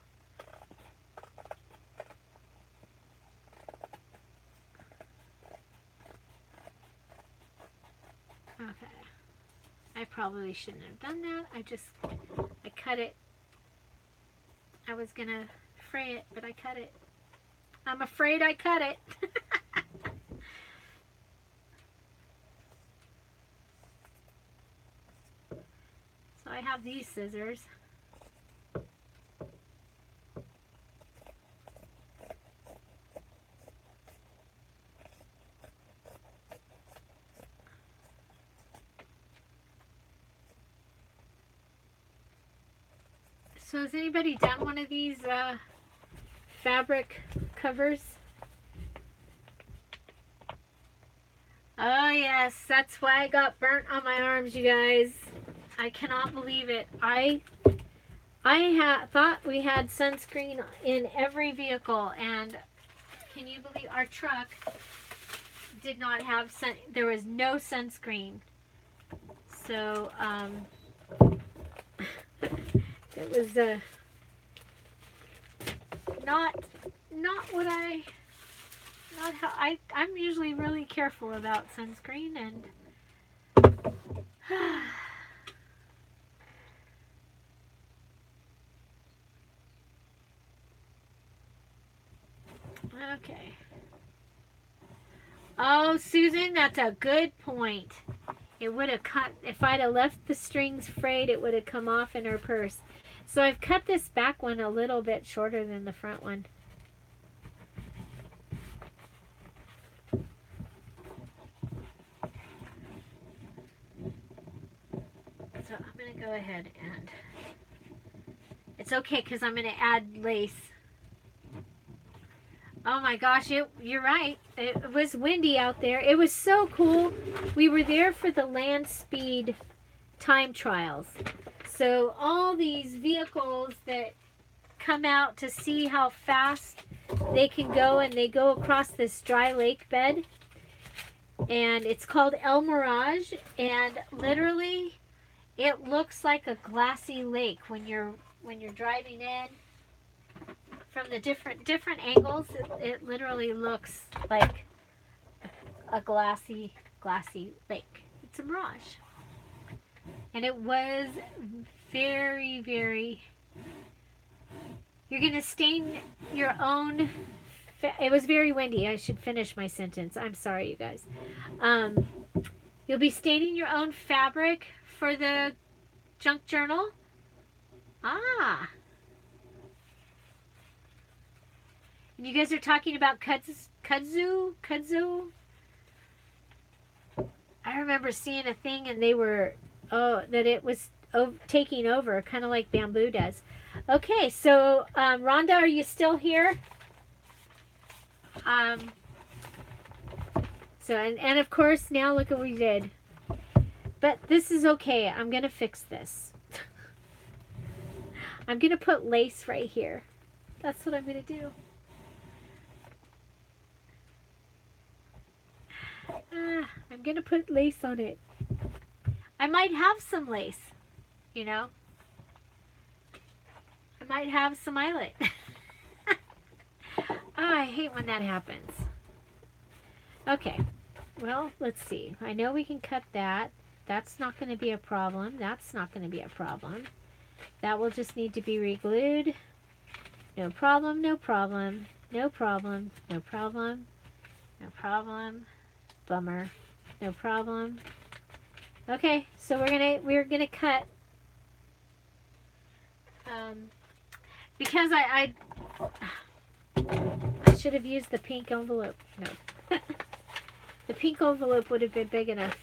Okay, I probably shouldn't have done that. I cut it. I was gonna fray it, but I cut it. I'm afraid I cut it. So I have these scissors. So has anybody done one of these fabric covers? Oh yes, that's why I got burnt on my arms, you guys. I cannot believe it. I thought we had sunscreen in every vehicle, and can you believe our truck did not have there was no sunscreen. So it was not what not how I'm usually really careful about sunscreen, and okay. Oh, Susan, that's a good point. It would have cut, if I'd have left the strings frayed, it would have come off in her purse. So I've cut this back one a little bit shorter than the front one. So I'm going to go ahead and, it's okay because I'm going to add lace. Oh my gosh, you're right. It was windy out there. It was so cool. We were there for the land speed time trials. So all these vehicles that come out to see how fast they can go, and they go across this dry lake bed. And it's called El Mirage, and literally it looks like a glassy lake when you're driving in. From the different angles, it literally looks like a glassy lake. It's a mirage. And it was very, very... You're going to stain your own... It was very windy. I should finish my sentence. I'm sorry, you guys. You'll be staining your own fabric for the junk journal. Ah... You guys are talking about kudzu. I remember seeing a thing, and they were, that it was taking over, kind of like bamboo does. Okay, so Rhonda, are you still here? So and of course now look what we did. But this is okay. I'm gonna fix this. I'm gonna put lace right here. That's what I'm gonna do. I'm going to put lace on it. I might have some lace, you know. I might have some eyelet. Oh, I hate when that happens. Okay, well, let's see. I know we can cut that. That's not going to be a problem. That's not going to be a problem. That will just need to be re-glued. No problem, no problem, no problem, no problem, no problem. Bummer. No problem. Okay, so we're gonna cut. Because I should have used the pink envelope. No. The pink envelope would have been big enough.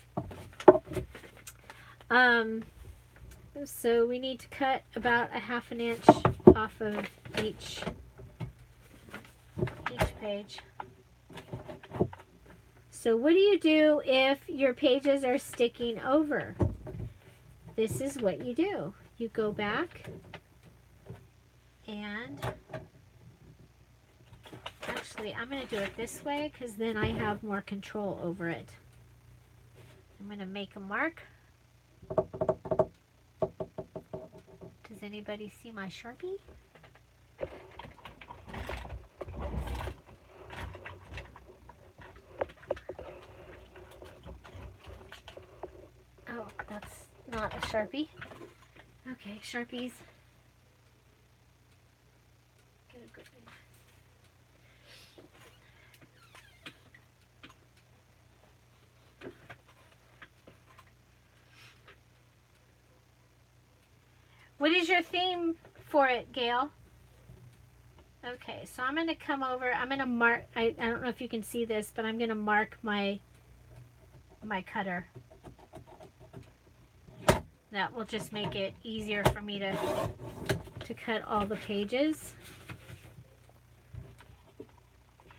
So we need to cut about a 1/2 inch off of each page. So what do you do if your pages are sticking over? This is what you do. You go back and actually I'm going to do it this way because then I have more control over it. I'm going to make a mark. Does anybody see my Sharpie? Oh, that's not a Sharpie. Okay, Sharpies. Get a good one. What is your theme for it, Gail? Okay, so I'm going to come over. I'm going to mark. I don't know if you can see this, but I'm going to mark my cutter. That will just make it easier for me to cut all the pages.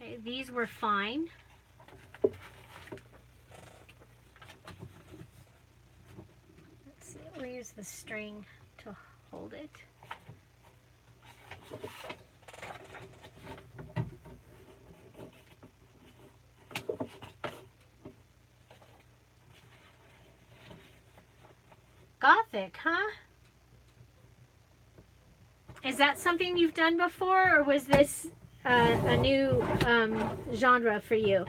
Okay, these were fine. Let's see, we'll use the string to hold it. Gothic, huh? Is that something you've done before, or was this a new genre for you?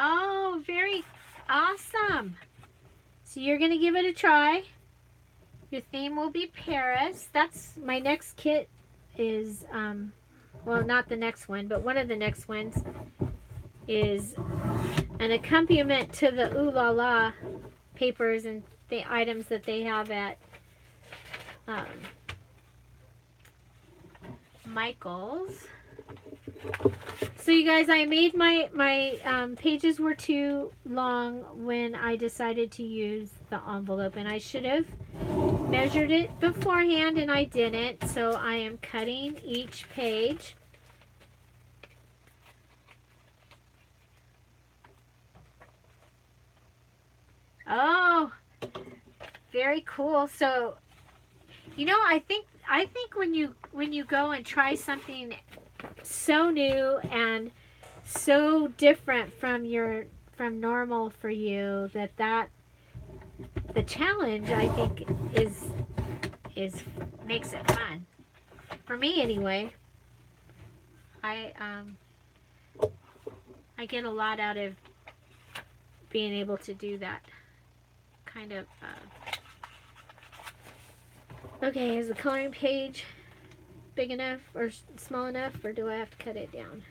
Oh, very awesome. So you're going to give it a try. Your theme will be Paris. That's my next kit is, well, not the next one, but one of the next ones is an accompaniment to the Ooh La La papers and the items that they have at Michael's. So you guys, I made my pages were too long when I decided to use the envelope, and I should have measured it beforehand, and I didn't. So I am cutting each page. Oh, very cool. So, you know, I think when you go and try something so new and so different from normal for you, that the challenge, I think, is makes it fun for me anyway. I get a lot out of being able to do that kind of okay, is the coloring page big enough or small enough, or do I have to cut it down?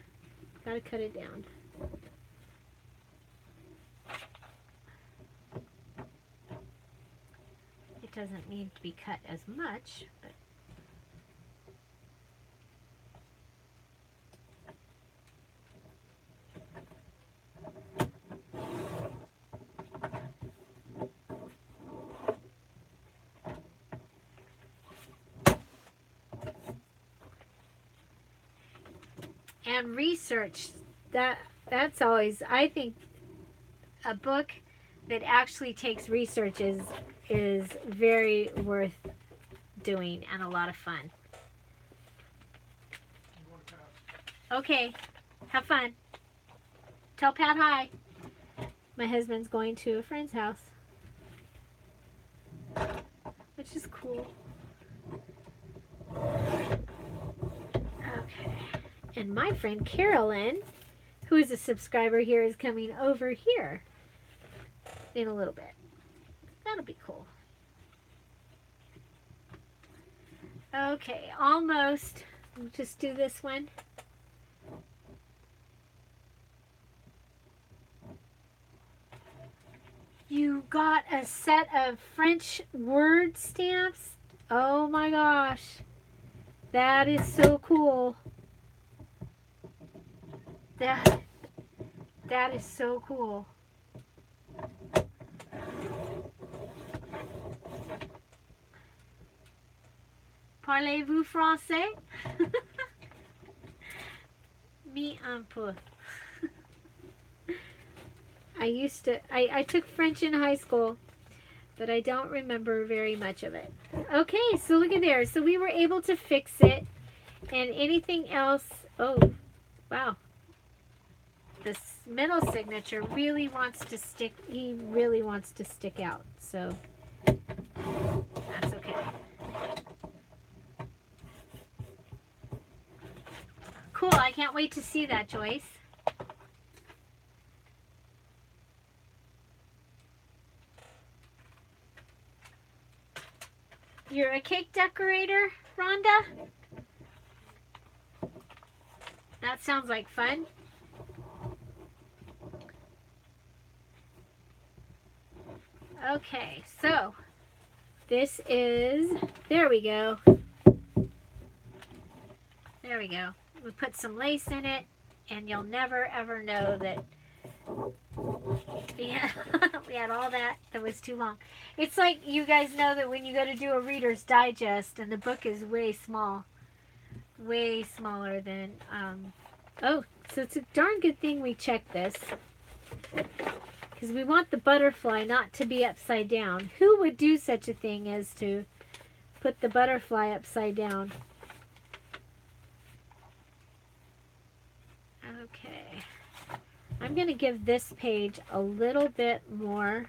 Gotta cut it down. It doesn't need to be cut as much, but and research, that's always, I think, a book that actually takes research is very worth doing and a lot of fun. Okay, have fun. Tell Pat hi. My husband's going to a friend's house, which is cool. Okay. And my friend Carolyn, who is a subscriber here, is coming over here in a little bit. That'll be cool. Okay, almost. We'll just do this one. You got a set of French word stamps? Oh my gosh. That is so cool. That is so cool. Parlez-vous français? Me un peu. I took French in high school, but I don't remember very much of it. Okay, so look at there. So we were able to fix it. And anything else? Oh, wow. This middle signature really wants to stick. He really wants to stick out. So that's okay. Cool. I can't wait to see that, Joyce. You're a cake decorator, Rhonda? That sounds like fun. Okay, so this is, there we go. There we go. We put some lace in it, and you'll never ever know that yeah, we had all that was too long. It's like you guys know that when you go to do a Reader's Digest and the book is way small, way smaller than, oh, so it's a darn good thing we checked this. Because we want the butterfly not to be upside down. Who would do such a thing as to put the butterfly upside down? Okay. I'm going to give this page a little bit more.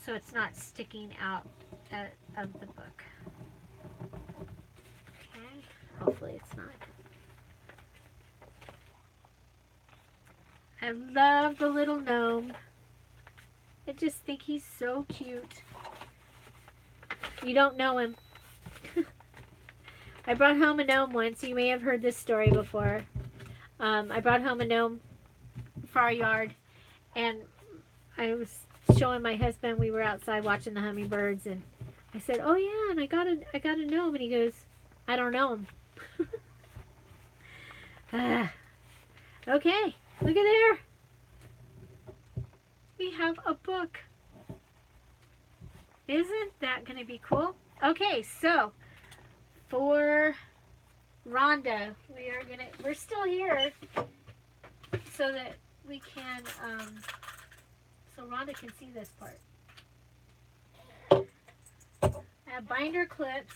So it's not sticking out of the book. Okay. Hopefully it's not. I love the little gnome. I just think he's so cute. You don't know him. I brought home a gnome once. You may have heard this story before. I brought home a gnome for our yard, and I was showing my husband. We were outside watching the hummingbirds, and I said, "Oh yeah, and I got a gnome," and he goes, "I don't know him." Okay, look at there. We have a book. Isn't that going to be cool? Okay, so for Rhonda, we're still here so that we can, so Rhonda can see this part. I have binder clips.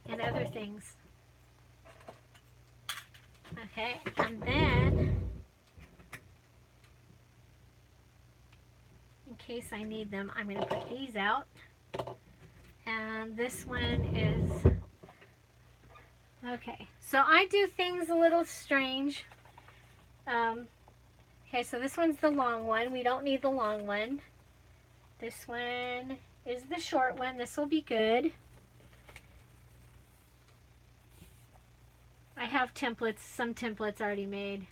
And other things. Okay, and then, in case I need them, I'm going to put these out. And this one is, okay, so I do things a little strange. Okay, so this one's the long one. We don't need the long one. This one is the short one. This will be good. I have templates, some templates already made.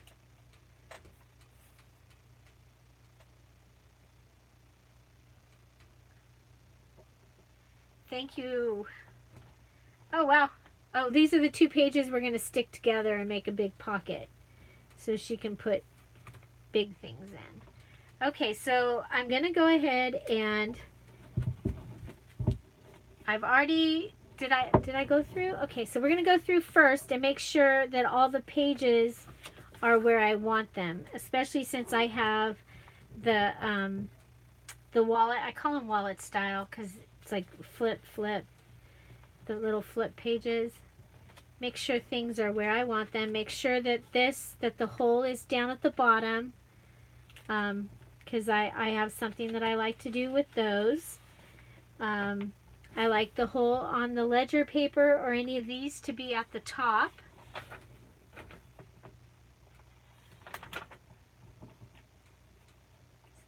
Thank you. Oh, wow. Oh, these are the two pages we're going to stick together and make a big pocket so she can put big things in. Okay, so I'm going to go ahead and I've already, did I go through? Okay, so we're going to go through first and make sure that all the pages are where I want them, especially since I have the wallet. I call them wallet style because it's like flip, the little flip pages. Make sure things are where I want them. Make sure that that the hole is down at the bottom, because I have something that I like to do with those. I like the hole on the ledger paper or any of these to be at the top.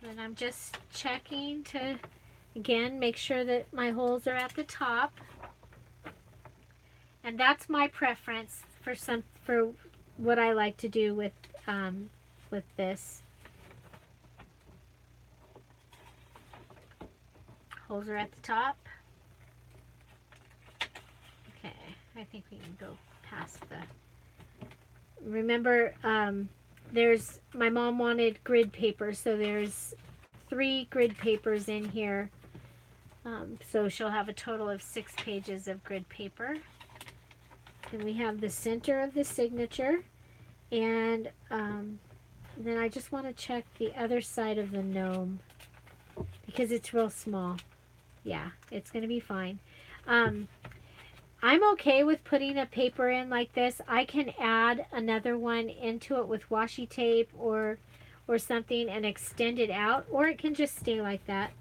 So then I'm just checking to, again, make sure that my holes are at the top. And that's my preference for what I like to do with this. Holes are at the top. Okay, I think we can go past the. Remember, my mom wanted grid paper, so there's 3 grid papers in here. So she'll have a total of 6 pages of grid paper. And we have the center of the signature, and then I just want to check the other side of the gnome because it's real small. Yeah, it's going to be fine. I'm okay with putting a paper in like this. I can add another one into it with washi tape or something and extend it out, or it can just stay like that.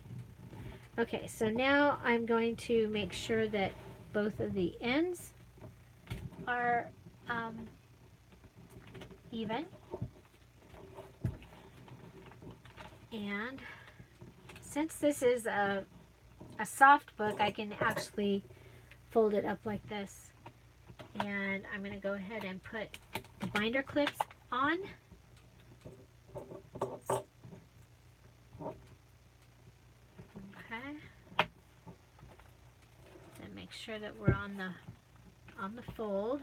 Okay, so now I'm going to make sure that both of the ends are even. And since this is a soft book, I can actually fold it up like this. And I'm going to go ahead and put the binder clips on. Okay. And make sure that we're on the fold.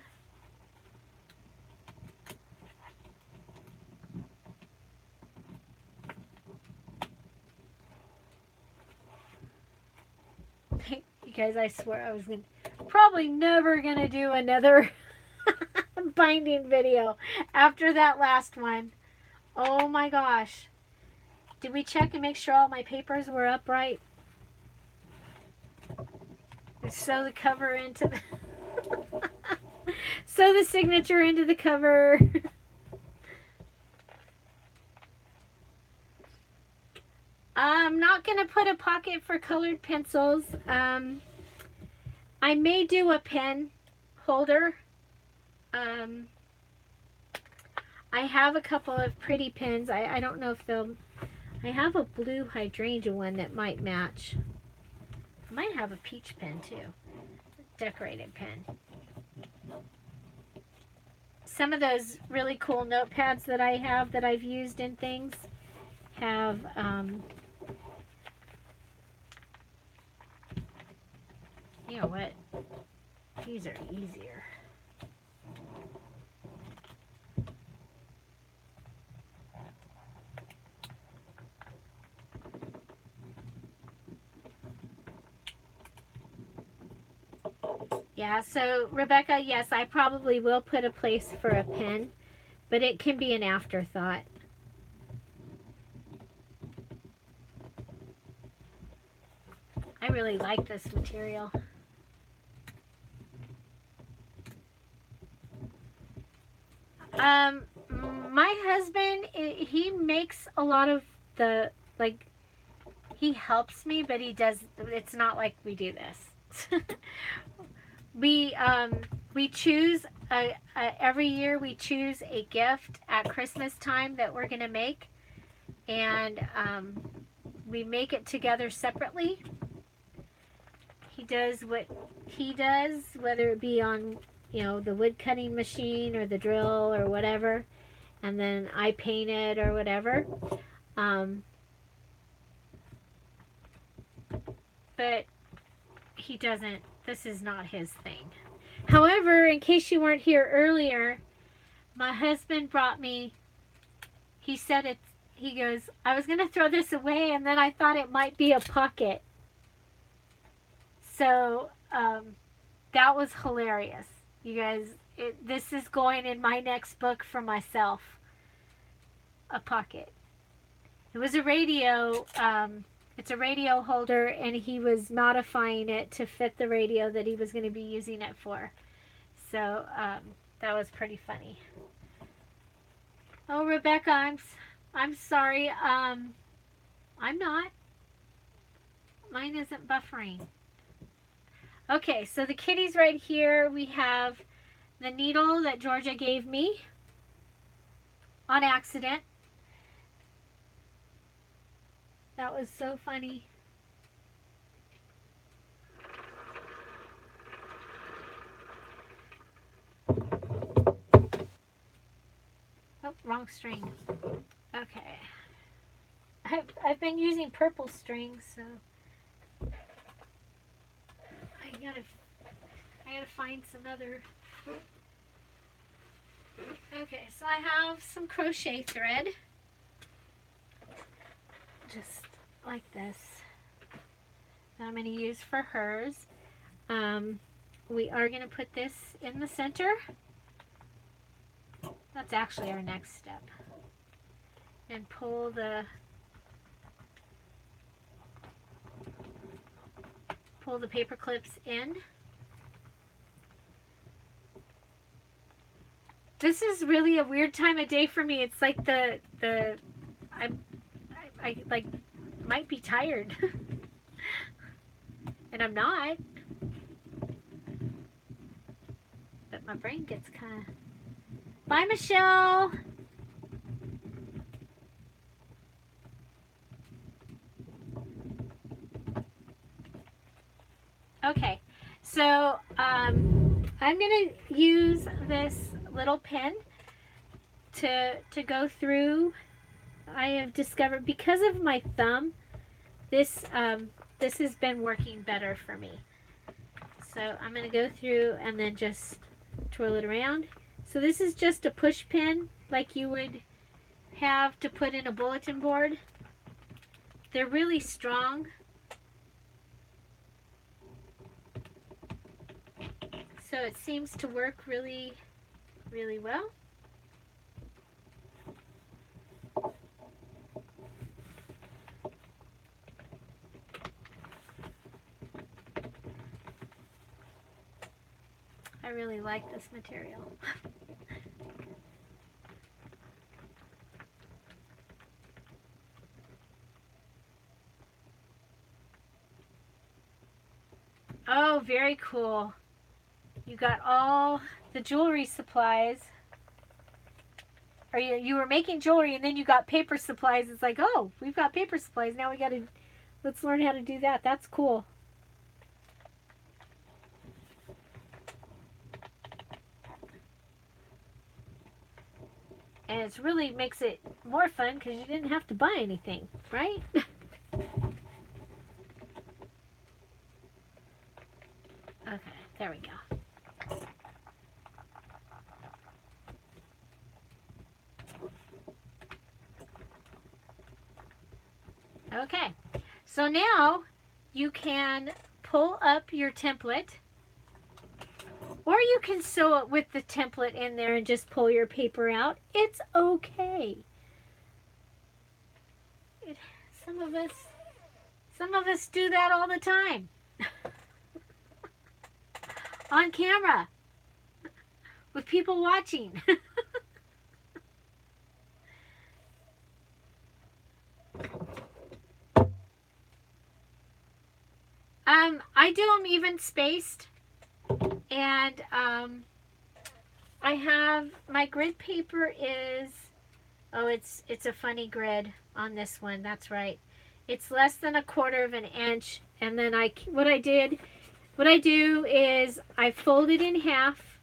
You guys, I swear I was probably never gonna do another binding video after that last one. Oh my gosh. Did we check and make sure all my papers were upright? Sew the cover into the sew the signature into the cover. I'm not going to put a pocket for colored pencils. I may do a pen holder. I have a couple of pretty pens. I don't know if they'll... I have a blue hydrangea one that might match. I might have a peach pen too. Decorated pen. Some of those really cool notepads that I have that I've used in things have you know what? These are easier. Yeah, so Rebecca, yes, I probably will put a place for a pen, but it can be an afterthought. I really like this material. My husband, he makes a lot of the, like, he helps me, but he does, it's not like we do this. We choose every year we choose a gift at Christmas time that we're gonna make, and we make it together separately. He does what he does, whether it be on, you know, the wood cutting machine or the drill or whatever, and then I paint it or whatever. But he doesn't, this is not his thing. However, in case you weren't here earlier, my husband brought me, he said he goes, I was going to throw this away and then I thought it might be a pocket. So, that was hilarious. You guys, this is going in my next book for myself. a pocket. It was a radio, it's a radio holder, and he was modifying it to fit the radio that he was going to be using it for. So that was pretty funny. Oh, Rebecca, I'm sorry. I'm not. Mine isn't buffering. Okay, so the kitties right here, we have the needle that Georgia gave me on accident. That was so funny. Oh, wrong string. Okay. I've been using purple strings, so I gotta find some other. Okay, so I have some crochet thread, just like this, that I'm going to use for hers. We are going to put this in the center. That's actually our next step. And pull the paper clips in. This is really a weird time of day for me. It's like I like might be tired. And I'm not. But my brain gets kind of... Bye, Michelle! Okay, so I'm going to use this little pen to go through. I have discovered, because of my thumb, this has been working better for me. So I'm going to go through and then just twirl it around. So this is just a push pin like you would have to put in a bulletin board. They're really strong. So it seems to work really, really well. I really like this material. Oh, very cool. You got all the jewelry supplies. Or you were making jewelry and then you got paper supplies. It's like, oh, we've got paper supplies. Now we got to, let's learn how to do that. That's cool. And it really makes it more fun because you didn't have to buy anything, right? Okay, there we go. Okay, so now you can pull up your template, or you can sew it with the template in there and just pull your paper out. It's okay. Some of us do that all the time. On camera. With people watching. I do them even spaced. And I have, my grid paper is, oh, it's a funny grid on this one. That's right. It's less than 1/4 of an inch. And then what I do is I fold it in half.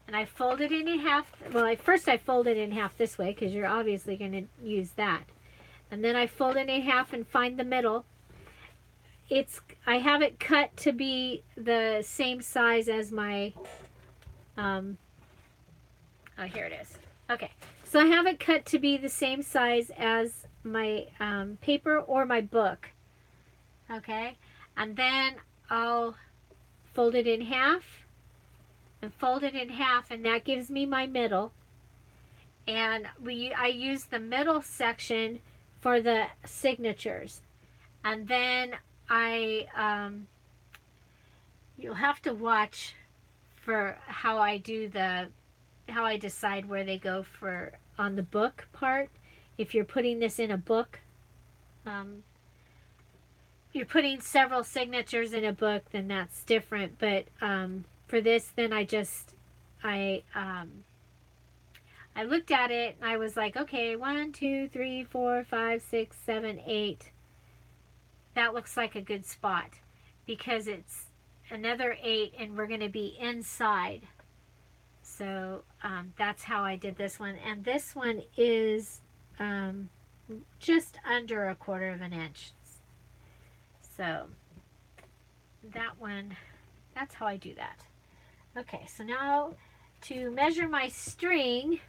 And I fold it in half. Well, first I fold it in half this way because you're obviously going to use that. And then I fold it in half and find the middle. I have it cut to be the same size as my, oh, here it is. Okay, so I have it cut to be the same size as my paper or my book. Okay, and then I'll fold it in half and fold it in half, and that gives me my middle. And I use the middle section for the signatures. And then you'll have to watch for how I decide where they go for on the book part. If you're putting this in a book, um, you're putting several signatures in a book, then that's different. But for this, then I I looked at it and I was like, okay, 1, 2, 3, 4, 5, 6, 7, 8. That looks like a good spot because it's another 8 and we're going to be inside. So that's how I did this one. And this one is just under 1/4 of an inch. So that one, that's how I do that. Okay, so now to measure my string,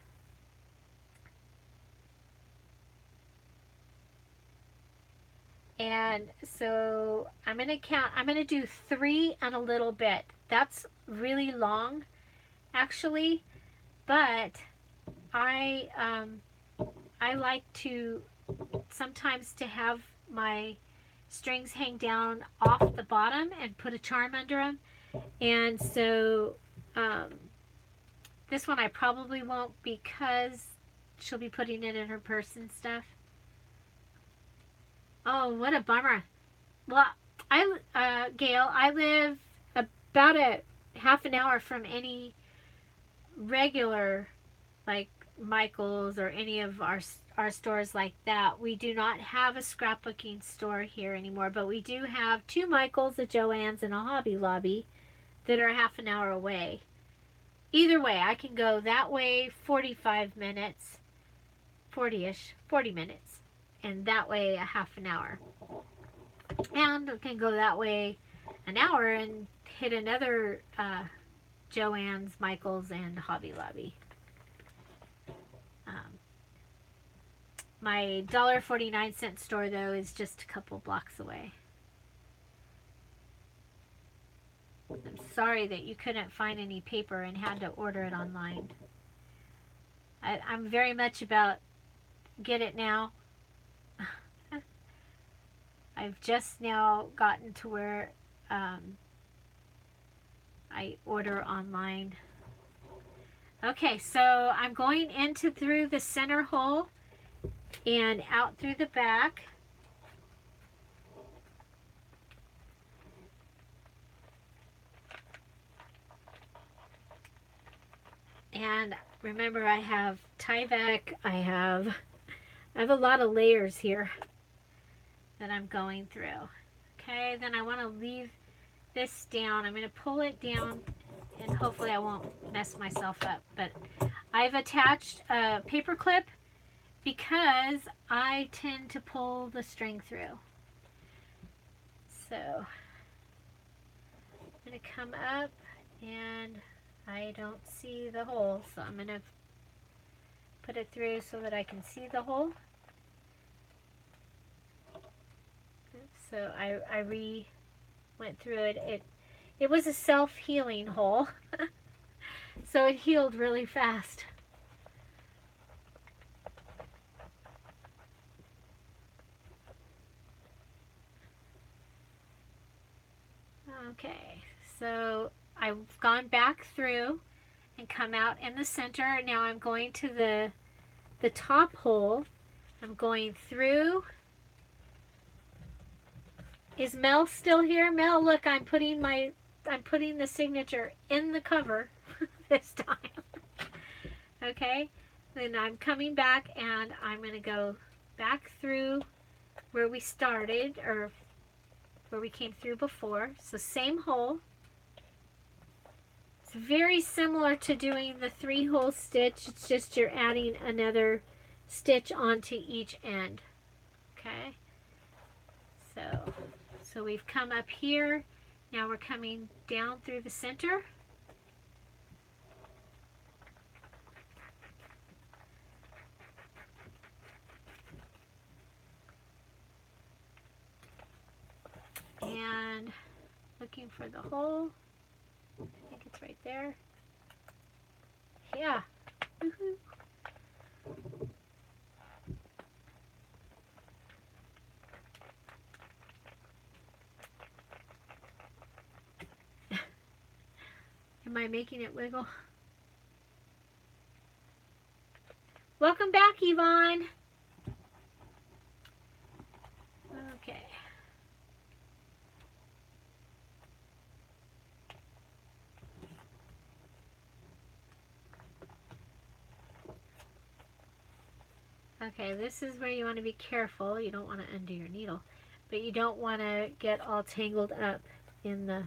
and so I'm going to count, I'm going to do 3 and a little bit. That's really long, actually, but I like to sometimes to have my strings hang down off the bottom and put a charm under them. And so this one I probably won't because she'll be putting it in her purse and stuff. Oh, what a bummer. Well, Gail, I live about a half an hour from any regular, like Michael's or any of our stores like that. We do not have a scrapbooking store here anymore, but we do have 2 Michael's, a Joann's, and a Hobby Lobby that are half an hour away. Either way, I can go that way 45 minutes, 40-ish, 40 minutes, and that way a half an hour. And I can go that way an hour and hit another Joann's, Michael's, and Hobby Lobby. My $1.49 store, though, is just a couple blocks away. I'm sorry that you couldn't find any paper and had to order it online. I'm very much about get it now. I've just now gotten to where I order online. Okay, so I'm going into through the center hole and out through the back. And remember, I have Tyvek. I have a lot of layers here that I'm going through. Okay, then I want to leave this down. I'm going to pull it down and hopefully I won't mess myself up. But I've attached a paper clip because I tend to pull the string through. So I'm going to come up and I don't see the hole, so I'm going to put it through so that I can see the hole. So I went through it. It was a self-healing hole, so it healed really fast. Okay, so I've gone back through and come out in the center. Now I'm going to the top hole. I'm going through. Is Mel still here? Mel, look, I'm putting the signature in the cover this time. Okay, then I'm coming back and I'm going to go back through where we started, or where we came through before. So same hole. It's very similar to doing the 3-hole stitch. It's just you're adding another stitch onto each end. Okay. So we've come up here. Now we're coming down through the center. And looking for the hole. I think it's right there. Yeah. Woohoo. Am I making it wiggle? Welcome back, Yvonne. Okay. Okay, this is where you want to be careful. You don't want to undo your needle, but you don't want to get all tangled up in the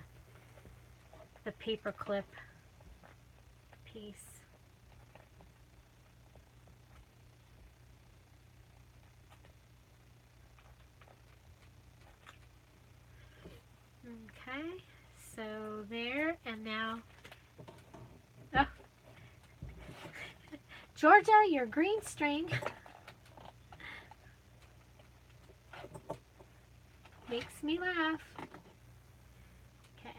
paper clip piece. Okay, so there, and now, oh, Georgia, your green string makes me laugh. Okay,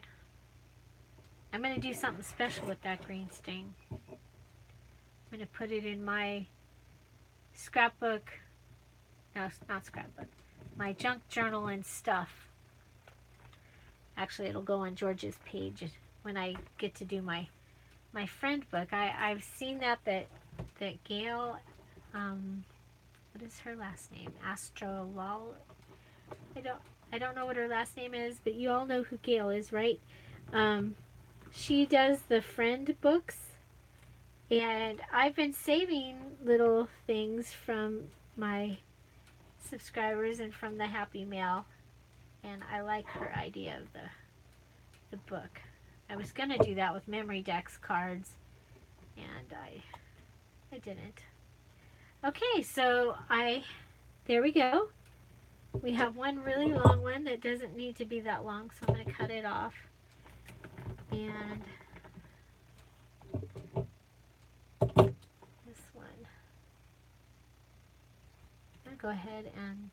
I'm going to do something special with that green string. I'm going to put it in my scrapbook, no, not scrapbook, my junk journal and stuff. Actually, it'll go on George's page when I get to do my friend book. I've seen that Gail, what is her last name? Astrolol. I don't know what her last name is, but you all know who Gail is, right? She does the friend books, and I've been saving little things from my subscribers and from the Happy Mail. And I like her idea of the book. I was going to do that with memory decks cards, and I didn't. Okay, so there we go. We have one really long one that doesn't need to be that long, so I'm going to cut it off. And this one, I'm going to go ahead and,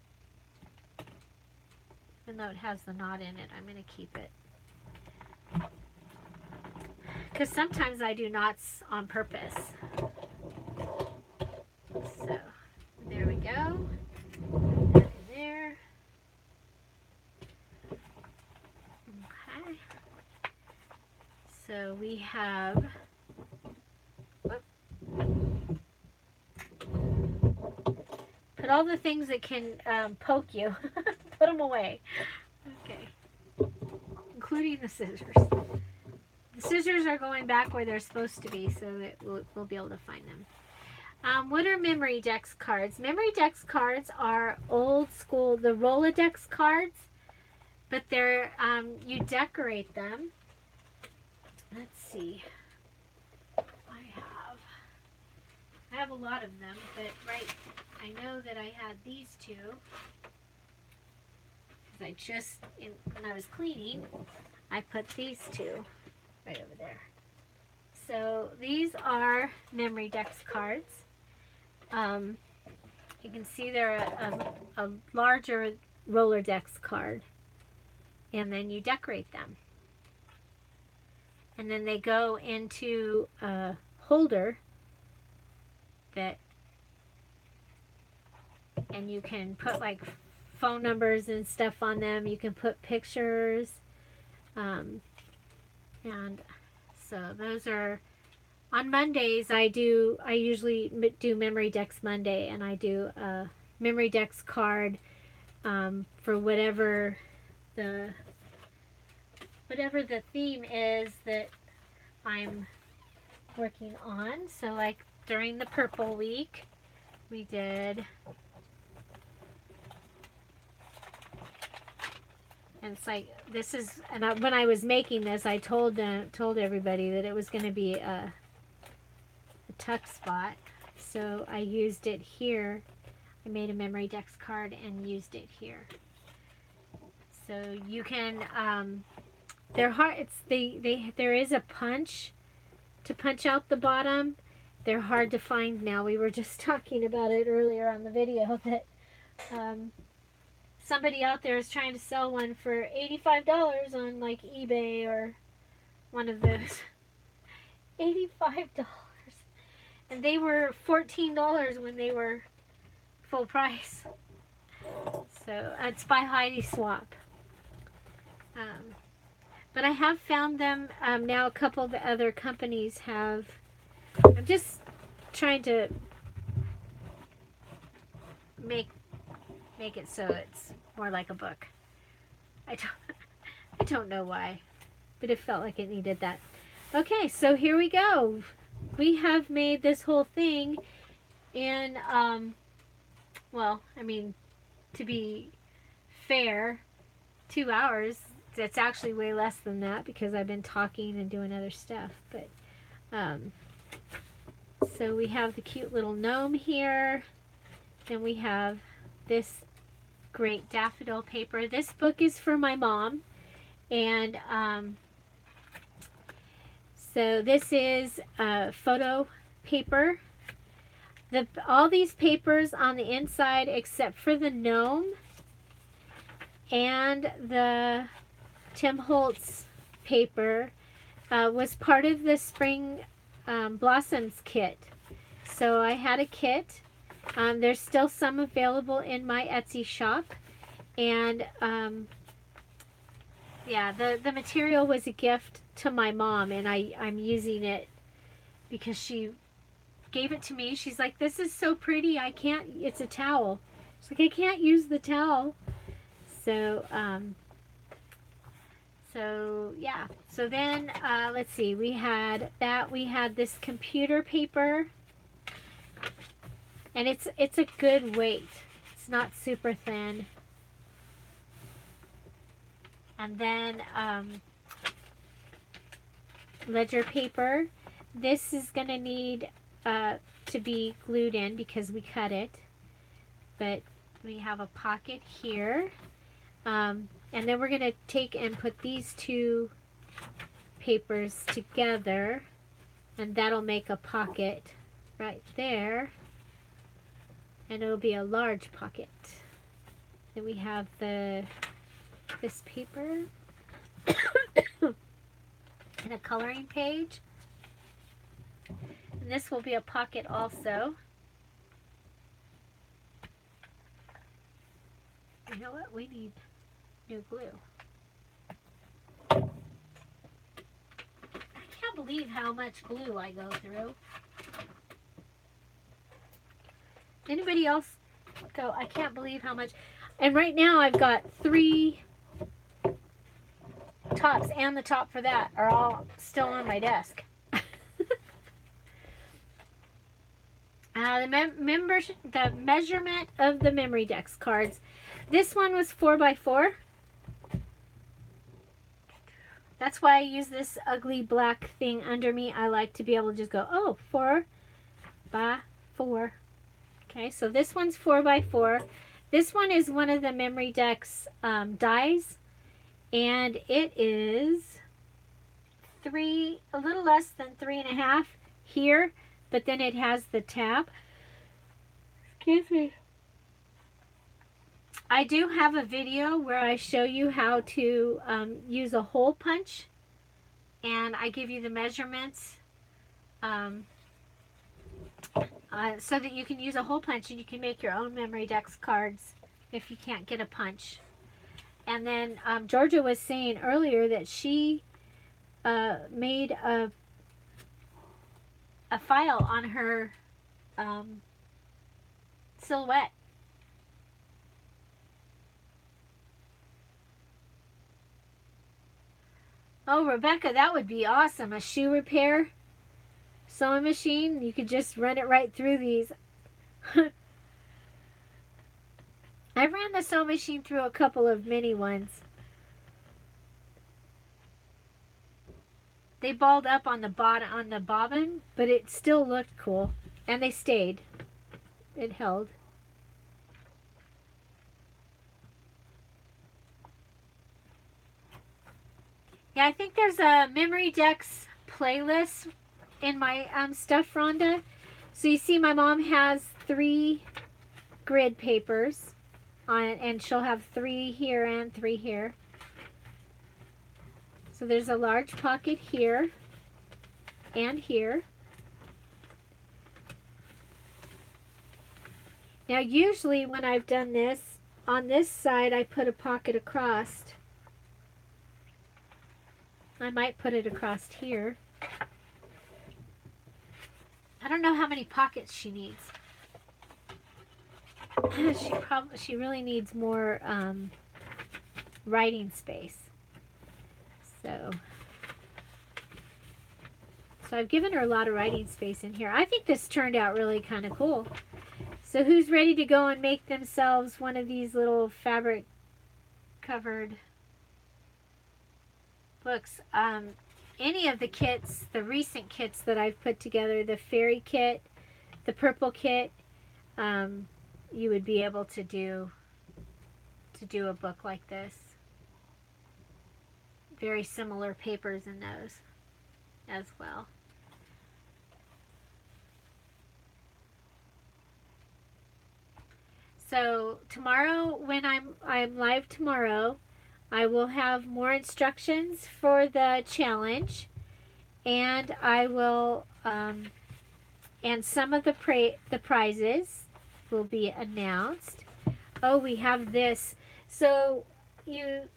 even though it has the knot in it, I'm going to keep it. Because sometimes I do knots on purpose. So, there we go. Put that in there. Okay. So we have, put all the things that can poke you. Put them away. Okay. Including the scissors. The scissors are going back where they're supposed to be, so that we'll be able to find them. What are memory decks cards? Memory decks cards are old school, the Rolodex cards, but they're, you decorate them. Let's see. I have a lot of them, but I know that I had these two. I just, when I was cleaning, I put these two right over there. So these are memory decks cards. You can see they're a larger Rolodex card, and then you decorate them. And then they go into a holder and you can put like phone numbers and stuff on them. You can put pictures, and so those are on Mondays. I usually do Memory Decks Monday, and I do a Memory Decks card for whatever the theme is that I'm working on. So like during the purple week, we did, and it's like, this is, and when I was making this, I told everybody that it was going to be a tuck spot. So I used it here. I made a Memory Decks card and used it here. So you can, they're hard, there is a punch to punch out the bottom. They're hard to find now. We were just talking about it earlier on the video that somebody out there is trying to sell one for $85 on like eBay or one of those. $85. And they were $14 when they were full price. So it's by Heidi Swap. But I have found them now. A couple of the other companies have. I'm just trying to make it so it's more like a book. I don't I don't know why, but it felt like it needed that. Okay, so here we go. We have made this whole thing in well, I mean, to be fair, 2 hours. It's actually way less than that because I've been talking and doing other stuff. But so we have the cute little gnome here. Then we have this great daffodil paper. This book is for my mom. And so this is photo paper. All these papers on the inside except for the gnome and the Tim Holtz paper was part of the Spring Blossoms kit. So I had a kit. There's still some available in my Etsy shop. And yeah, the material was a gift to my mom, and I'm using it because she gave it to me. She's like, this is so pretty. I can't, it's a towel. She's like, I can't use the towel. So, so yeah. So then, let's see, we had that. We had this computer paper, and it's a good weight. It's not super thin. And then ledger paper. This is going to need to be glued in because we cut it. But we have a pocket here. And then we're going to take and put these two papers together. And that'll make a pocket right there. And it'll be a large pocket. Then we have this paper and a coloring page. And this will be a pocket also. You know what? We need new glue. I can't believe how much glue I go through. Anybody else go, I can't believe how much. And right now I've got 3 tops, and the top for that are all still on my desk. The measurement of the memory dex cards. This one was 4x4. That's why I use this ugly black thing under me. I like to be able to just go, oh, 4x4. Okay, so this one's 4x4. This one is one of the memory dex dies. And it is a little less than 3.5 here, but then it has the tab. Excuse me. I do have a video where I show you how to use a hole punch, and I give you the measurements so that you can use a hole punch and you can make your own memory dex cards if you can't get a punch. And then Georgia was saying earlier that she made a file on her silhouette. Oh, Rebecca, that would be awesome. A shoe repair sewing machine. You could just run it right through these. I ran the sewing machine through a couple of mini ones. They balled up on the bottom, on the bobbin, but it still looked cool. And they stayed. It held. Yeah, I think there's a Memory Dex playlist in my stuff, Rhonda. So you see my mom has 3 grid papers on it, and she'll have 3 here and 3 here. So there's a large pocket here and here. Now usually when I've done this, on this side I put a pocket across. I might put it across here. I don't know how many pockets she needs. She really needs more writing space. So I've given her a lot of writing space in here. I think this turned out really kind of cool. So who's ready to go and make themselves one of these little fabric covered books? Any of the kits, the recent kits that I've put together, the fairy kit, the purple kit, you would be able to do a book like this. Very similar papers in those as well. So tomorrow, when I'm live tomorrow, I will have more instructions for the challenge, and I will and some of the prizes will be announced. Oh, we have this. So you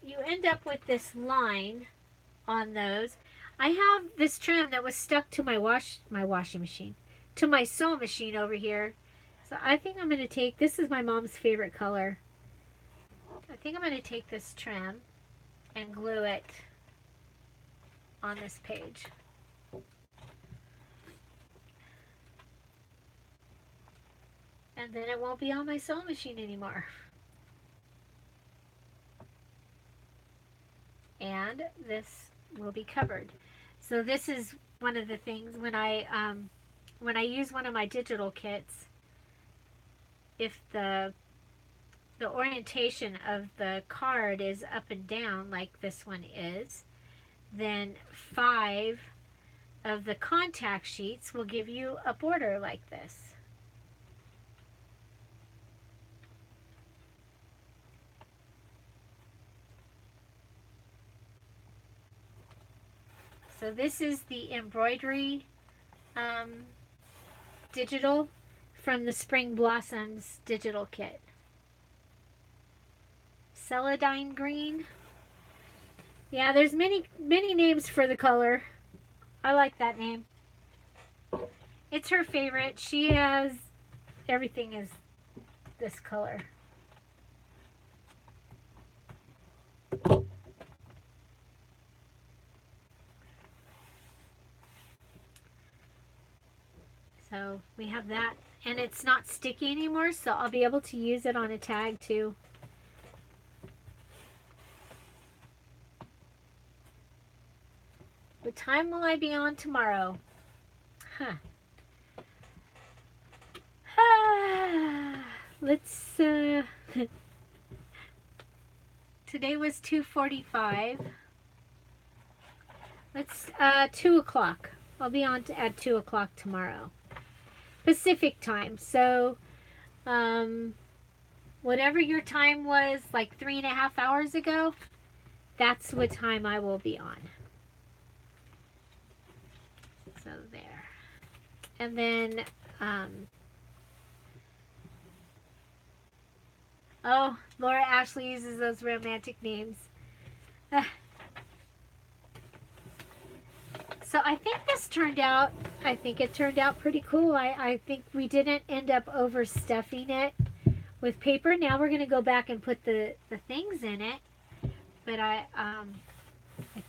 end up with this line on those. I have this trim that was stuck to my washing machine, to my sewing machine over here. So I think I'm going to take, this is my mom's favorite color. I think I'm going to take this trim and glue it on this page. And then it won't be on my sewing machine anymore. And this will be covered. So this is one of the things when I use one of my digital kits, if the orientation of the card is up and down like this one is, then 5 of the contact sheets will give you a border like this. So this is the embroidery digital from the Spring Blossoms digital kit. Celadine green. Yeah, there's many names for the color. I like that name. It's her favorite. She has, everything is this color. So we have that, and it's not sticky anymore, so I'll be able to use it on a tag too. What time will I be on tomorrow? Huh. Let's today was 2:45. Let's 2 o'clock. I'll be on at 2 o'clock tomorrow, Pacific time. So whatever your time was, like 3.5 hours ago, that's what time I will be on. So there. And then oh, Laura Ashley uses those romantic names. So I think this turned out, it turned out pretty cool. I think we didn't end up overstuffing it with paper. Now we're going to go back and put the things in it. But I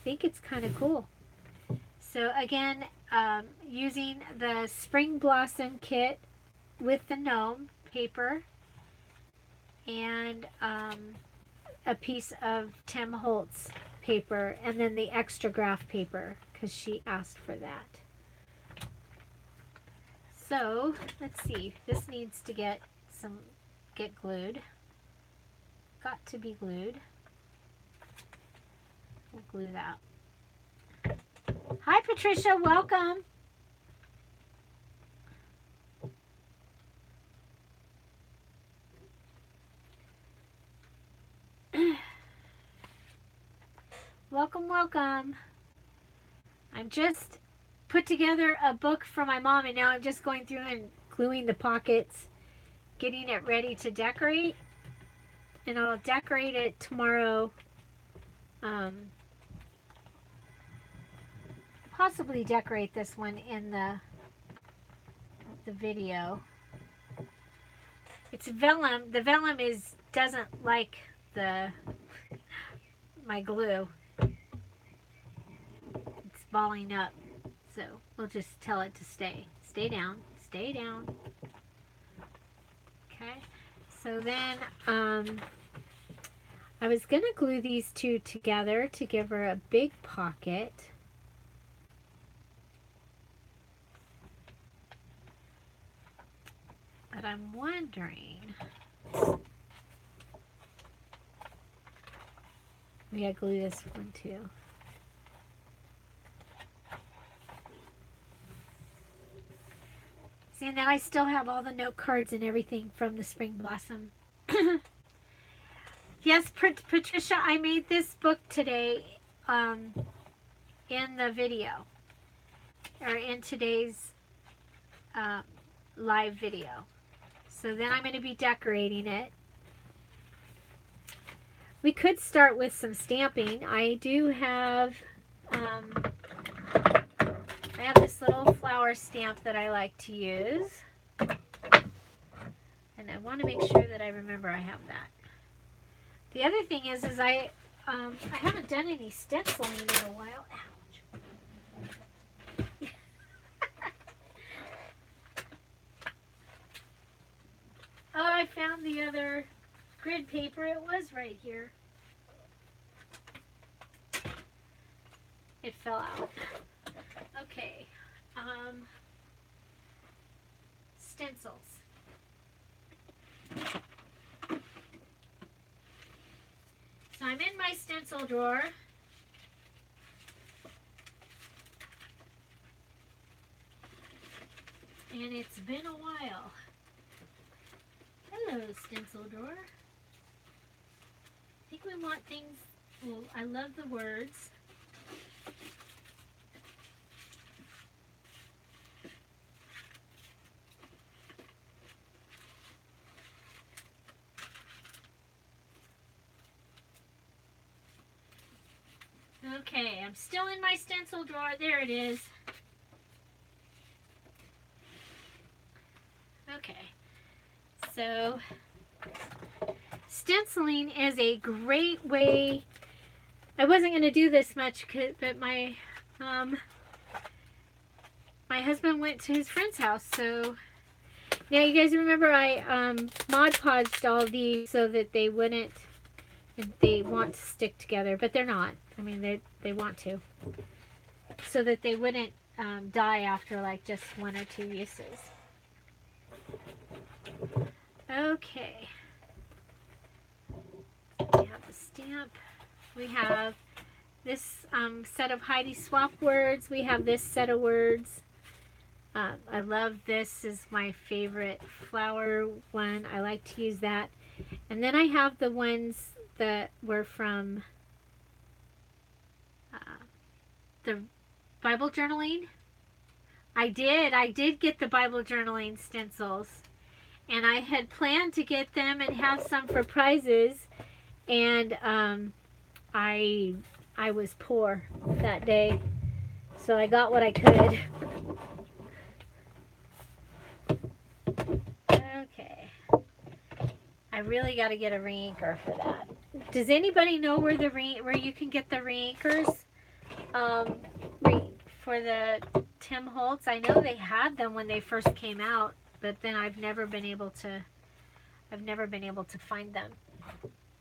think it's kind of cool. So again, using the Spring Blossom kit with the gnome paper and a piece of Tim Holtz paper, and then the extra graph paper because she asked for that. So let's see, this needs to get glued. Got to be glued. We'll glue that. Hi Patricia, welcome. Welcome, welcome. I'm just put together a book for my mom, and now I'm just going through and gluing the pockets, getting it ready to decorate. And I'll decorate it tomorrow possibly decorate this one in the video. It's vellum. The vellum doesn't like my glue. It's balling up. So we'll just tell it to stay. Stay down. Stay down. Okay. So then I was going to glue these two together to give her a big pocket. But I'm wondering, we gotta glue this one too. See, and then I still have all the note cards and everything from the Spring Blossom. Yes, Patricia, I made this book today in the video, or in today's live video. So then I'm going to be decorating it. We could start with some stamping. I do have, I have this little flower stamp that I like to use. And I want to make sure that I remember I have that. The other thing is I haven't done any stenciling in a while. Ouch. Oh, I found the other grid paper. It was right here. It fell out. Okay. Stencils. So I'm in my stencil drawer. And it's been a while. Hello, stencil drawer. I think we want things, well, I love the words. Okay, I'm still in my stencil drawer. There it is. Okay. So, stenciling is a great way. I wasn't going to do this much, but my husband went to his friend's house. So, now you guys remember I Mod Podged all these so that they wouldn't, they want to stick together, but they're not. I mean, they want to. So that they wouldn't die after like just one or two uses. Okay. We have the stamp. We have this set of Heidi Swap words. We have this set of words. I love this. Is my favorite flower one. I like to use that. And then I have the ones that were from the Bible journaling. I did get the Bible journaling stencils. And I had planned to get them and have some for prizes. And I was poor that day. So I got what I could. Okay. I really got to get a re-inker for that. Does anybody know where you can get the re-inkers for the Tim Holtz? I know they had them when they first came out, but then I've never been able to find them.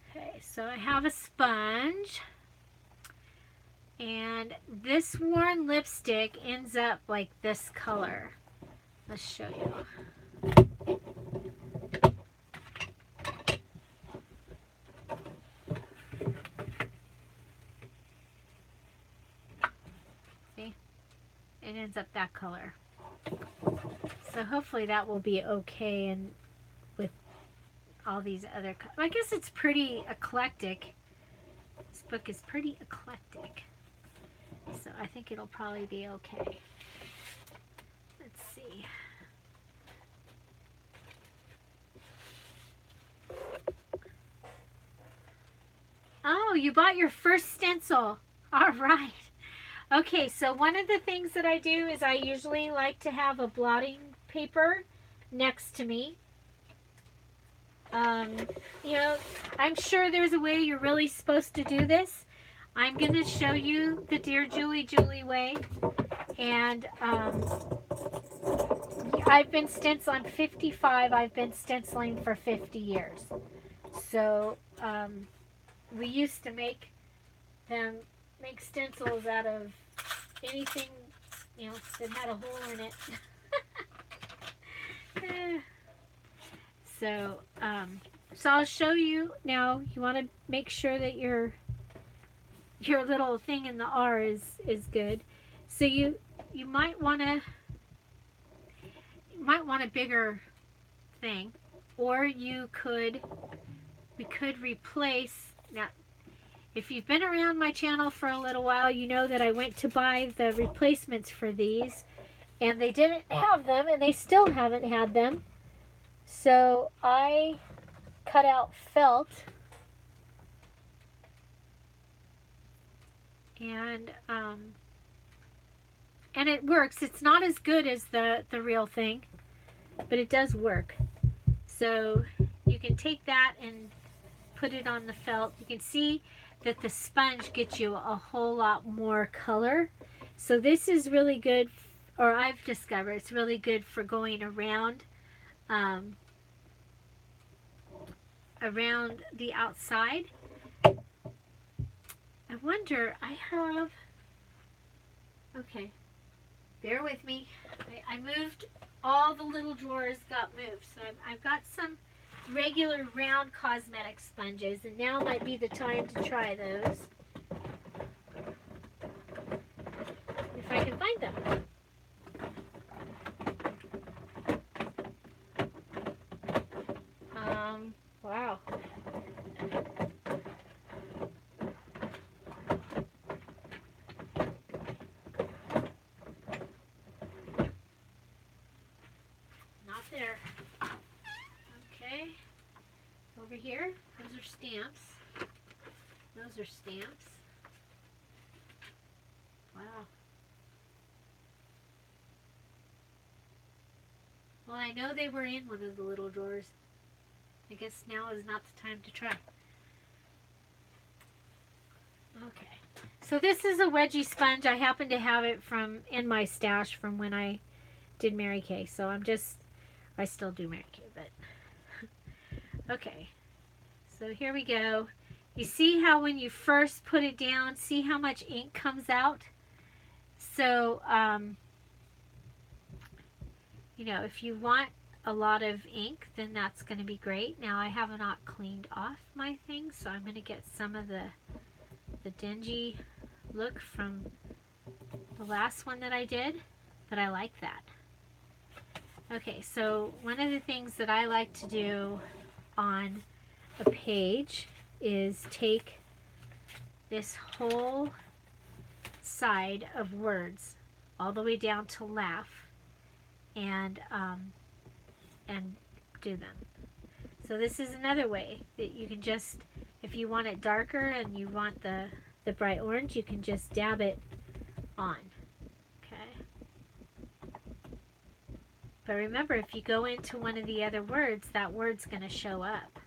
Okay, so I have a sponge, and this worn lipstick ends up like this color. Let's show you. See? It ends up that color. So hopefully that will be okay and with all these other colors. I guess it's pretty eclectic. This book is pretty eclectic. So I think it'll probably be okay. Let's see. Oh, you bought your first stencil. All right. Okay, so one of the things that I do is I usually like to have a blotting paper next to me. Um, you know, I'm sure there's a way you're really supposed to do this. I'm going to show you the Dear Julie Julie way. And I've been stenciling, I'm 55. I've been stenciling for 50 years. So we used to make stencils out of anything, you know, that had a hole in it. So, so I'll show you now. You want to make sure that your little thing in the R is good. So you might want a bigger thing, or we could replace. Now, if you've been around my channel for a little while, you know that I went to buy the replacements for these, and they didn't have them, and they still haven't had them. So I cut out felt, and it works. It's not as good as the real thing, but it does work. So you can take that and put it on the felt. You can see that the sponge gets you a whole lot more color. So this is really good, or I've discovered it's really good for going around around the outside. I wonder, okay, bear with me. I moved, all the little drawers got moved. So I've got some regular round cosmetic sponges, and now might be the time to try those. If I can find them. Wow. Not there. Okay. Over here, those are stamps. Those are stamps. Wow. Well, I know they were in one of the little drawers. I guess now is not the time to try. Okay. So this is a wedgie sponge. I happen to have it in my stash from when I did Mary Kay. So I still do Mary Kay, but okay. So here we go. You see how when you first put it down, see how much ink comes out? So, you know, if you want a lot of ink, then that's going to be great. Now I have not cleaned off my thing, so I'm going to get some of the dingy look from the last one that I did, but I like that. Okay, so one of the things that I like to do on a page is take this whole side of words all the way down to laugh and do them. So this is another way that you can just, if you want it darker and you want the bright orange, you can just dab it on. Okay. But remember, if you go into one of the other words, that word's going to show up.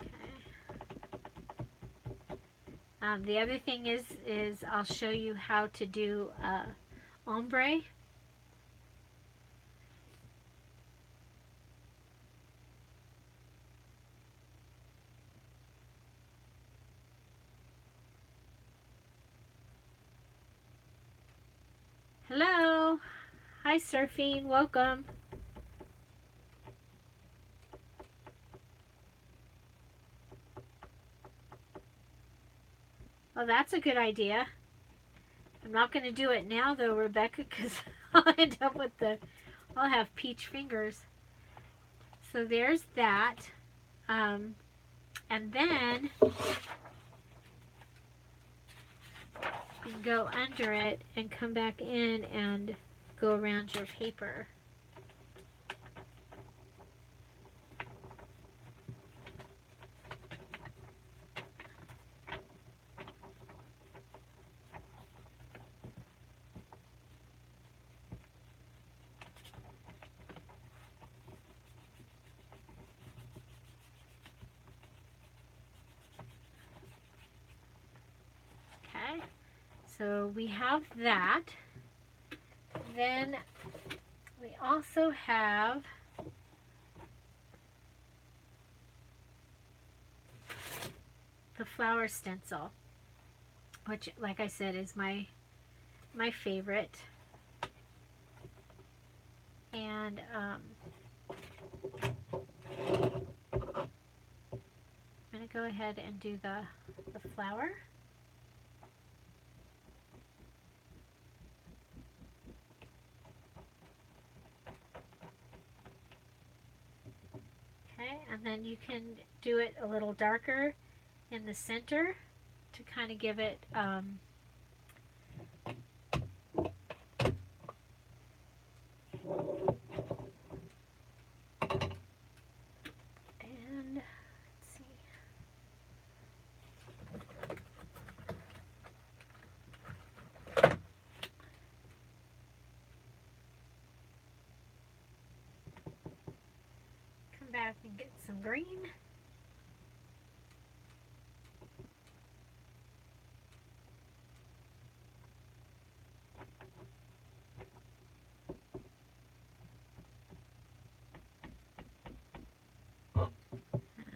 Okay. The other thing is I'll show you how to do ombre. Hello. Hi, Surfing. Welcome. Oh, that's a good idea. I'm not going to do it now, though, Rebecca, because I'll end up with I'll have peach fingers. So there's that. And then you can go under it and come back in and go around your paper. So we have that. Then we also have the flower stencil, which, like I said, is my favorite. And I'm going to go ahead and do the flower. Okay, and then you can do it a little darker in the center to kind of give it and let's see. Come back and get some green.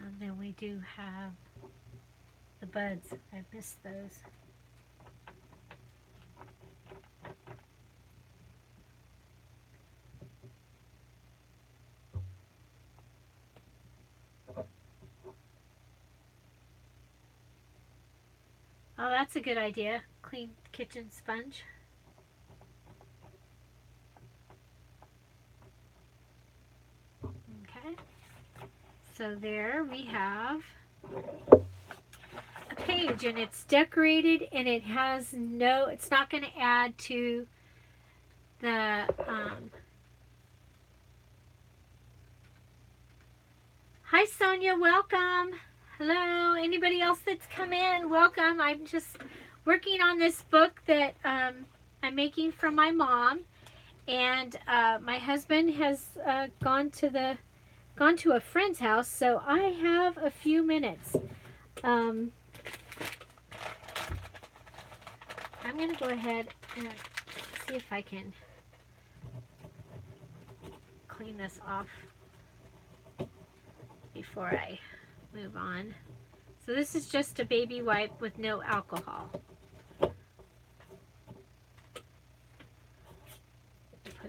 And then we do have the buds. I missed those. Oh, that's a good idea. Clean kitchen sponge. Okay. So there we have a page, and it's decorated, and it has no, it's not going to add to the hi Sonia, welcome. Hello, anybody else that's come in, welcome. I'm just working on this book that I'm making for my mom, and my husband has gone to a friend's house, so I have a few minutes. I'm going to go ahead and see if I can clean this off before I move on. So this is just a baby wipe with no alcohol. Put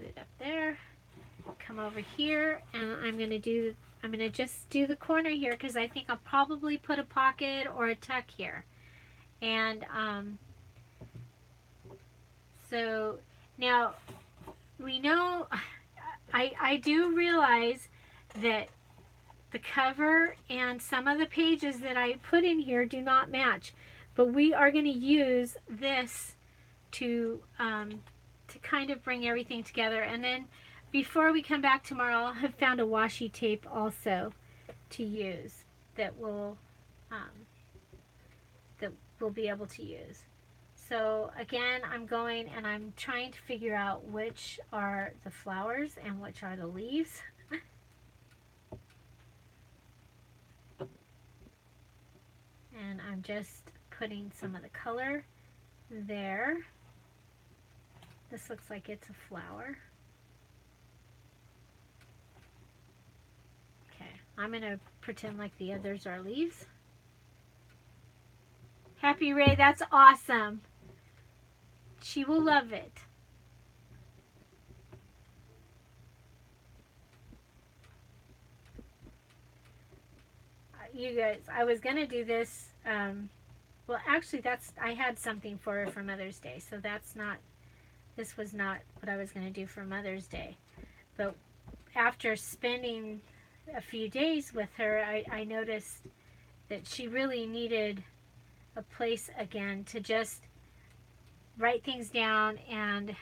it up there. Come over here, and I'm going to just do the corner here because I think I'll probably put a pocket or a tuck here. And so now we know, I do realize that the cover and some of the pages that I put in here do not match, but we are going to use this to kind of bring everything together. And then before we come back tomorrow, I'll have found a washi tape also to use that we'll be able to use. So again, I'm going and I'm trying to figure out which are the flowers and which are the leaves. And I'm just putting some of the color there. This looks like it's a flower. Okay, I'm going to pretend like the others are leaves. Happy Ray, that's awesome. She will love it. You guys, I was going to do this, well actually I had something for her for Mother's Day, so this was not what I was going to do for Mother's Day. But after spending a few days with her, I noticed that she really needed a place again to just write things down and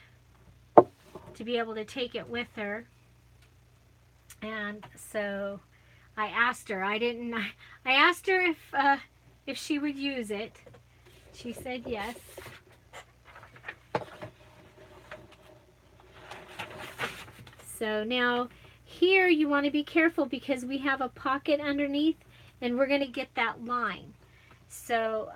to be able to take it with her. And so I asked her. I asked her if she would use it. She said yes. So now here you want to be careful because we have a pocket underneath and we're going to get that line. So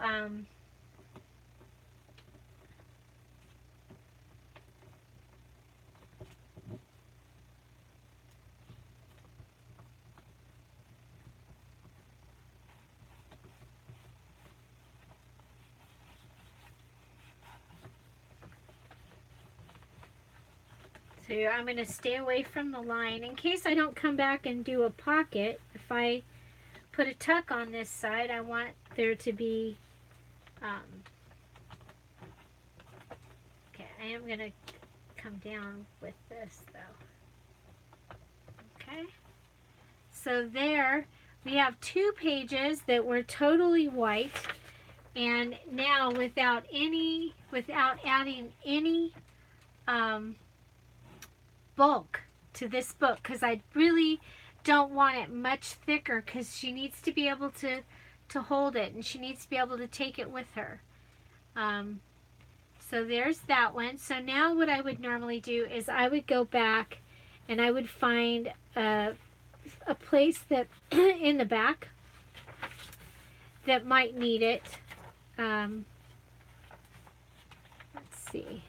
So I'm going to stay away from the line. In case I don't come back and do a pocket, if I put a tuck on this side, I want there to be, okay, I am going to come down with this though. Okay. So there we have 2 pages that were totally white. And now without adding any bulk to this book, because I really don't want it much thicker, because she needs to be able to hold it, and she needs to be able to take it with her. So there's that one. So now what I would normally do is I would go back and I would find a place that in the back that might need it. Let's see.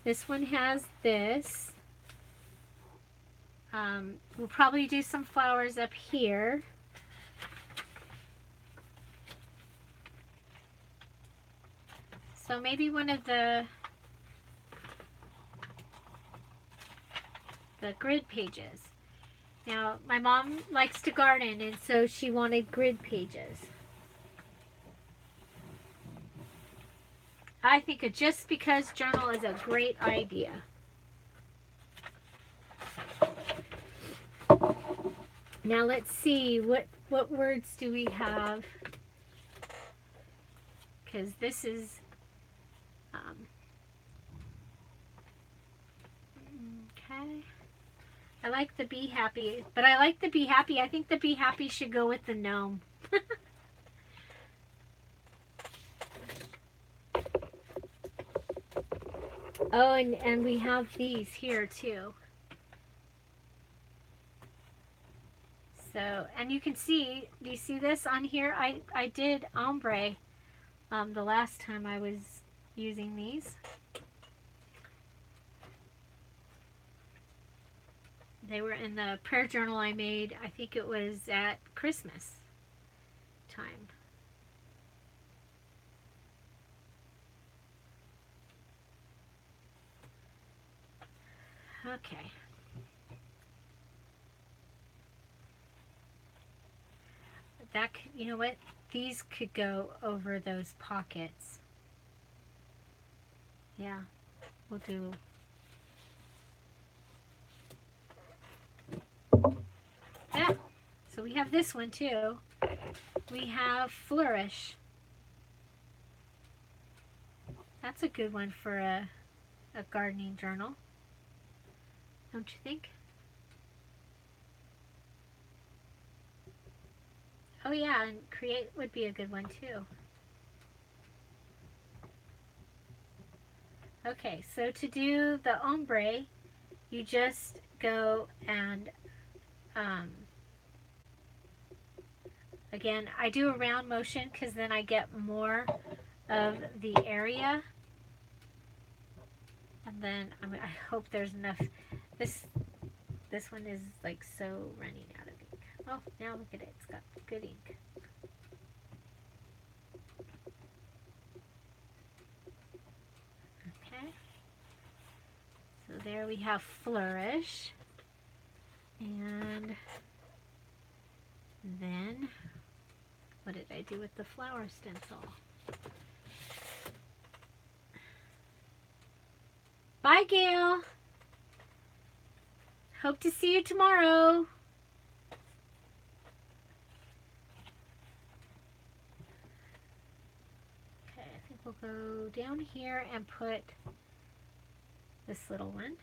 This one has this. We'll probably do some flowers up here. So maybe one of the grid pages. Now, my mom likes to garden, and so she wanted grid pages. I think a Just Because journal is a great idea. Now let's see, what words do we have? Because this is, okay. I like the Be Happy, but I like the Be Happy. I think the Be Happy should go with the gnome. Oh, and we have these here too. So, and you can see, do you see this on here? I did ombre the last time I was using these. They were in the prayer journal I made, I think it was at Christmas time. Okay. That, you know what? These could go over those pockets. Yeah, we'll do. Yeah, so we have this one too. We have Flourish. That's a good one for a gardening journal. Don't you think? Oh yeah, and Create would be a good one too. Okay, so to do the ombre, you just go and, again, I do a round motion because then I get more of the area. And then I hope there's enough. This one is like so running out of ink. Oh, now look at it. It's got good ink. Okay. So there we have Flourish. And then, what did I do with the flower stencil? Bye, Gail. Hope to see you tomorrow. Okay, I think we'll go down here and put this little one.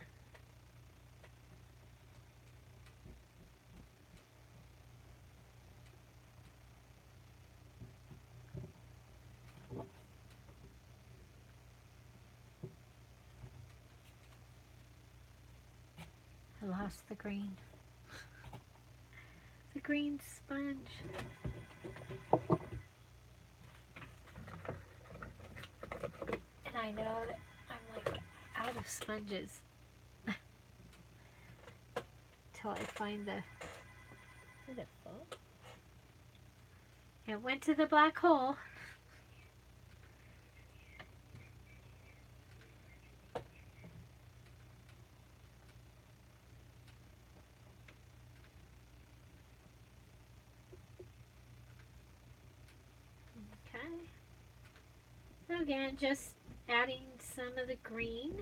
I lost the green. The green sponge. And I know that I'm like out of sponges. Till I find the... Is it full? It went to the black hole. So again, just adding some of the green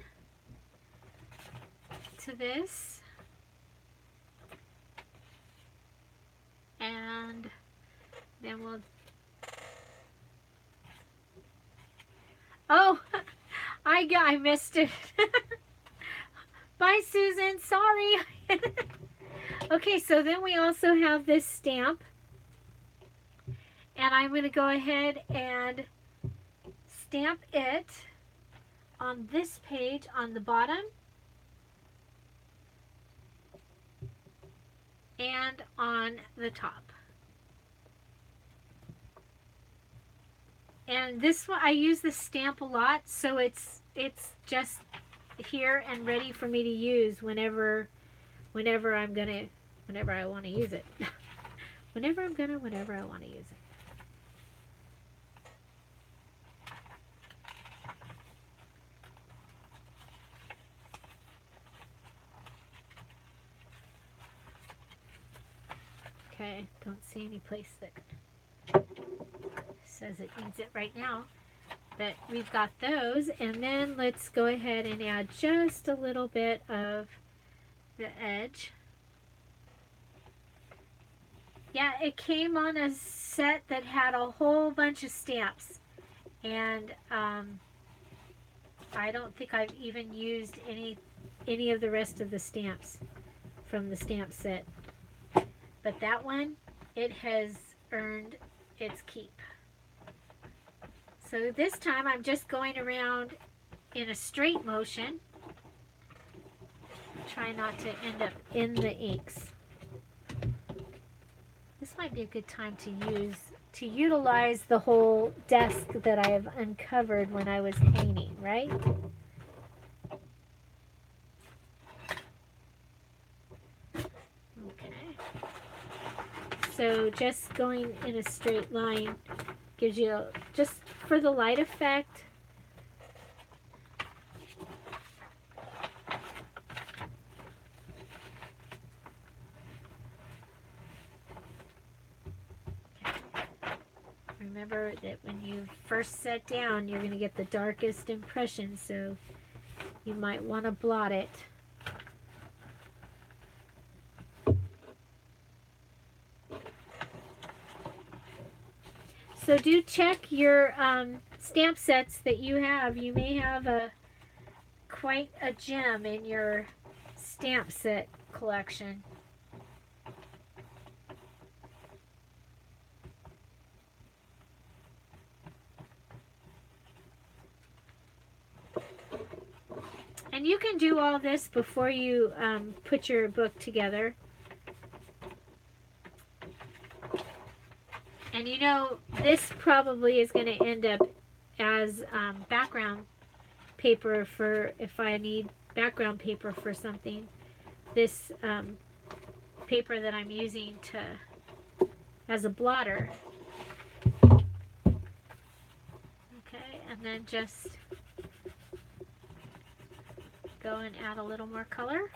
to this. And then we'll... Oh, I missed it. Bye, Susan. Sorry. Okay, so then we also have this stamp. And I'm going to go ahead and stamp it on this page on the bottom and on the top. And this one, I use this stamp a lot, so it's just here and ready for me to use whenever I want to use it. whenever I want to use it. Okay, don't see any place that says it needs it right now, but we've got those. And then let's go ahead and add just a little bit of the edge. Yeah, it came on a set that had a whole bunch of stamps, and I don't think I've even used any of the rest of the stamps from the stamp set. But that one, it has earned its keep. So this time I'm just going around in a straight motion. Try not to end up in the inks. This might be a good time to utilize the whole desk that I have uncovered when I was painting, right? So just going in a straight line gives you, just for the light effect, remember that when you first set down, you're going to get the darkest impression, so you might want to blot it. So do check your stamp sets that you have. You may have quite a gem in your stamp set collection. And you can do all this before you put your book together. And you know, this probably is going to end up as background paper for, if I need background paper for something. This paper that I'm using as a blotter. Okay, and then just go and add a little more color.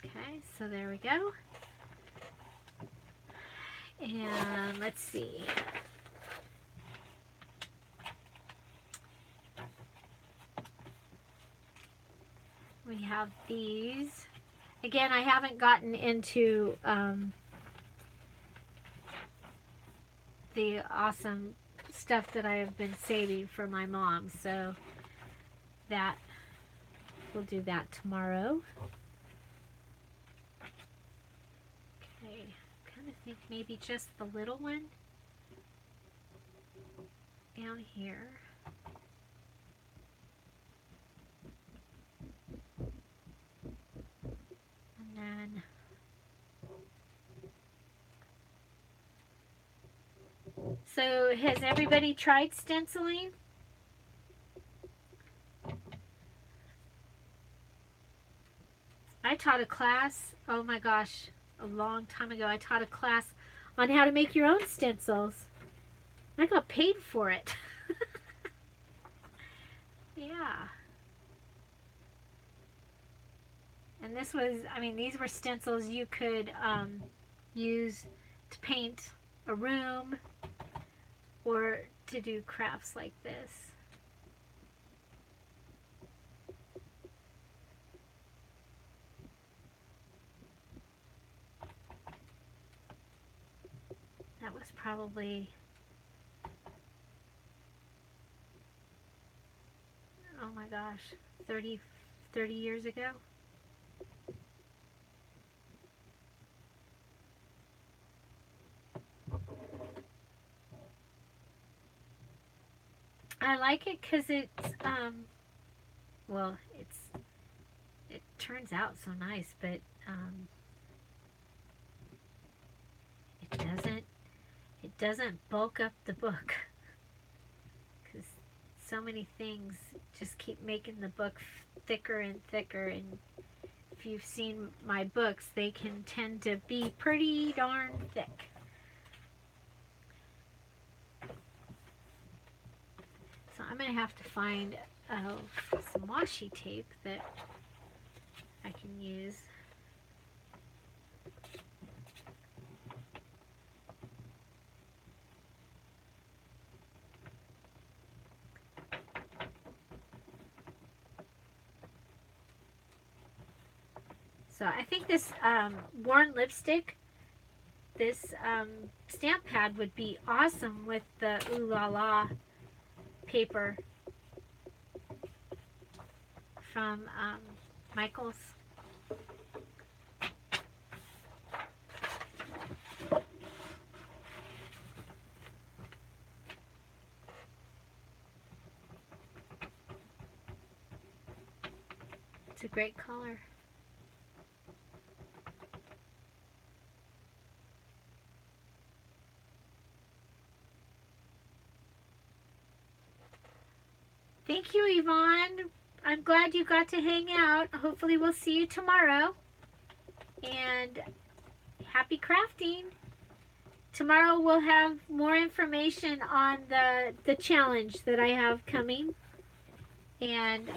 Okay, so there we go. And let's see. We have these. Again, I haven't gotten into the awesome stuff that I have been saving for my mom, so that we'll do that tomorrow. Okay, kind of think maybe just the little one down here. And then so has everybody tried stenciling? I taught a class, oh my gosh, a long time ago. I taught a class on how to make your own stencils. I got paid for it. Yeah. And this was, I mean, these were stencils you could use to paint a room or to do crafts like this. That was probably, oh my gosh, 30 years ago. I like it because it's, well, it turns out so nice, but it doesn't bulk up the book, because so many things just keep making the book thicker and thicker, and if you've seen my books, they can tend to be pretty darn thick. So I'm going to have to find some washi tape that I can use. So I think this worn lipstick, this stamp pad would be awesome with the Ooh La La paper from Michaels. It's a great color. Thank you, Yvonne. I'm glad you got to hang out. Hopefully we'll see you tomorrow. And happy crafting. Tomorrow we'll have more information on the challenge that I have coming. And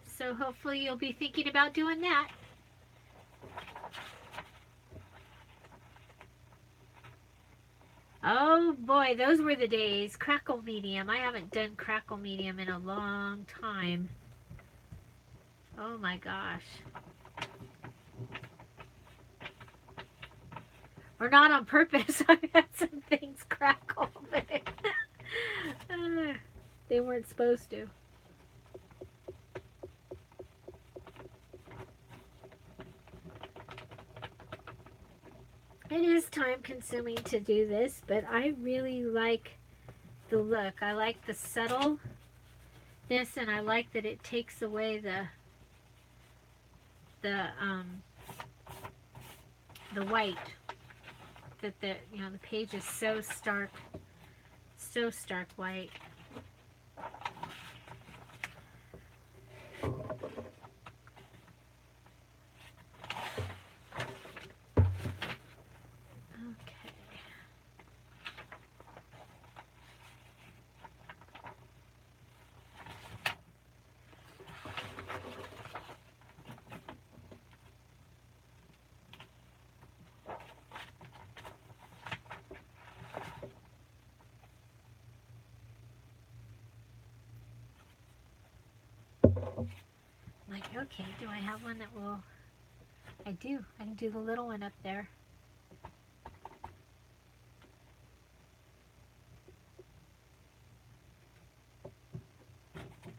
so hopefully you'll be thinking about doing that. Oh boy, those were the days. Crackle medium. I haven't done crackle medium in a long time. Oh my gosh. Or not on purpose. I've had some things crackle, but they weren't supposed to. It is time consuming to do this, but I really like the look. I like the subtleness, and I like that it takes away the white. That the page is so stark white. Like, okay, do I have one that will... I do. I can do the little one up there.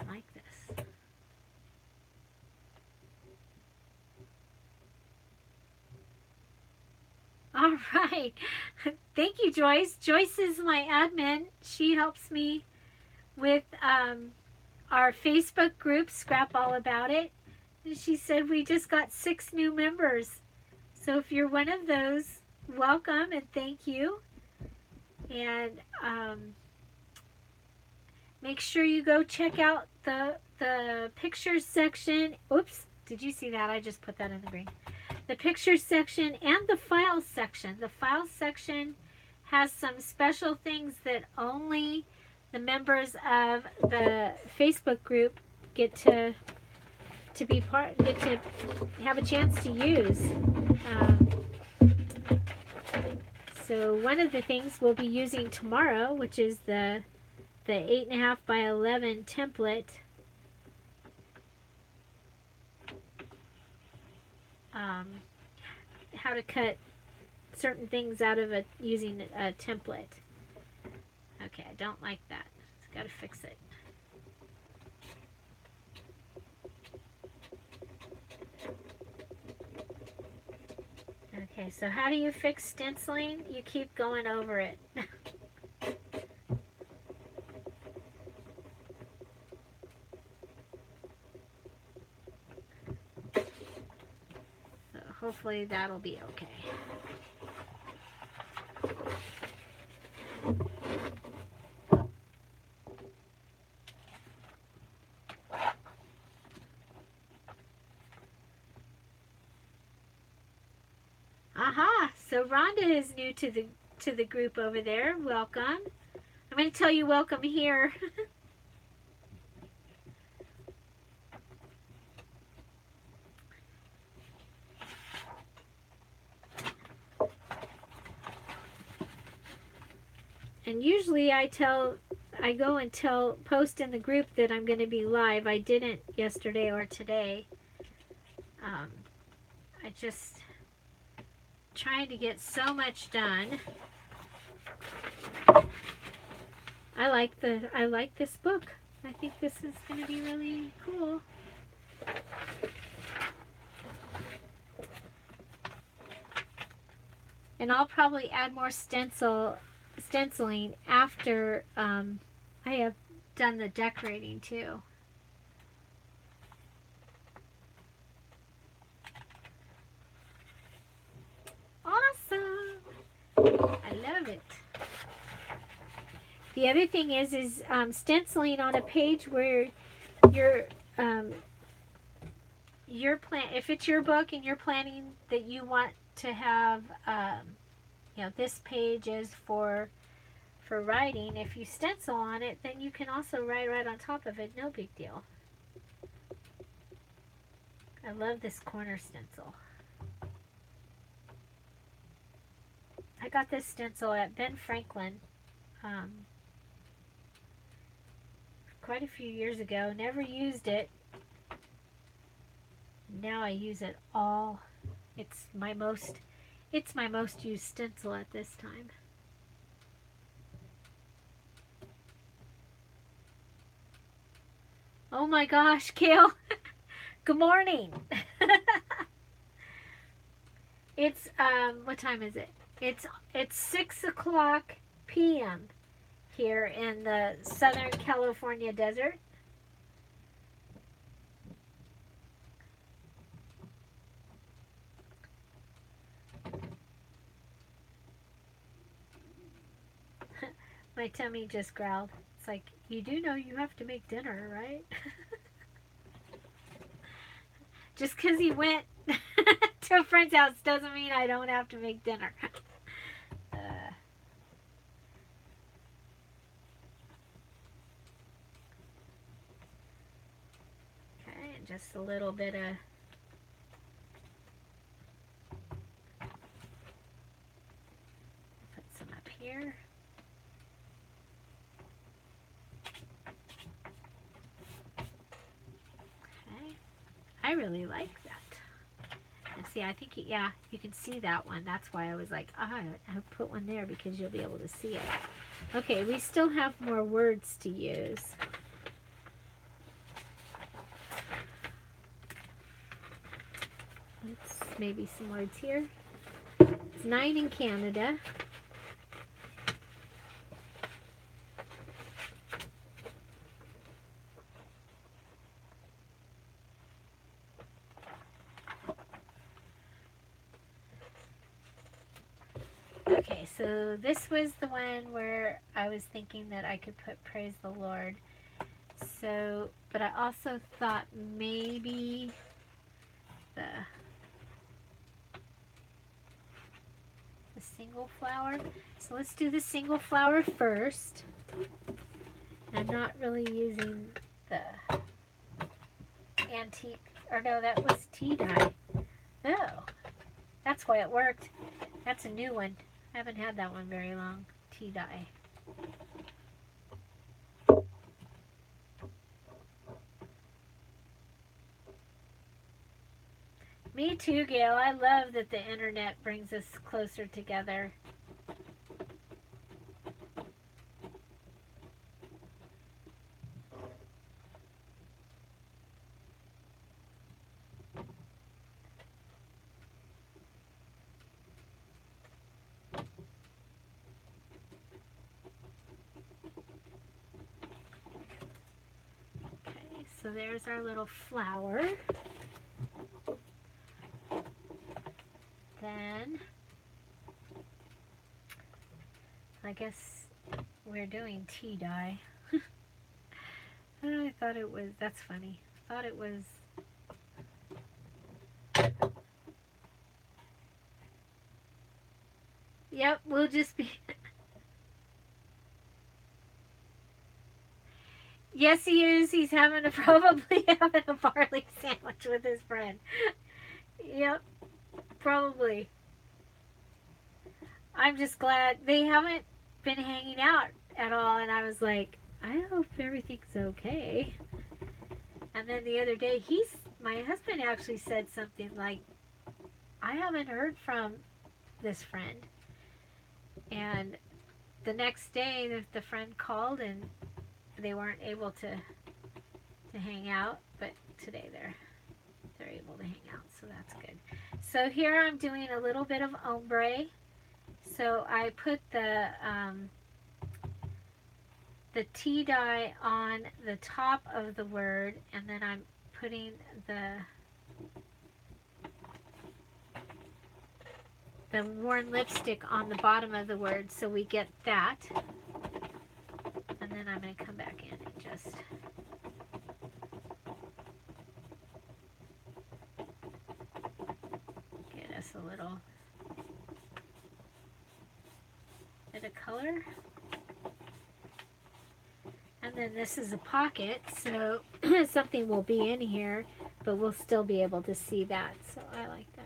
Like this. All right. Thank you, Joyce. Joyce is my admin. She helps me with our Facebook group, Scrap All About It. And she said we just got 6 new members. So if you're one of those, welcome and thank you. And make sure you go check out the pictures section. Oops, did you see that? I just put that in the green. The pictures section and the files section. The files section has some special things that only the members of the Facebook group get to to be get to have a chance to use. Um, so one of the things we'll be using tomorrow, which is the 8.5 by 11 template. How to cut certain things out of using a template. Okay, I don't like that. Got to fix it. Okay, so how do you fix stenciling? You keep going over it. So hopefully that'll be okay. Aha! So Rhonda is new to the group over there. Welcome. I'm going to tell you welcome here. And usually I go and post in the group that I'm going to be live. I didn't yesterday or today. I just trying to get so much done. I like this book. I think this is going to be really cool. And I'll probably add more stenciling after I have done the decorating too. Awesome! I love it. The other thing is stenciling on a page where if it's your book and you're planning that you want to have this page is for writing. If you stencil on it, then you can also write right on top of it. No big deal. I love this corner stencil. I got this stencil at Ben Franklin quite a few years ago. Never used it. Now I use it all. It's my most used stencil at this time. Oh my gosh, Kale. Good morning. It's what time is it? It's 6:00 p.m. here in the Southern California desert. My tummy just growled. It's like, you do know you have to make dinner, right? Just because he went to a friend's house doesn't mean I don't have to make dinner. Okay, and just a little bit of put some up here. Okay, I really like that. And see, I think, yeah, you can see that one. That's why I was like, I put one there because you'll be able to see it. Okay, we still have more words to use. Let's maybe some words here. It's 9 in Canada. Okay, so this was the one where I was thinking that I could put praise the Lord. So, but I also thought maybe the single flower. So let's do the single flower first. I'm not really using the antique Or no, that was tea dye. Oh, that's why it worked. That's a new one. I haven't had that one very long. Tea dye. Me too, Gail. I love that the internet brings us closer together. Okay, so there's our little flower. Then I guess we're doing tea dye. I thought it was, that's funny. I thought it was, yep, we'll just be, yes he is, he's having probably having a barley sandwich with his friend. Yep, probably. I'm just glad they haven't been hanging out at all, and I was like, I hope everything's okay. And then the other day, my husband actually said something like, I haven't heard from this friend. And the next day, the friend called, and they weren't able to hang out, but today they're able to hang out, so that's good. So here I'm doing a little bit of ombre. So I put the tea dye on the top of the word, and then I'm putting the worn lipstick on the bottom of the word, so we get that. And then I'm going to come back in and just get us a little bit of color. And then this is a pocket, so something will be in here, but we'll still be able to see that. So I like that.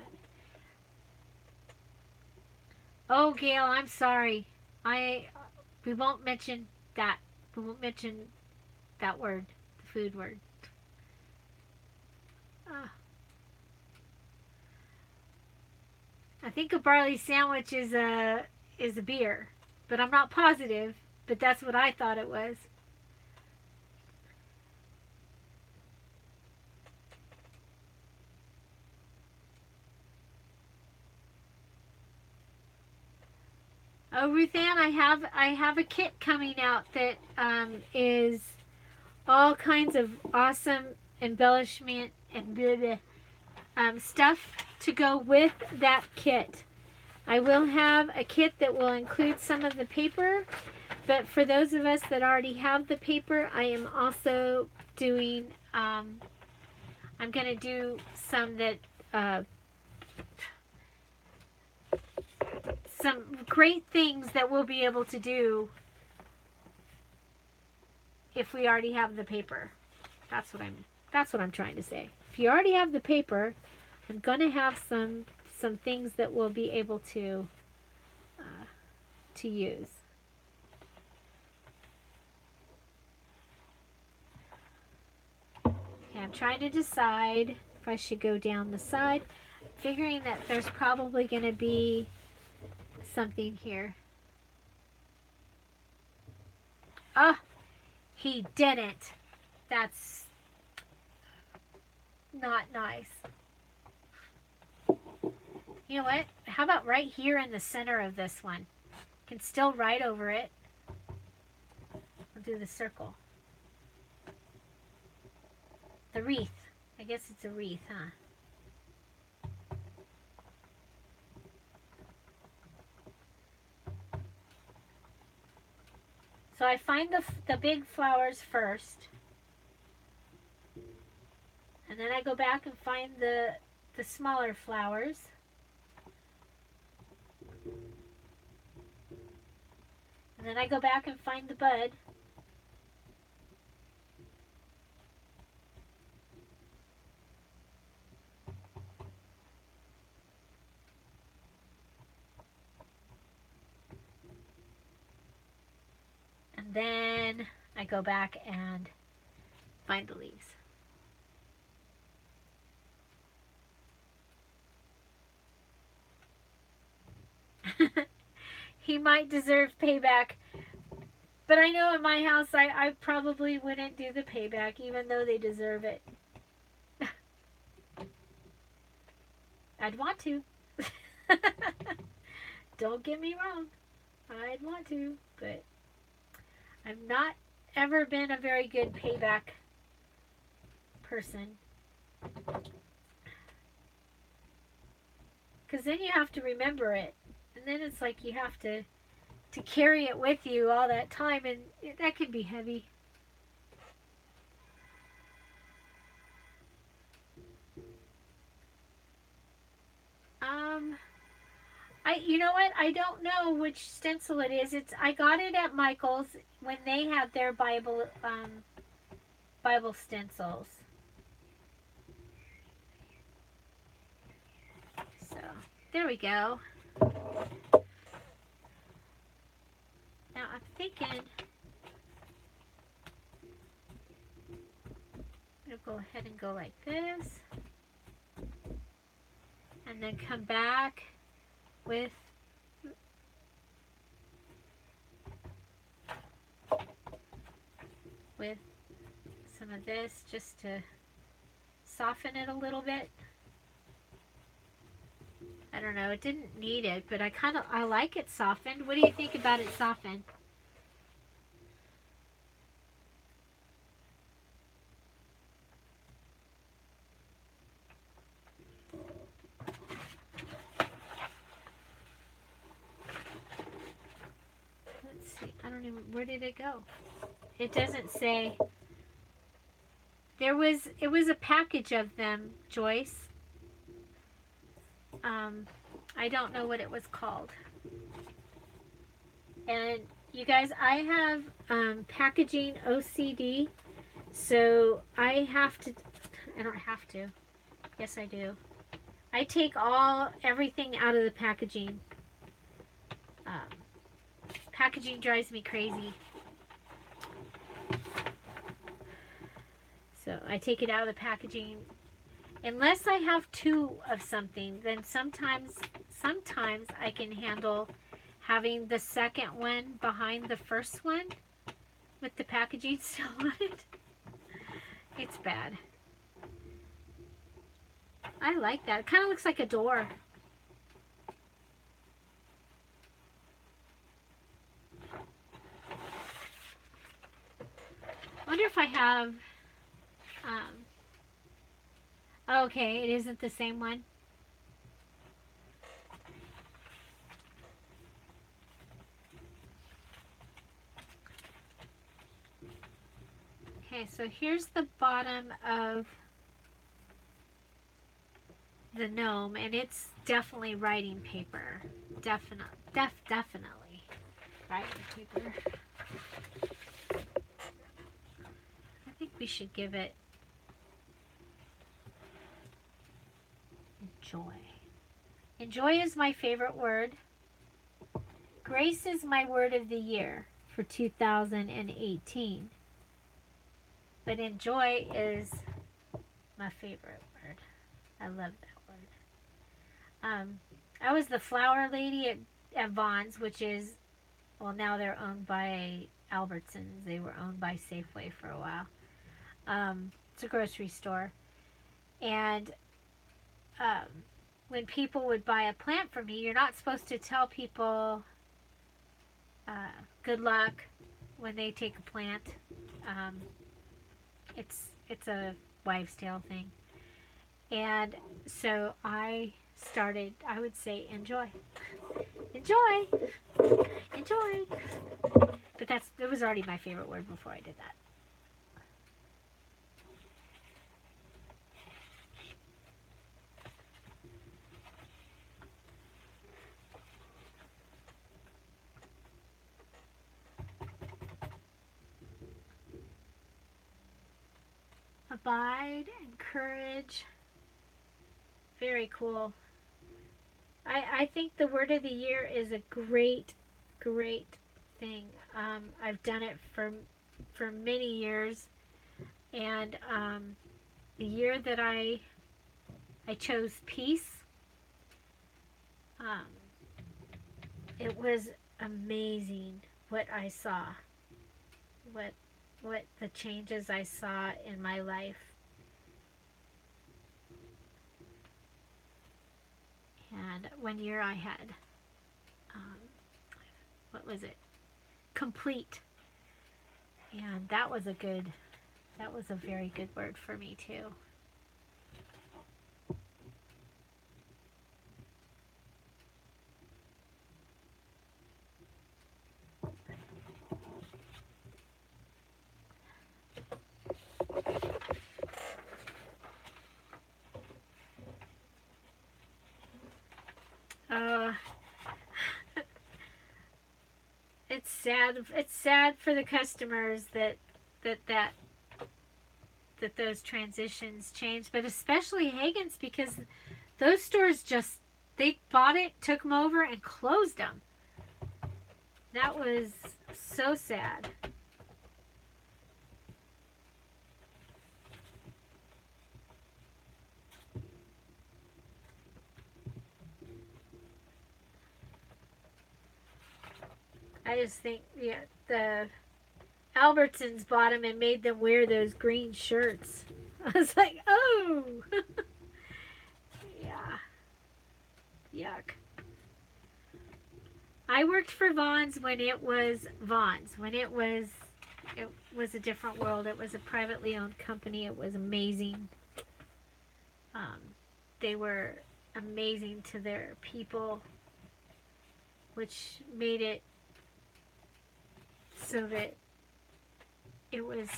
Oh, Gail, I'm sorry. We won't mention that. We won't mention that word, the food word. I think a barley sandwich is a beer, but I'm not positive. But that's what I thought it was. Oh, Ruth Ann, I have a kit coming out that is all kinds of awesome embellishment and blah, blah, stuff to go with that kit. I will have a kit that will include some of the paper, but for those of us that already have the paper, I am also doing, I'm going to do some that, some great things that we'll be able to do if we already have the paper. That's what I'm trying to say. If you already have the paper, I'm going to have some things that we'll be able to use. Okay, I'm trying to decide if I should go down the side, figuring that there's probably going to be something here. Oh, he didn't. That's not nice. You know what? How about right here in the center of this one? Can still write over it. I'll do the circle. The wreath. I guess it's a wreath, huh? So I find the big flowers first. And then I go back and find the smaller flowers. And then I go back and find the bud. And then I go back and find the leaves. He might deserve payback, but I know in my house I probably wouldn't do the payback even though they deserve it. I'd want to. Don't get me wrong. I'd want to, but I've not ever been a very good payback person. Because then you have to remember it. And then it's like you have to carry it with you all that time, and that can be heavy. You know what? I don't know which stencil it is. I got it at Michael's when they had their Bible stencils. So there we go. Now I'm thinking I'm gonna go ahead and go like this, and then come back with some of this just to soften it a little bit. I don't know, it didn't need it, but I like it softened. What do you think about it softened? Let's see, I don't even, where did it go? It doesn't say. It was a package of them, Joyce. I don't know what it was called. And you guys, I have packaging OCD, so I don't have to. Yes, I do. I take everything out of the packaging. Packaging drives me crazy. So I take it out of the packaging. Unless I have two of something, then sometimes I can handle having the second one behind the first one with the packaging still on it. It's bad. I like that. It kind of looks like a door. I wonder if I have... okay, it isn't the same one. Okay, so here's the bottom of the gnome, and it's definitely writing paper. Definitely writing paper. I think we should give it joy. And joy is my favorite word. Grace is my word of the year for 2018. But enjoy is my favorite word. I love that word. I was the flower lady at Vaughn's, which is, well, now they're owned by Albertsons. They were owned by Safeway for a while. It's a grocery store. And when people would buy a plant from me, you're not supposed to tell people good luck when they take a plant. It's a wives' tale thing. And so I would say enjoy. Enjoy! Enjoy! But it was already my favorite word before I did that. Abide, encourage. Very cool. I think the word of the year is a great thing. I've done it for many years, and the year that I chose peace, um, it was amazing what I saw, what what the changes I saw in my life. And one year I had, um, what was it? Complete. And that was a very good word for me too. Uh, it's sad. It's sad for the customers that that that those transitions changed, but especially Hagen's, because those stores just, they bought it, took them over, and closed them. That was so sad. I just think, yeah, the Albertsons bought them and made them wear those green shirts. I was like, oh, yeah, yuck. I worked for Vaughn's when it was Vaughn's. It was a different world. It was a privately owned company. It was amazing. Um, they were amazing to their people, which made it so that it was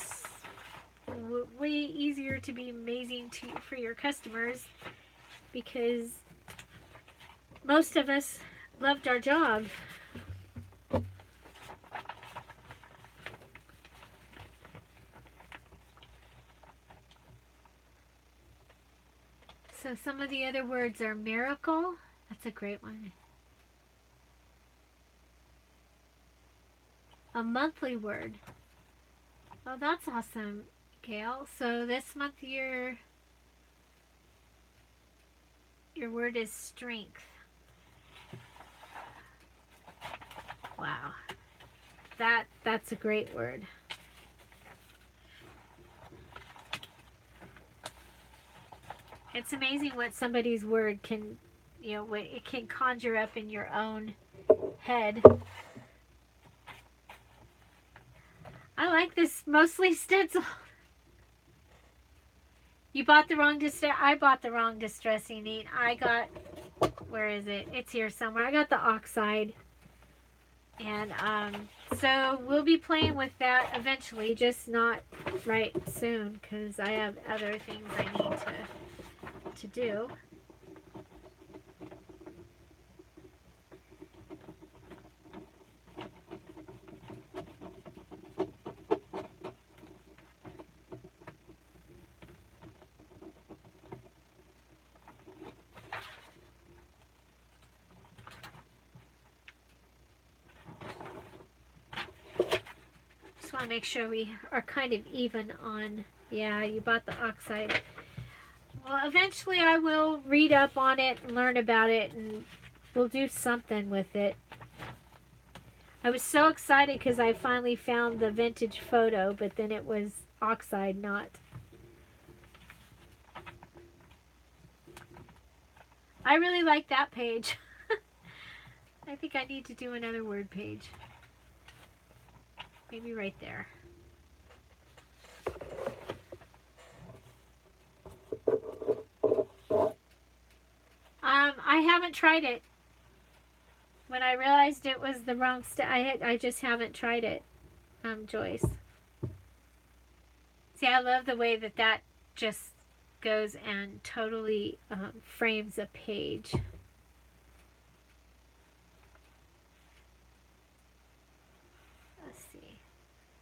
way easier to be amazing for your customers, because most of us loved our job. So some of the other words are miracle. That's a great one. A monthly word. Oh, that's awesome, Gail. So this month your word is strength. Wow. That's a great word. It's amazing what somebody's word can, what it can conjure up in your own head. I like this mostly stencil. You bought the wrong I bought the wrong distressing ink. I got, where is it? It's here somewhere. I got the oxide. And so we'll be playing with that eventually, just not right soon, because I have other things I need to do. Just want to make sure we are kind of even on, yeah, you bought the oxide. Well, eventually I will read up on it and learn about it, and we'll do something with it. I was so excited because I finally found the vintage photo, but then it was oxide, not. I really like that page. I think I need to do another word page. Maybe right there. I haven't tried it. When I realized it was the wrong I just haven't tried it, Joyce. See, I love the way that just goes and totally frames a page. Let's see.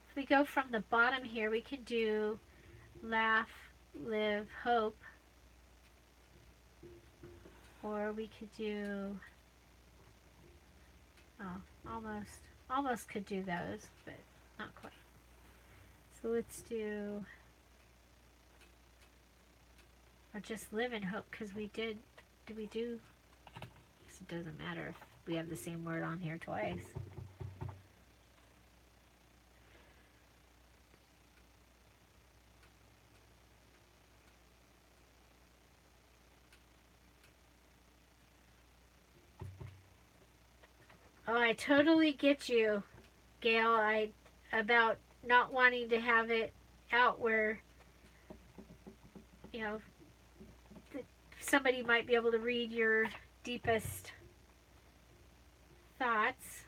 If we go from the bottom here, we can do laugh, live, hope. Or we could do, oh, almost. almost could do those, but not quite. So let's do, or just live in hope, because we did we do, I guess it doesn't matter if we have the same word on here twice. Oh, I totally get you, Gail, about not wanting to have it out where, you know, somebody might be able to read your deepest thoughts.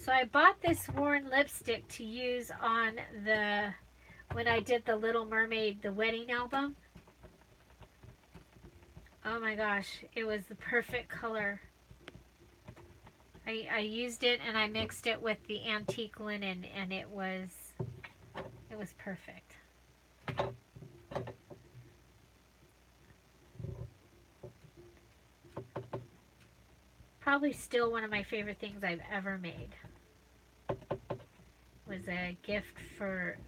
So I bought this worn lipstick to use on when I did the Little Mermaid, the wedding album. Oh my gosh, it was the perfect color. I used it and I mixed it with the antique linen, and it was perfect. Probably still one of my favorite things I've ever made. Was a gift for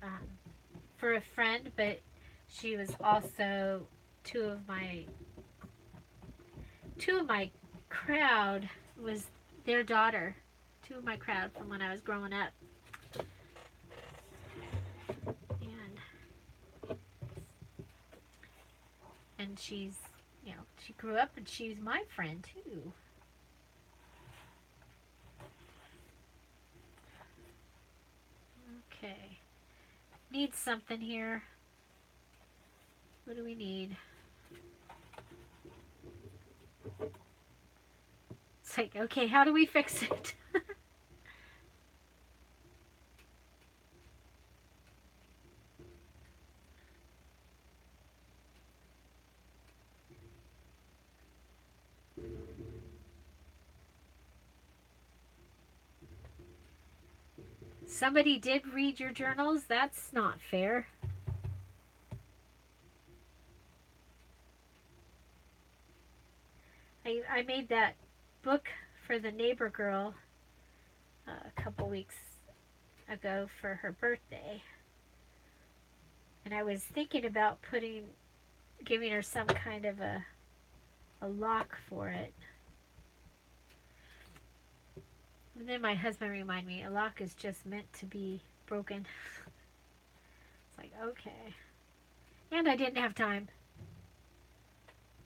a friend, but she was also two of my crowd was their daughter. Two of my crowd from when I was growing up. And she's, you know, she grew up and she's my friend too. Okay. Need something here. What do we need? It's like, okay, how do we fix it? Somebody did read your journals? That's not fair. I made that book for the neighbor girl a couple weeks ago for her birthday. And I was thinking about giving her some kind of a lock for it. And then my husband reminded me, a lock is just meant to be broken. It's like, okay. And I didn't have time.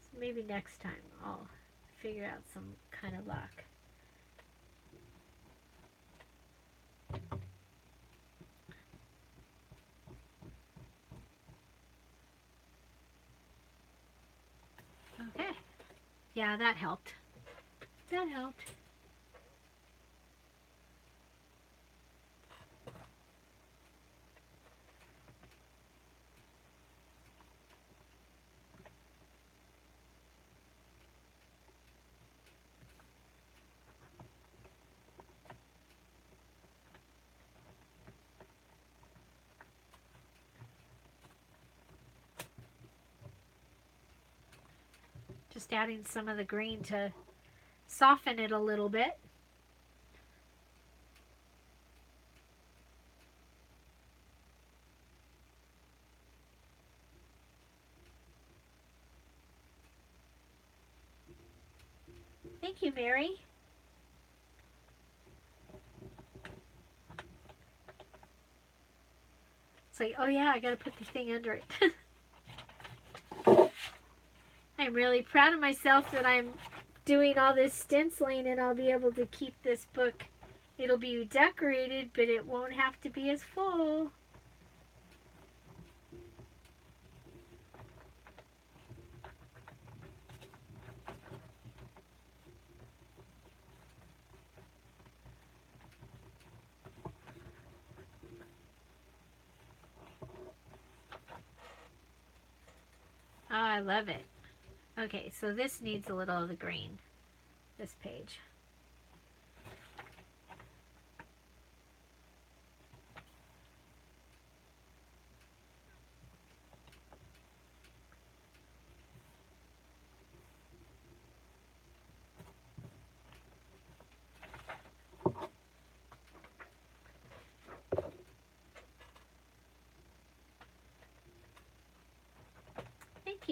So maybe next time I'll figure out some kind of lock. Okay. Yeah, that helped. That helped. Just adding some of the green to soften it a little bit. Thank you, Mary. It's like, oh yeah, I gotta put the thing under it. I'm really proud of myself that I'm doing all this stenciling, and I'll be able to keep this book. It'll be decorated, but it won't have to be as full. Oh, I love it. Okay, so this needs a little of the green, this page.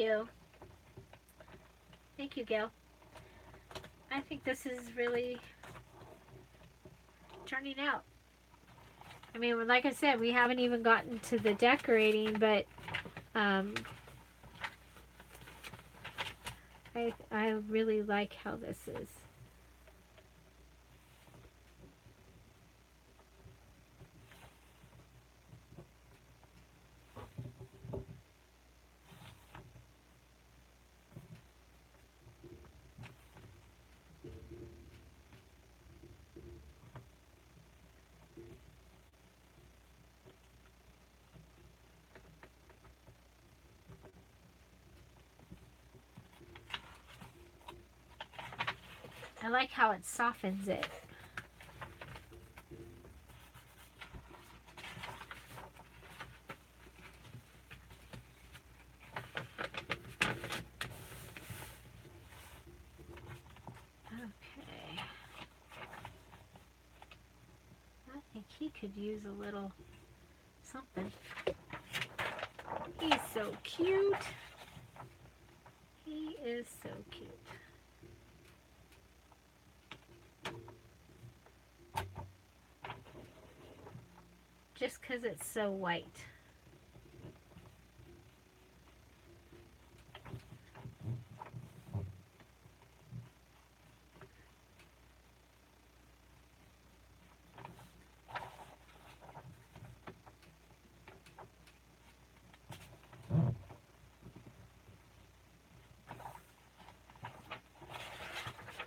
you. Thank you, Gail. I think this is really turning out. I mean, like I said, we haven't even gotten to the decorating, but I really like how this is. I like how it softens it. Okay. I think he could use a little something. He's so cute. He is so cute. Just because it's so white.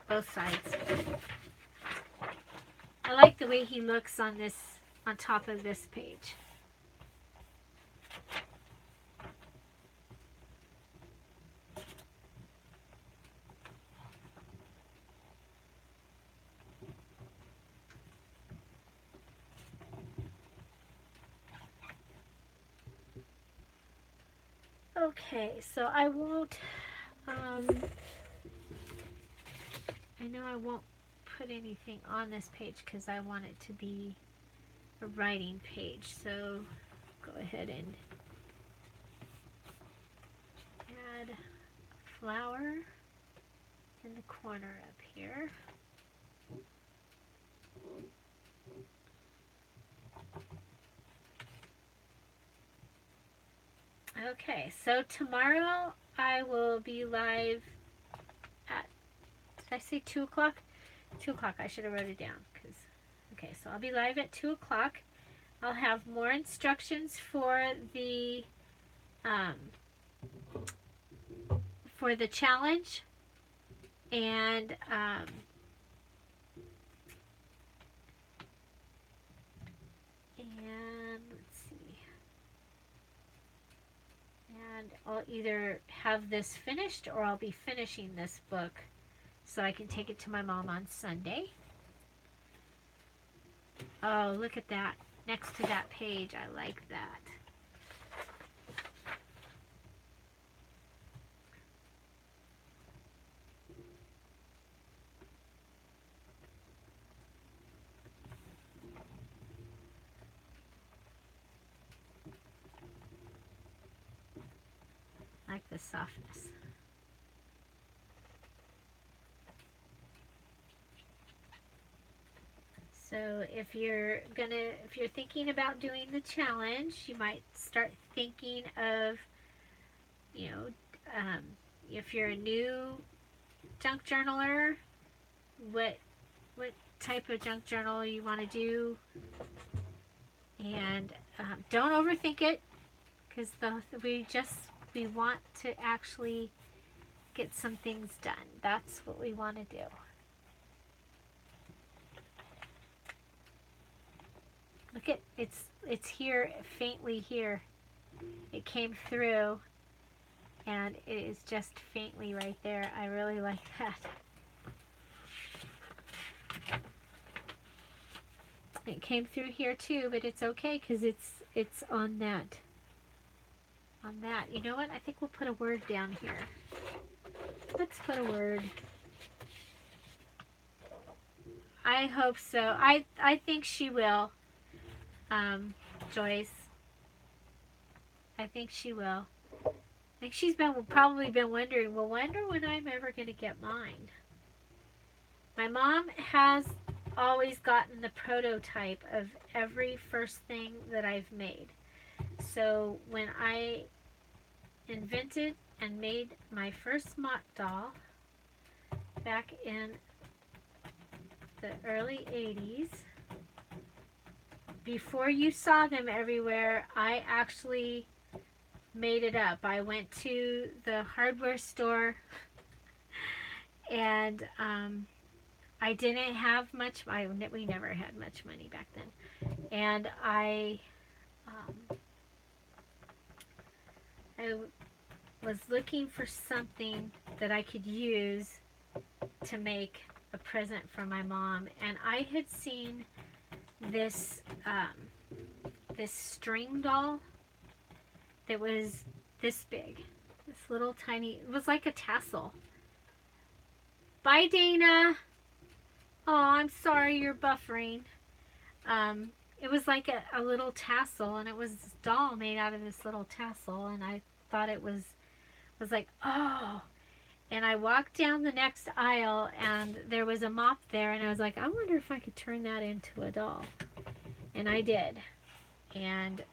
Both sides. I like the way he looks on this, on top of this page. Okay, so I won't, I know I won't put anything on this page because I want it to be a writing page. So go ahead and add a flower in the corner up here. Okay, so tomorrow I will be live at, did I say 2 o'clock? 2 o'clock, I should have wrote it down. Okay, so I'll be live at 2 o'clock. I'll have more instructions for the challenge, and let's see. And I'll either have this finished or I'll be finishing this book so I can take it to my mom on Sunday. Oh, look at that. Next to that page. I like that. I like the softness. So if you're thinking about doing the challenge, you might start thinking of, you know, if you're a new junk journaler, what type of junk journal you want to do, and don't overthink it, because we want to actually get some things done. That's what we want to do. Look at, it's here, faintly here. It came through, and it is just faintly right there. I really like that. It came through here too, but it's okay because it's on that. On that. You know what? I think we'll put a word down here. Let's put a word. I hope so. I think she will. Joyce. I think she will. Like she's probably been wondering, well, wonder when I'm ever going to get mine. My mom has always gotten the prototype of every first thing that I've made. So when I invented and made my first mop doll back in the early 80s, before you saw them everywhere, I actually made it up. I went to the hardware store and I didn't have much. We never had much money back then, and I was looking for something that I could use to make a present for my mom, and I had seen this this string doll that was this big, this little tiny. It was like a tassel. Bye, Dana. Oh, I'm sorry, you're buffering. It was like a little tassel, and it was this doll made out of this little tassel, and I thought it was like, oh. And I walked down the next aisle, and there was a mop there, and I was like, I wonder if I could turn that into a doll. And I did. And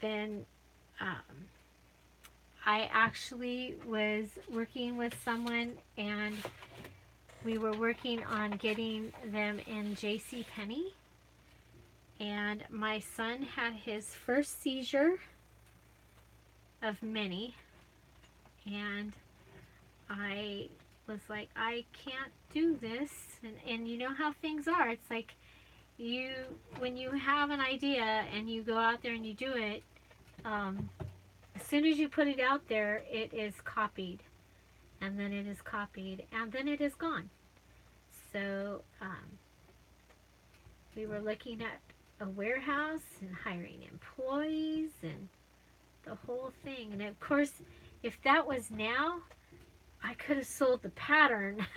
then I actually was working with someone, and we were working on getting them in JCPenney. And my son had his first seizure of many, and I was like, I can't do this. And you know how things are. It's like when you have an idea and you go out there and you do it, as soon as you put it out there, it is copied, and then it is copied, and then it is gone. So we were looking at a warehouse and hiring employees and the whole thing. And of course, if that was now, I could have sold the pattern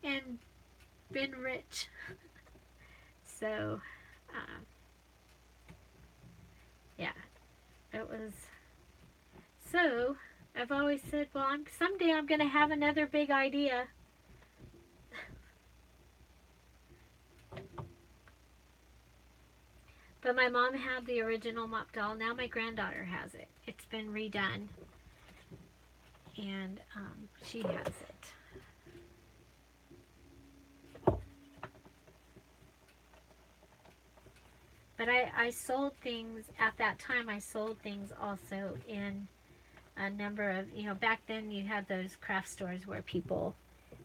and been rich. So yeah, it was. So I've always said, well, someday I'm going to have another big idea. But my mom had the original mop doll. Now my granddaughter has it. It's been redone. And she has it. But I sold things, at that time I sold things also in a number of, back then you had those craft stores where people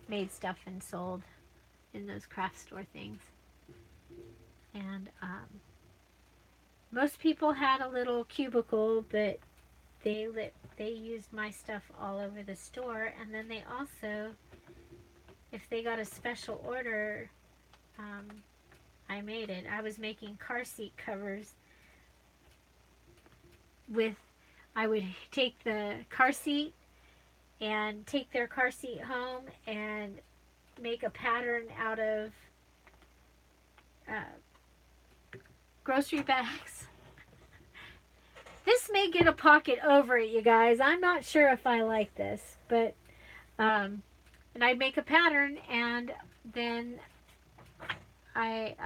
made stuff and sold in those craft store things. And most people had a little cubicle, but they used my stuff all over the store. And then they also, if they got a special order, I made it. I was making car seat covers I would take the car seat and take their car seat home and make a pattern out of grocery bags. This may get a pocket over it, you guys. I'm not sure if I like this, but and I'd make a pattern, and then I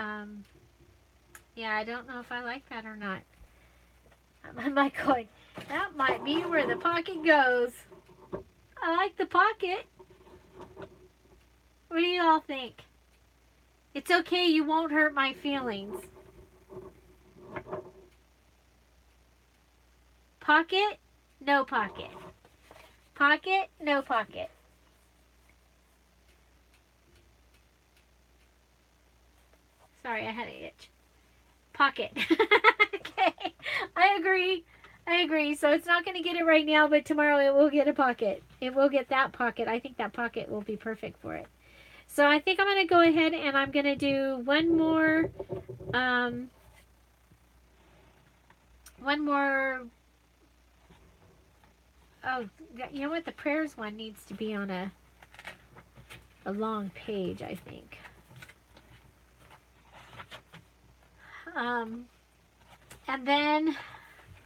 don't know if I like that or not. I'm like going, that might be where the pocket goes. I like the pocket. What do you all think? It's okay, you won't hurt my feelings. Pocket, no pocket. Pocket, no pocket. Sorry, I had an itch. Pocket. Okay, I agree. So it's not going to get it right now, but tomorrow it will get a pocket. It will get that pocket. I think that pocket will be perfect for it. So I think I'm going to go ahead and I'm going to do one more, oh, you know what? The prayers one needs to be on a long page, I think. And then,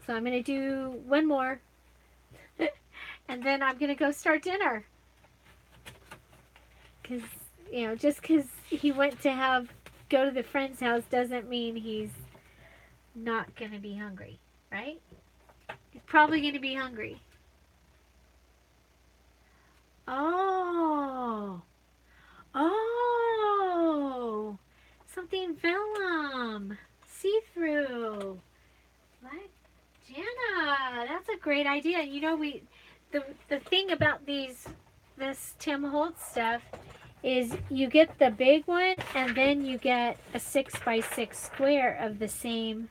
so I'm going to do one more. And then I'm going to go start dinner. Because, just because he went to go to the friend's house doesn't mean he's not going to be hungry, right? He's probably going to be hungry. Oh. Oh. Something vellum. See-through. Like, Jana, that's a great idea. The thing about this Tim Holtz stuff is you get the big one and then you get a 6x6 square of the same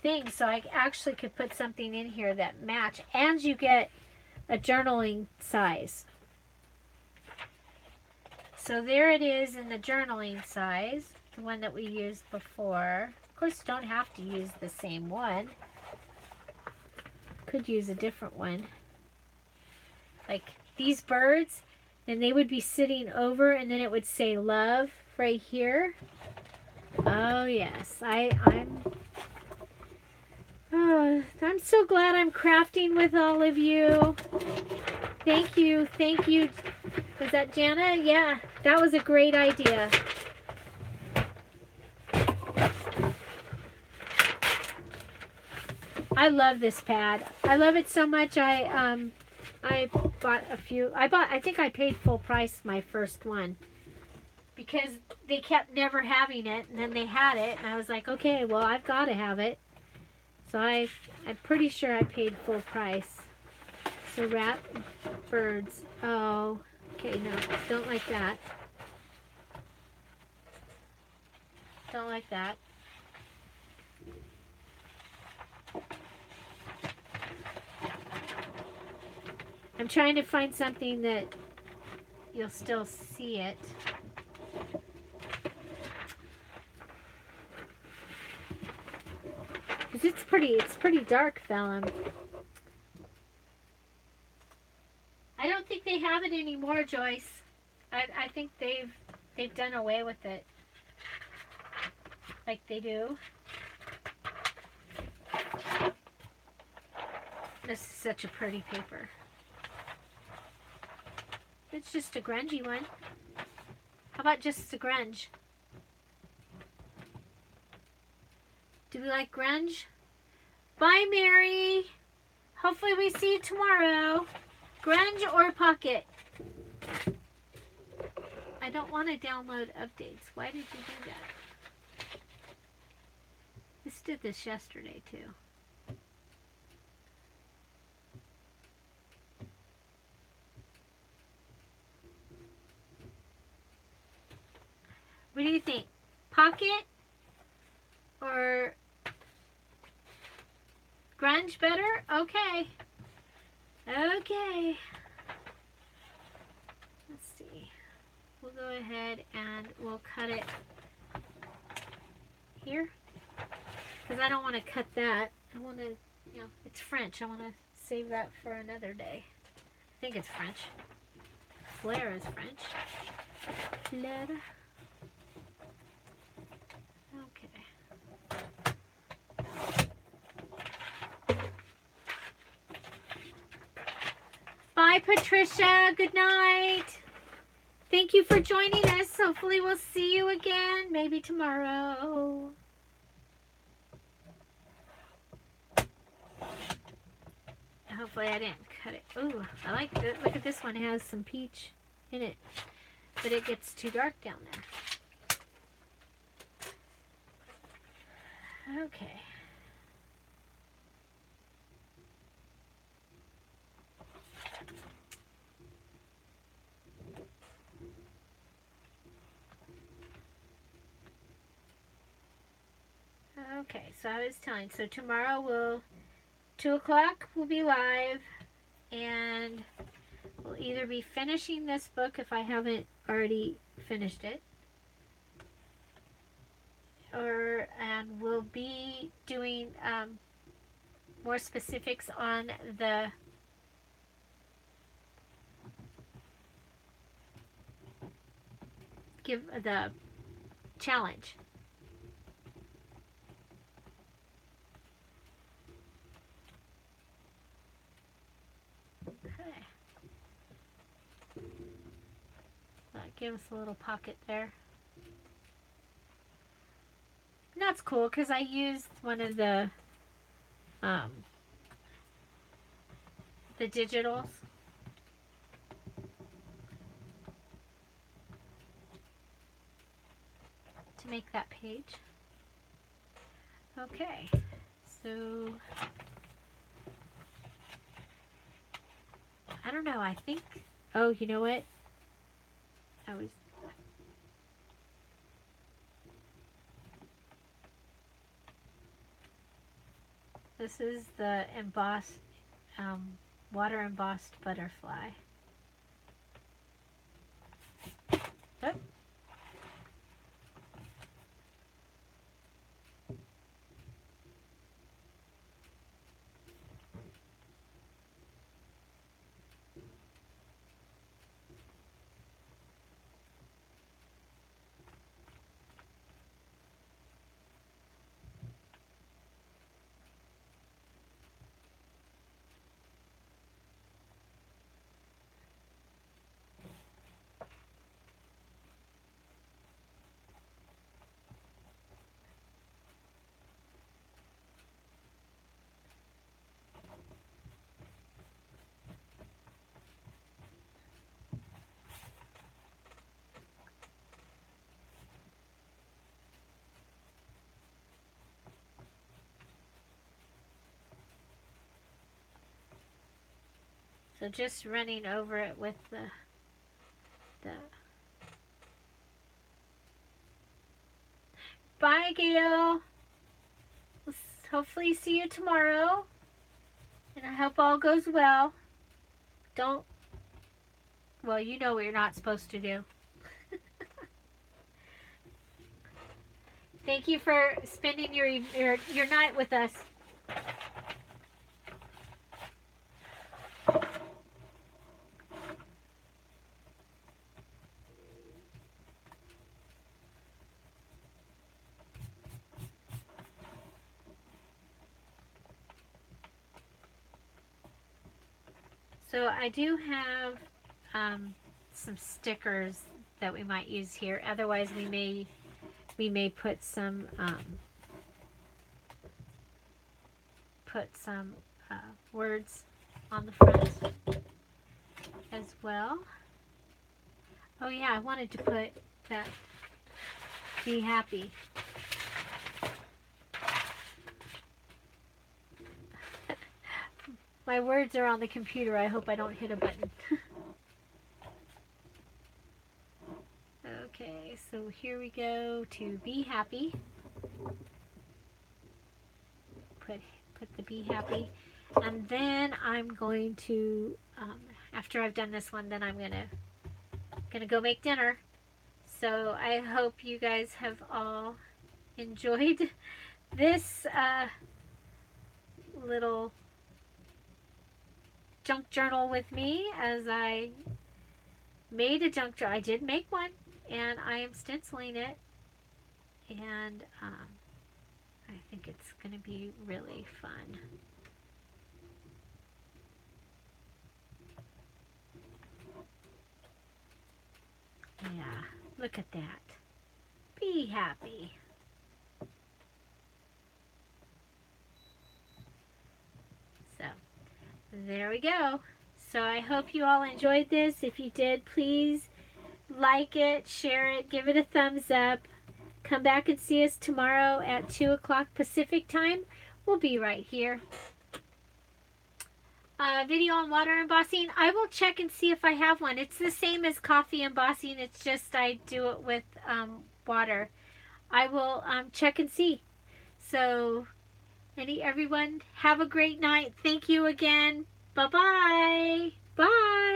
thing. So I actually could put something in here that match, and you get a journaling size. So there it is in the journaling size, the one that we used before. Of course, you don't have to use the same one. Could use a different one. Like these birds, and they would be sitting over, and then it would say love right here. Oh yes, I'm so glad I'm crafting with all of you. Thank you. Was that Jana? Yeah, that was a great idea. I love this pad. I love it so much. I bought a few. I think I paid full price my first one because they kept never having it, and then they had it, and I was like, okay, well, I've got to have it. So I'm pretty sure I paid full price. So rat birds. Oh, okay, no, don't like that. Don't like that. I'm trying to find something that you'll still see it. Because it's pretty dark vellum. I don't think they have it anymore, Joyce. I think they've done away with it. Like they do. This is such a pretty paper. It's just a grungy one. How about just the grunge? Do we like grunge? Bye, Mary. Hopefully we see you tomorrow. Grunge or pocket? I don't want to download updates. Why did you do that? This did this yesterday too. What do you think? Pocket or grunge better? Okay. Okay. Let's see. We'll go ahead and we'll cut it here. Because I don't want to cut that. I want to, it's French. I want to save that for another day. I think it's French. Flare is French. Flare. Bye, Patricia. Good night. Thank you for joining us. Hopefully we'll see you again. Maybe tomorrow. Hopefully I didn't cut it. Ooh, I like it. Look at this one. It has some peach in it. But it gets too dark down there. Okay. Okay, so I was telling, so tomorrow 2 o'clock we'll be live, and we'll either be finishing this book if I haven't already finished it, and we'll be doing more specifics on the challenge. give us a little pocket there. And that's cool because I used one of the digitals. To make that page. Okay, so I don't know, I think, oh, you know what? This is the embossed, water embossed butterfly. Oh. So just running over it with the Bye, Gail. We'll hopefully see you tomorrow. And I hope all goes well. Well, you know what you're not supposed to do. Thank you for spending your night with us. So I do have some stickers that we might use here. Otherwise, we may put some words on the front as well. Oh yeah, I wanted to put that "Be Happy." My words are on the computer. I hope I don't hit a button. Okay, so here we go to "Be Happy." Put the "Be Happy," and then I'm going to after I've done this one, then I'm gonna go make dinner. So I hope you guys have all enjoyed this little junk journal with me as I made a junk journal. I did make one, and I am stenciling it, and I think it's going to be really fun. Yeah, look at that. Be happy. So, there we go. So I hope you all enjoyed this. If you did, please like it, share it, give it a thumbs up. Come back and see us tomorrow at 2 o'clock Pacific time. We'll be right here. Video on water embossing. I will check and see if I have one. It's the same as coffee embossing. It's just I do it with water. I will check and see. So, everyone, have a great night. Thank you again. Bye-bye. Bye.